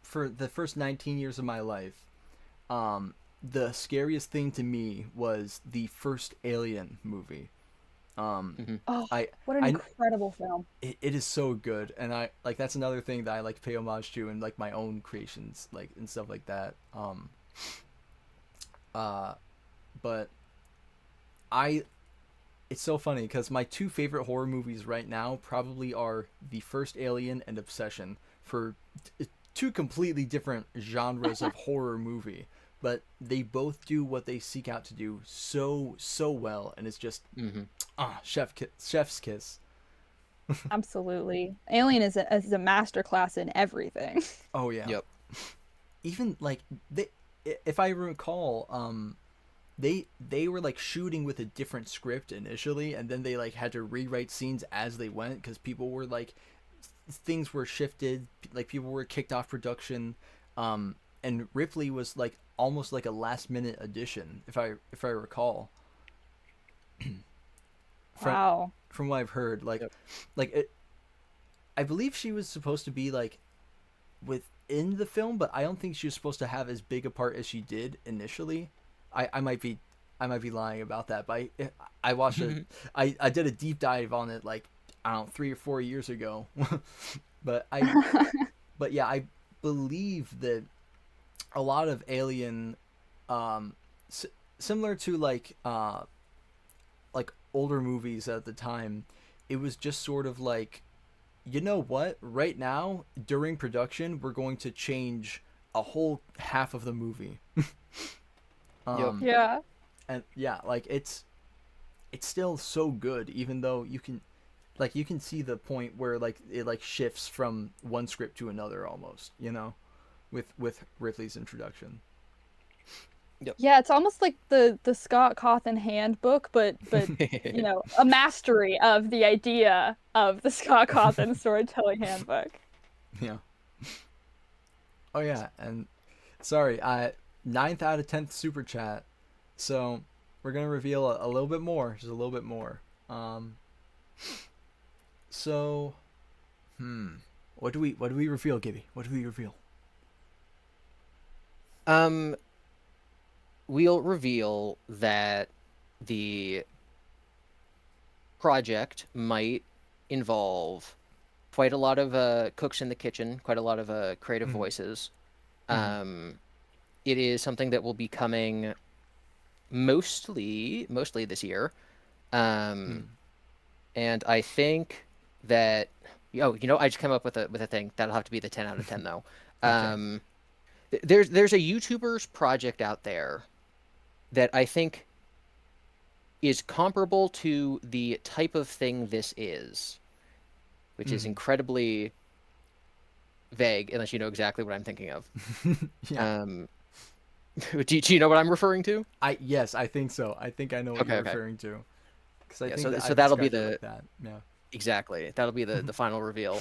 [SPEAKER 1] for the first 19 years of my life, the scariest thing to me was the first Alien movie.
[SPEAKER 2] What an incredible film.
[SPEAKER 1] It is so good, and I like that's another thing that I like to pay homage to in like my own creations, like and stuff like that. But it's so funny because my two favorite horror movies right now probably are the first Alien and Obsession, for two completely different genres of horror movie, but they both do what they seek out to do so well, and it's just chef's kiss.
[SPEAKER 2] Absolutely. Alien is a masterclass in everything.
[SPEAKER 1] Oh yeah.
[SPEAKER 3] Yep.
[SPEAKER 1] Even like if I recall, they were like shooting with a different script initially, and then they like had to rewrite scenes as they went because people were like, things were shifted, like people were kicked off production, and Ripley was like almost like a last minute addition, if I recall.
[SPEAKER 2] Wow.
[SPEAKER 1] From what I've heard, like, I believe she was supposed to be like within the film, but I don't think she was supposed to have as big a part as she did initially. I might be lying about that, but I watched it. I did a deep dive on it like, I don't know, 3 or 4 years ago. but yeah, I believe that a lot of Alien, similar to like older movies at the time, it was just sort of like, you know what, right now during production we're going to change a whole half of the movie.
[SPEAKER 2] Yeah.
[SPEAKER 1] And yeah, like it's still so good, even though you can see the point where like it like shifts from one script to another almost, you know, with Ripley's introduction.
[SPEAKER 3] Yep.
[SPEAKER 2] Yeah, it's almost like the Scott Cawthon handbook, but you know, a mastery of the idea of the Scott Cawthon storytelling handbook.
[SPEAKER 1] Yeah. Oh yeah, and sorry, 9th out of 10th super chat. So reveal a little bit more, just a little bit more. So, what do we reveal, Gibby? What do we reveal?
[SPEAKER 3] We'll reveal that the project might involve quite a lot of cooks in the kitchen, quite a lot of creative voices. It is something that will be coming mostly this year. And I think that I just came up with a thing that'll have to be the 10 out of 10 though. Okay. There's a YouTuber's project out there that I think is comparable to the type of thing this is, which is incredibly vague unless you know exactly what I'm thinking of.
[SPEAKER 1] Yeah.
[SPEAKER 3] Do you know what I'm referring to?
[SPEAKER 1] Yes, I think so. I think I know what you're referring to. Because I think
[SPEAKER 3] so that'll be
[SPEAKER 1] like that. Yeah.
[SPEAKER 3] Exactly. That'll be the final reveal.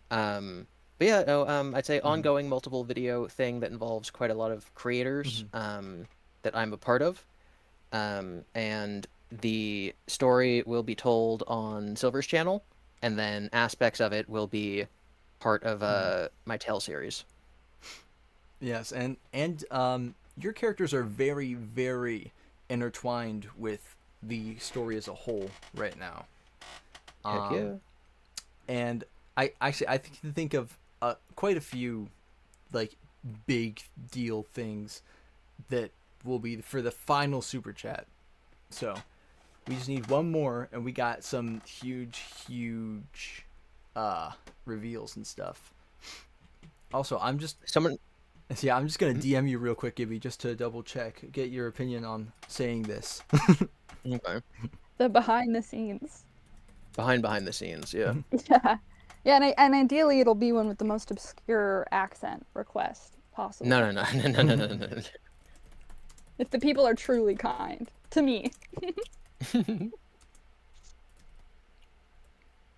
[SPEAKER 3] But yeah, no, I'd say ongoing multiple video thing that involves quite a lot of creators that I'm a part of. And the story will be told on Silv3r's channel, and then aspects of it will be part of my Tale series.
[SPEAKER 1] Yes, and your characters are very, very intertwined with the story as a whole right now.
[SPEAKER 3] Heck yeah.
[SPEAKER 1] And I think of quite a few like big deal things that will be for the final super chat. So we just need one more, and we got some huge reveals and stuff. Also, I'm just gonna DM you real quick, Gibby, just to double check, get your opinion on saying this.
[SPEAKER 3] Okay.
[SPEAKER 2] The behind the scenes.
[SPEAKER 3] Behind the scenes, yeah.
[SPEAKER 2] Yeah, and ideally it'll be one with the most obscure accent request possible.
[SPEAKER 3] No.
[SPEAKER 2] If the people are truly kind to me.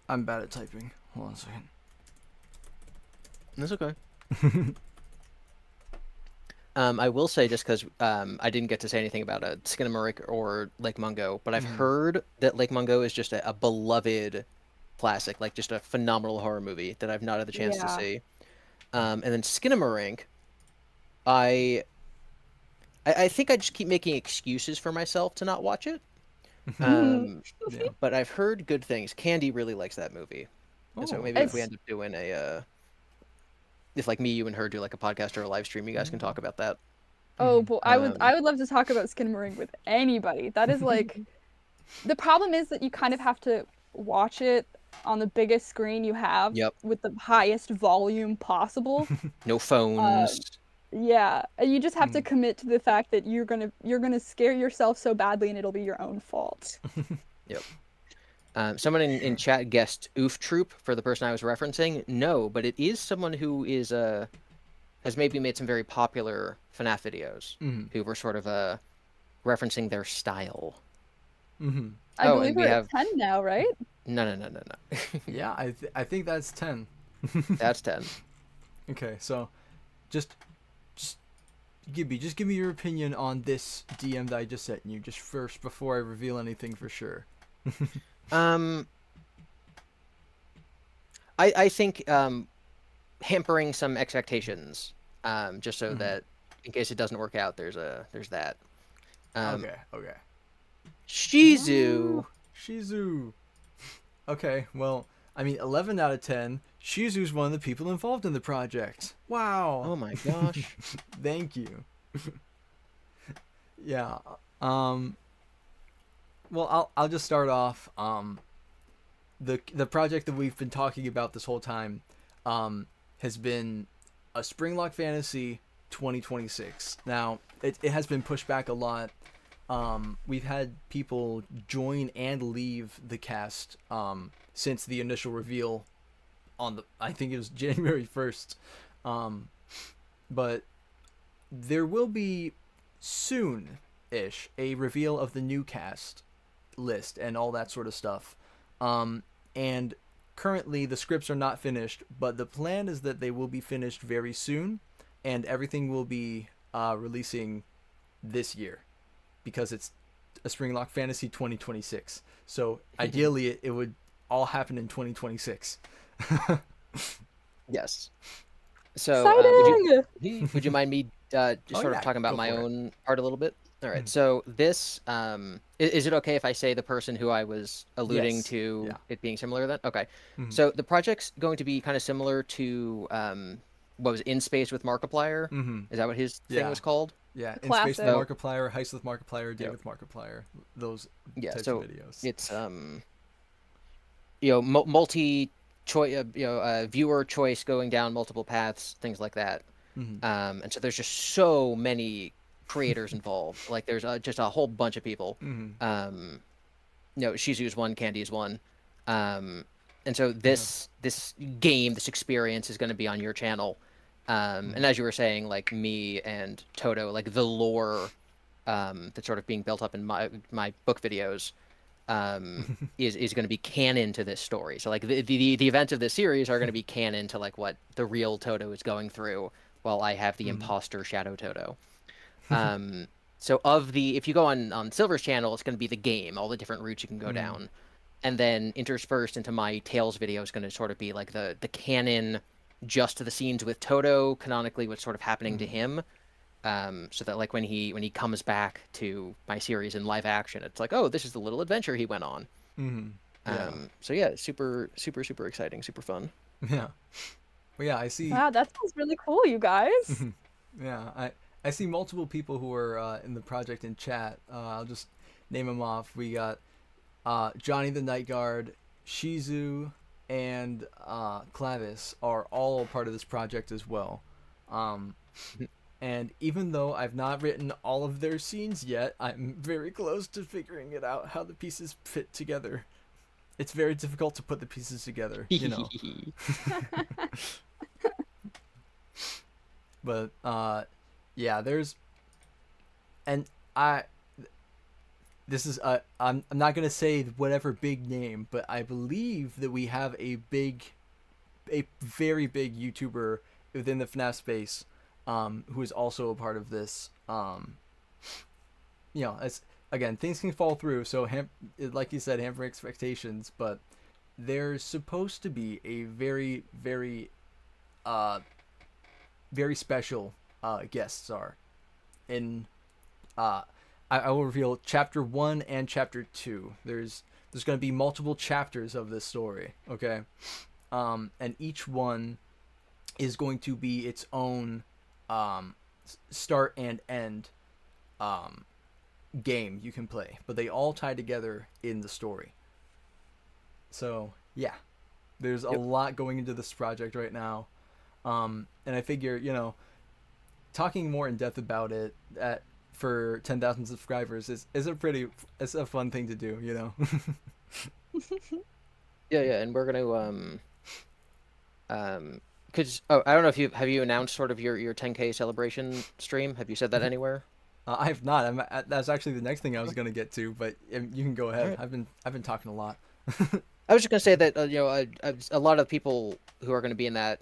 [SPEAKER 1] I'm bad at typing. Hold on a second.
[SPEAKER 3] That's okay. I will say, just because I didn't get to say anything about Skinamarink or Lake Mungo, but I've heard that Lake Mungo is just a beloved classic, like just a phenomenal horror movie that I've not had the chance to see. And then Skinamarink, I think I just keep making excuses for myself to not watch it. But I've heard good things. Candy really likes that movie. And so maybe if we end up doing if like me, you, and her do like a podcast or a live stream, you guys can talk about that.
[SPEAKER 2] Oh, boy, I would love to talk about Skinamarink with anybody. That is like, the problem is that you kind of have to watch it on the biggest screen you have with the highest volume possible. No
[SPEAKER 3] phones.
[SPEAKER 2] Yeah, you just have to commit to the fact that you're gonna scare yourself so badly, and it'll be your own fault.
[SPEAKER 3] Yep. Someone in chat guessed Oof Troop for the person I was referencing. No, but it is someone who is has maybe made some very popular FNAF videos who were sort of referencing their style.
[SPEAKER 2] I believe we're at 10 now, right?
[SPEAKER 3] No.
[SPEAKER 1] Yeah, I think that's 10.
[SPEAKER 3] That's 10.
[SPEAKER 1] Okay, so just give me your opinion on this DM that I just sent you, just first before I reveal anything for sure.
[SPEAKER 3] I think hampering some expectations, just so that in case it doesn't work out, there's that.
[SPEAKER 1] Okay.
[SPEAKER 3] Shizu.
[SPEAKER 1] Okay, well, I mean, 11 out of 10. Shizu's one of the people involved in the project. Wow.
[SPEAKER 3] Oh my gosh.
[SPEAKER 1] Thank you. Yeah. Well, I'll just start off. The project that we've been talking about this whole time has been a Springlock Fantasy 2026. Now, it has been pushed back a lot. We've had people join and leave the cast since the initial reveal on I think it was January 1st. But there will be soon-ish a reveal of the new cast list and all that sort of stuff. And currently the scripts are not finished, but the plan is that they will be finished very soon, and everything will be releasing this year, because it's a Springlock Fantasy 2026. So ideally, it would all happen in 2026.
[SPEAKER 3] Yes. So,
[SPEAKER 2] Exciting!
[SPEAKER 3] would you mind me just
[SPEAKER 1] Oh,
[SPEAKER 3] sort
[SPEAKER 1] yeah,
[SPEAKER 3] of talking about
[SPEAKER 1] go
[SPEAKER 3] my
[SPEAKER 1] for it.
[SPEAKER 3] own part a little bit? All right.
[SPEAKER 1] Mhm.
[SPEAKER 3] So this, is it okay if I say the person who I was alluding
[SPEAKER 1] Yes.
[SPEAKER 3] to
[SPEAKER 1] Yeah.
[SPEAKER 3] it being similar then? Okay.
[SPEAKER 1] Mhm.
[SPEAKER 3] So the project's going to be kind of similar to what was In Space with Markiplier?
[SPEAKER 1] Mhm.
[SPEAKER 3] Is that what his thing
[SPEAKER 1] Yeah.
[SPEAKER 3] was called?
[SPEAKER 1] Yeah.
[SPEAKER 2] A
[SPEAKER 1] In Space with
[SPEAKER 2] classic.
[SPEAKER 3] So
[SPEAKER 1] Markiplier, Heist with Markiplier, Day
[SPEAKER 3] yeah,
[SPEAKER 1] with Markiplier. Those
[SPEAKER 3] yeah.
[SPEAKER 1] types of
[SPEAKER 3] So
[SPEAKER 1] videos.
[SPEAKER 3] it's multi choice, viewer choice going down multiple paths, things like that.
[SPEAKER 1] Mhm.
[SPEAKER 3] And so there's just so many creators involved. Like there's just a whole bunch of people.
[SPEAKER 1] Mhm.
[SPEAKER 3] Shizu's one, Candy's one. And so
[SPEAKER 1] Yeah.
[SPEAKER 3] this game, this experience is going to be on your channel. And as you were saying, like me and Toto, like the lore that's sort of being built up in my book videos is going to be canon to this story. So like the events of this series are going to be canon to like what the real Toto is going through, while I have the imposter Shadow Toto. So if you go on Silv3r's channel, it's going to be the game, all the different routes you can go down, and then interspersed into my Tales video is going to sort of be like the canon, just to the scenes with Toto, canonically what's sort of happening to him. So that like when he comes back to my series in live action, it's like, oh, this is the little adventure he went on.
[SPEAKER 1] Mhm. Yeah.
[SPEAKER 3] So yeah, super super super exciting, super fun.
[SPEAKER 1] Yeah. Well, yeah, I see.
[SPEAKER 2] Wow, that sounds really cool, you guys.
[SPEAKER 1] Yeah, I see multiple people who are in the project in chat. I'll just name them off. We got Johnny the Night Guard, Shizu, and Clavis are all part of this project as well. And even though I've not written all of their scenes yet, I'm very close to figuring it out how the pieces fit together. It's very difficult to put the pieces together, you know. But yeah, there's, and I, this is I'm not gonna say whatever big name, but I believe that we have a very big YouTuber within the FNAF space, who is also a part of this. It's, again, things can fall through, so like you said, hamper expectations, but there's supposed to be a very very special guest star in I will reveal chapter 1 and chapter 2. There's going to be multiple chapters of this story, okay? And each one is going to be its own start and end game you can play, but they all tie together in the story. So yeah, there's a lot going into this project right now, and I figure, talking more in depth about it for 10,000 subscribers is it's a fun thing to do,
[SPEAKER 3] Yeah, and we're gonna because I don't know if have you announced sort of your 10K celebration stream? Have you said that anywhere?
[SPEAKER 1] I have not. That's actually the next thing I was gonna get to, but you can go ahead.
[SPEAKER 3] Right.
[SPEAKER 1] I've been talking a lot.
[SPEAKER 3] I was just gonna say that a lot of people who are going to be in the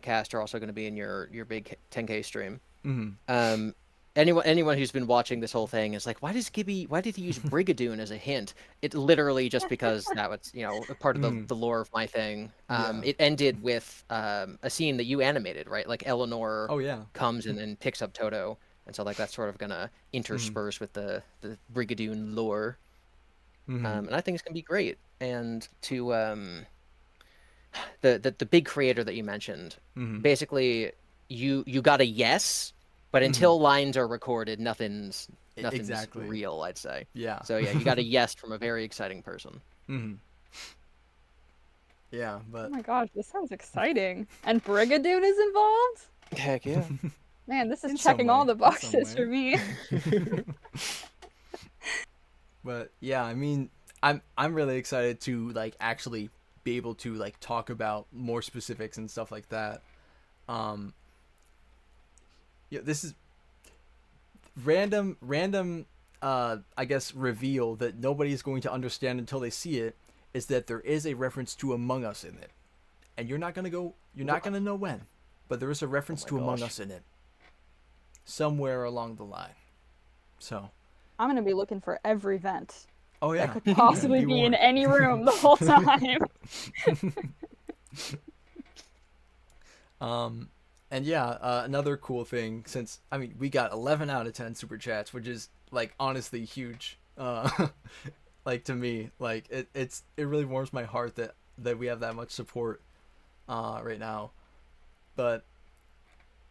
[SPEAKER 3] cast are also going to be in your big 10K stream.
[SPEAKER 1] Mm-hmm.
[SPEAKER 3] Anyone who's been watching this whole thing is like, why did he use Brigadoon as a hint? It literally just because that was a part of the lore of my thing. It ended with a scene that you animated, right? Like Eleanor comes and then picks up Toto, and so like that's sort of gonna intersperse with the Brigadoon lore. And I think it's gonna be great. And to the big creator that you mentioned, basically you got a yes. But until lines are recorded, nothing's
[SPEAKER 1] exactly
[SPEAKER 3] real, I'd say.
[SPEAKER 1] Yeah.
[SPEAKER 3] So yeah, you got a yes from a very exciting person.
[SPEAKER 1] Yeah, but
[SPEAKER 2] Oh my gosh, this sounds exciting. And Brigadoon is involved?
[SPEAKER 3] Heck yeah.
[SPEAKER 2] Man, this is
[SPEAKER 1] In
[SPEAKER 2] checking
[SPEAKER 1] some
[SPEAKER 2] all
[SPEAKER 1] way,
[SPEAKER 2] the
[SPEAKER 1] in some
[SPEAKER 2] boxes
[SPEAKER 1] way.
[SPEAKER 2] for me.
[SPEAKER 1] But yeah, I mean, I'm really excited to like actually be able to like talk about more specifics and stuff like that. This is random I guess reveal that nobody's going to understand until they see it, is that there is a reference to Among Us in it. And you're not going to know when, but there is a reference to Among Us in it somewhere along the line. So,
[SPEAKER 2] I'm gonna be looking for every vent
[SPEAKER 1] Oh yeah.
[SPEAKER 2] that could possibly
[SPEAKER 1] Be
[SPEAKER 2] be in
[SPEAKER 1] warned.
[SPEAKER 2] any room the whole time.
[SPEAKER 1] And yeah, another cool thing, since I mean we got 11 out of 10 super chats, which is like honestly huge. Like to me, like it really warms my heart that we have that much support right now. But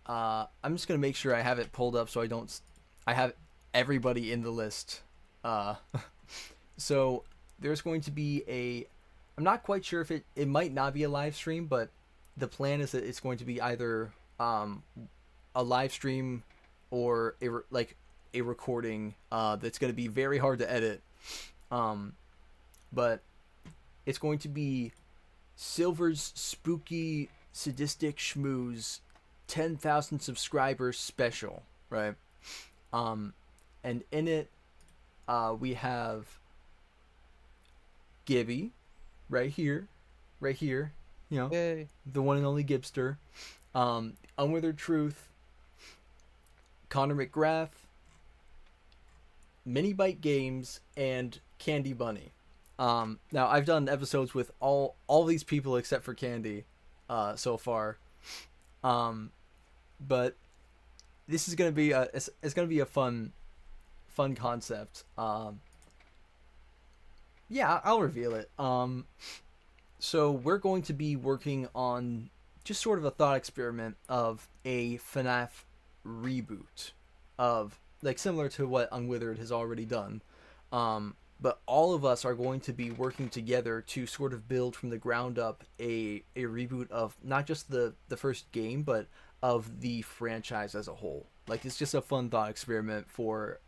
[SPEAKER 1] I'm just gonna make sure I have it pulled up so I have everybody in the list. Uh, so there's going to be I'm not quite sure if it might not be a live stream, but the plan is that it's going to be either a live stream or like a recording that's going to be very hard to edit. But it's going to be Silv3r's spooky sadistic schmooze 10,000 subscribers special, right? And in it we have Gibby right here, you know,
[SPEAKER 3] Yay.
[SPEAKER 1] the one and only Gibster, Unwithered Truth, Connor McGrath, Mini Bite Games, and Candy Bunny. Now I've done episodes with all these people except for Candy so far, but this is gonna be it's gonna be a fun concept. Yeah, I'll reveal it. So we're going to be working on just sort of a thought experiment of a FNAF reboot of like similar to what Unwithered has already done. But all of us are going to be working together to sort of build from the ground up a reboot of not just the first game, but of the franchise as a whole. Like it's just a fun thought experiment for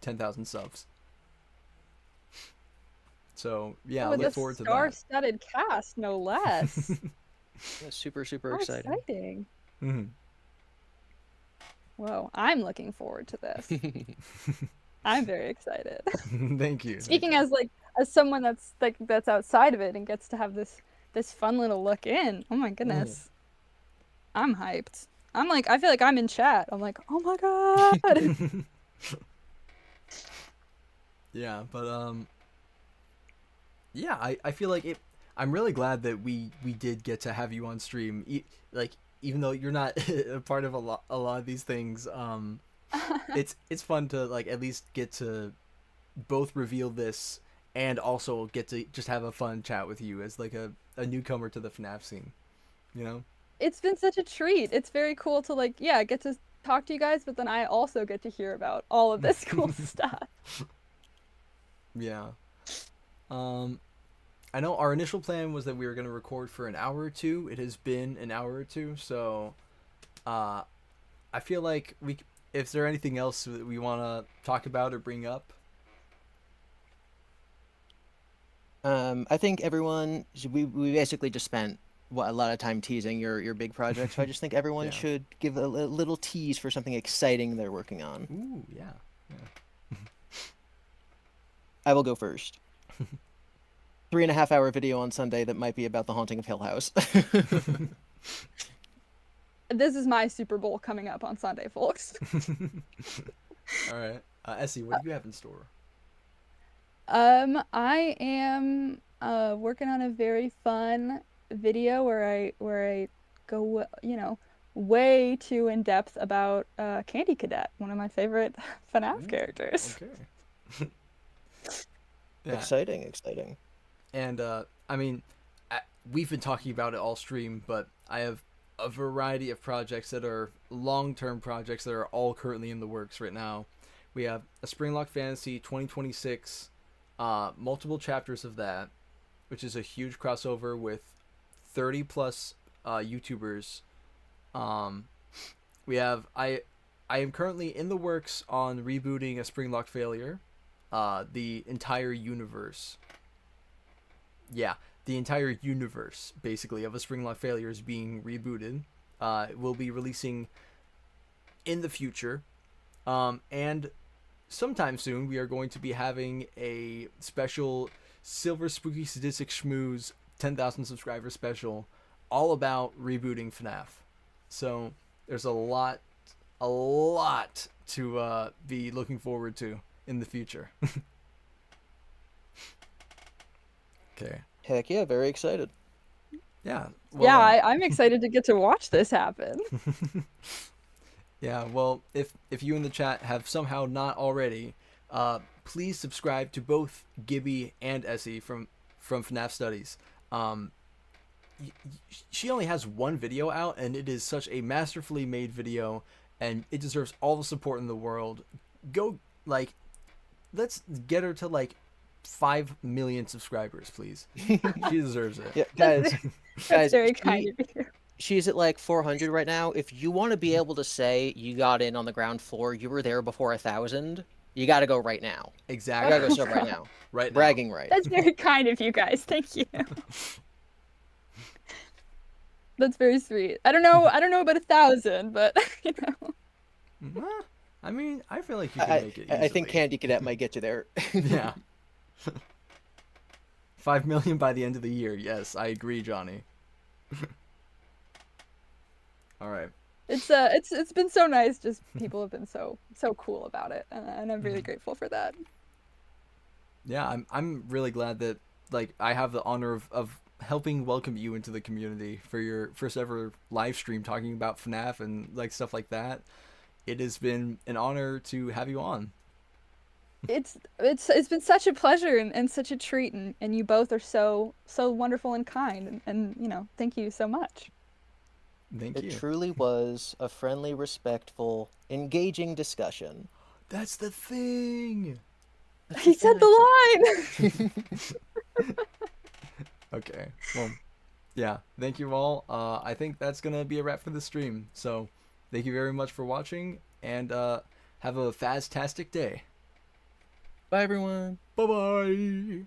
[SPEAKER 1] 10,000 subs. So yeah,
[SPEAKER 2] With
[SPEAKER 1] look
[SPEAKER 2] a
[SPEAKER 1] forward to that.
[SPEAKER 2] star-studded cast, no less.
[SPEAKER 3] Yeah, super
[SPEAKER 2] How
[SPEAKER 3] exciting.
[SPEAKER 2] exciting.
[SPEAKER 1] Mm-hmm.
[SPEAKER 2] Whoa, I'm looking forward to this. I'm very excited.
[SPEAKER 1] Thank you.
[SPEAKER 2] Speaking as someone that's outside of it and gets to have this fun little look in. Oh my goodness. I'm hyped. I feel like I'm in chat. I'm like, oh my god.
[SPEAKER 1] Yeah, but yeah, I feel like I'm really glad that we did get to have you on stream. Like even though you're not a part of a lot of these things, it's fun to like at least get to both reveal this and also get to just have a fun chat with you as like a newcomer to the FNAF scene, you know?
[SPEAKER 2] It's been such a treat. It's very cool to get to talk to you guys, but then I also get to hear about all of this cool stuff.
[SPEAKER 1] Yeah. I know our initial plan was that we were going to record for an hour or two. It has been an hour or two, so I feel like is there anything else that we want to talk about or bring up?
[SPEAKER 3] I think everyone we basically just spent a lot of time teasing your big project, so I just think everyone
[SPEAKER 1] Yeah.
[SPEAKER 3] should give a little tease for something exciting they're working on.
[SPEAKER 1] Ooh, yeah.
[SPEAKER 3] I will go first. 3.5-hour video on Sunday that might be about the haunting of Hill House.
[SPEAKER 2] This is my Super Bowl coming up on Sunday, folks.
[SPEAKER 1] All right. Essie, what do you have in store?
[SPEAKER 2] I am working on a very fun video where I go, way too in depth about Candy Cadet, one of my favorite FNAF characters.
[SPEAKER 1] Okay. Yeah.
[SPEAKER 3] Exciting.
[SPEAKER 1] And I mean, we've been talking about it all stream, but I have a variety of projects that are long-term projects that are all currently in the works right now. We have a Springlock Fantasy 2026, multiple chapters of that, which is a huge crossover with 30 plus YouTubers. We have I am currently in the works on rebooting a Springlock Failure, the entire universe. Yeah, the entire universe, basically, of a Springlock Failure is being rebooted. It will be releasing in the future. And sometime soon, we are going to be having a special Silv3r's Spooky Sadistic Schmooze 10,000 subscriber special all about rebooting FNAF. So there's a lot to be looking forward to. in the future. Okay.
[SPEAKER 3] Heck yeah, very excited.
[SPEAKER 1] Yeah.
[SPEAKER 2] Yeah,
[SPEAKER 1] Well,
[SPEAKER 2] I'm excited to get to watch this happen.
[SPEAKER 1] yeah. Well, if you in the chat have somehow not already, please subscribe to both Gibby and Essie from FNAF Studies. She only has one video out, and it is such a masterfully made video, and it deserves all the support in the world. Go, like, let's get her to like 5 million subscribers, please. She deserves it.
[SPEAKER 3] Yeah, guys,
[SPEAKER 2] That's very kind of you.
[SPEAKER 3] she's at like 400 right now. If you want to be able to say you got in on the ground floor, you were there before 1,000, you got to go right now. You
[SPEAKER 1] Exactly.
[SPEAKER 3] got to go sub right now.
[SPEAKER 1] Right now.
[SPEAKER 3] Bragging right.
[SPEAKER 2] That's very kind of you guys. Thank you. That's very sweet. I don't know about 1,000, but you know.
[SPEAKER 1] Well, I mean, I feel like you can make it.
[SPEAKER 3] I think
[SPEAKER 1] easily.
[SPEAKER 3] Candy Cadet might get you there.
[SPEAKER 1] Yeah. 5 million by the end of the year. Yes, I agree, Johnny. All right.
[SPEAKER 2] It's been so nice. Just people have been so cool about it, and I'm really grateful for that.
[SPEAKER 1] Yeah, I'm really glad that like I have the honor of helping welcome you into the community for your first ever live stream talking about FNAF and like stuff like that. It has been an honor to have you on.
[SPEAKER 2] It's been such a pleasure and such a treat, and you both are so wonderful and kind, and you know, thank you so much.
[SPEAKER 1] Thank you.
[SPEAKER 3] It truly was a friendly, respectful, engaging discussion.
[SPEAKER 1] That's the thing.
[SPEAKER 2] He said the line.
[SPEAKER 1] Okay. Well, yeah. Thank you all. I think that's gonna be a wrap for the stream. So, thank you very much for watching, and have a fantastic day.
[SPEAKER 3] Bye, everyone.
[SPEAKER 1] Bye bye.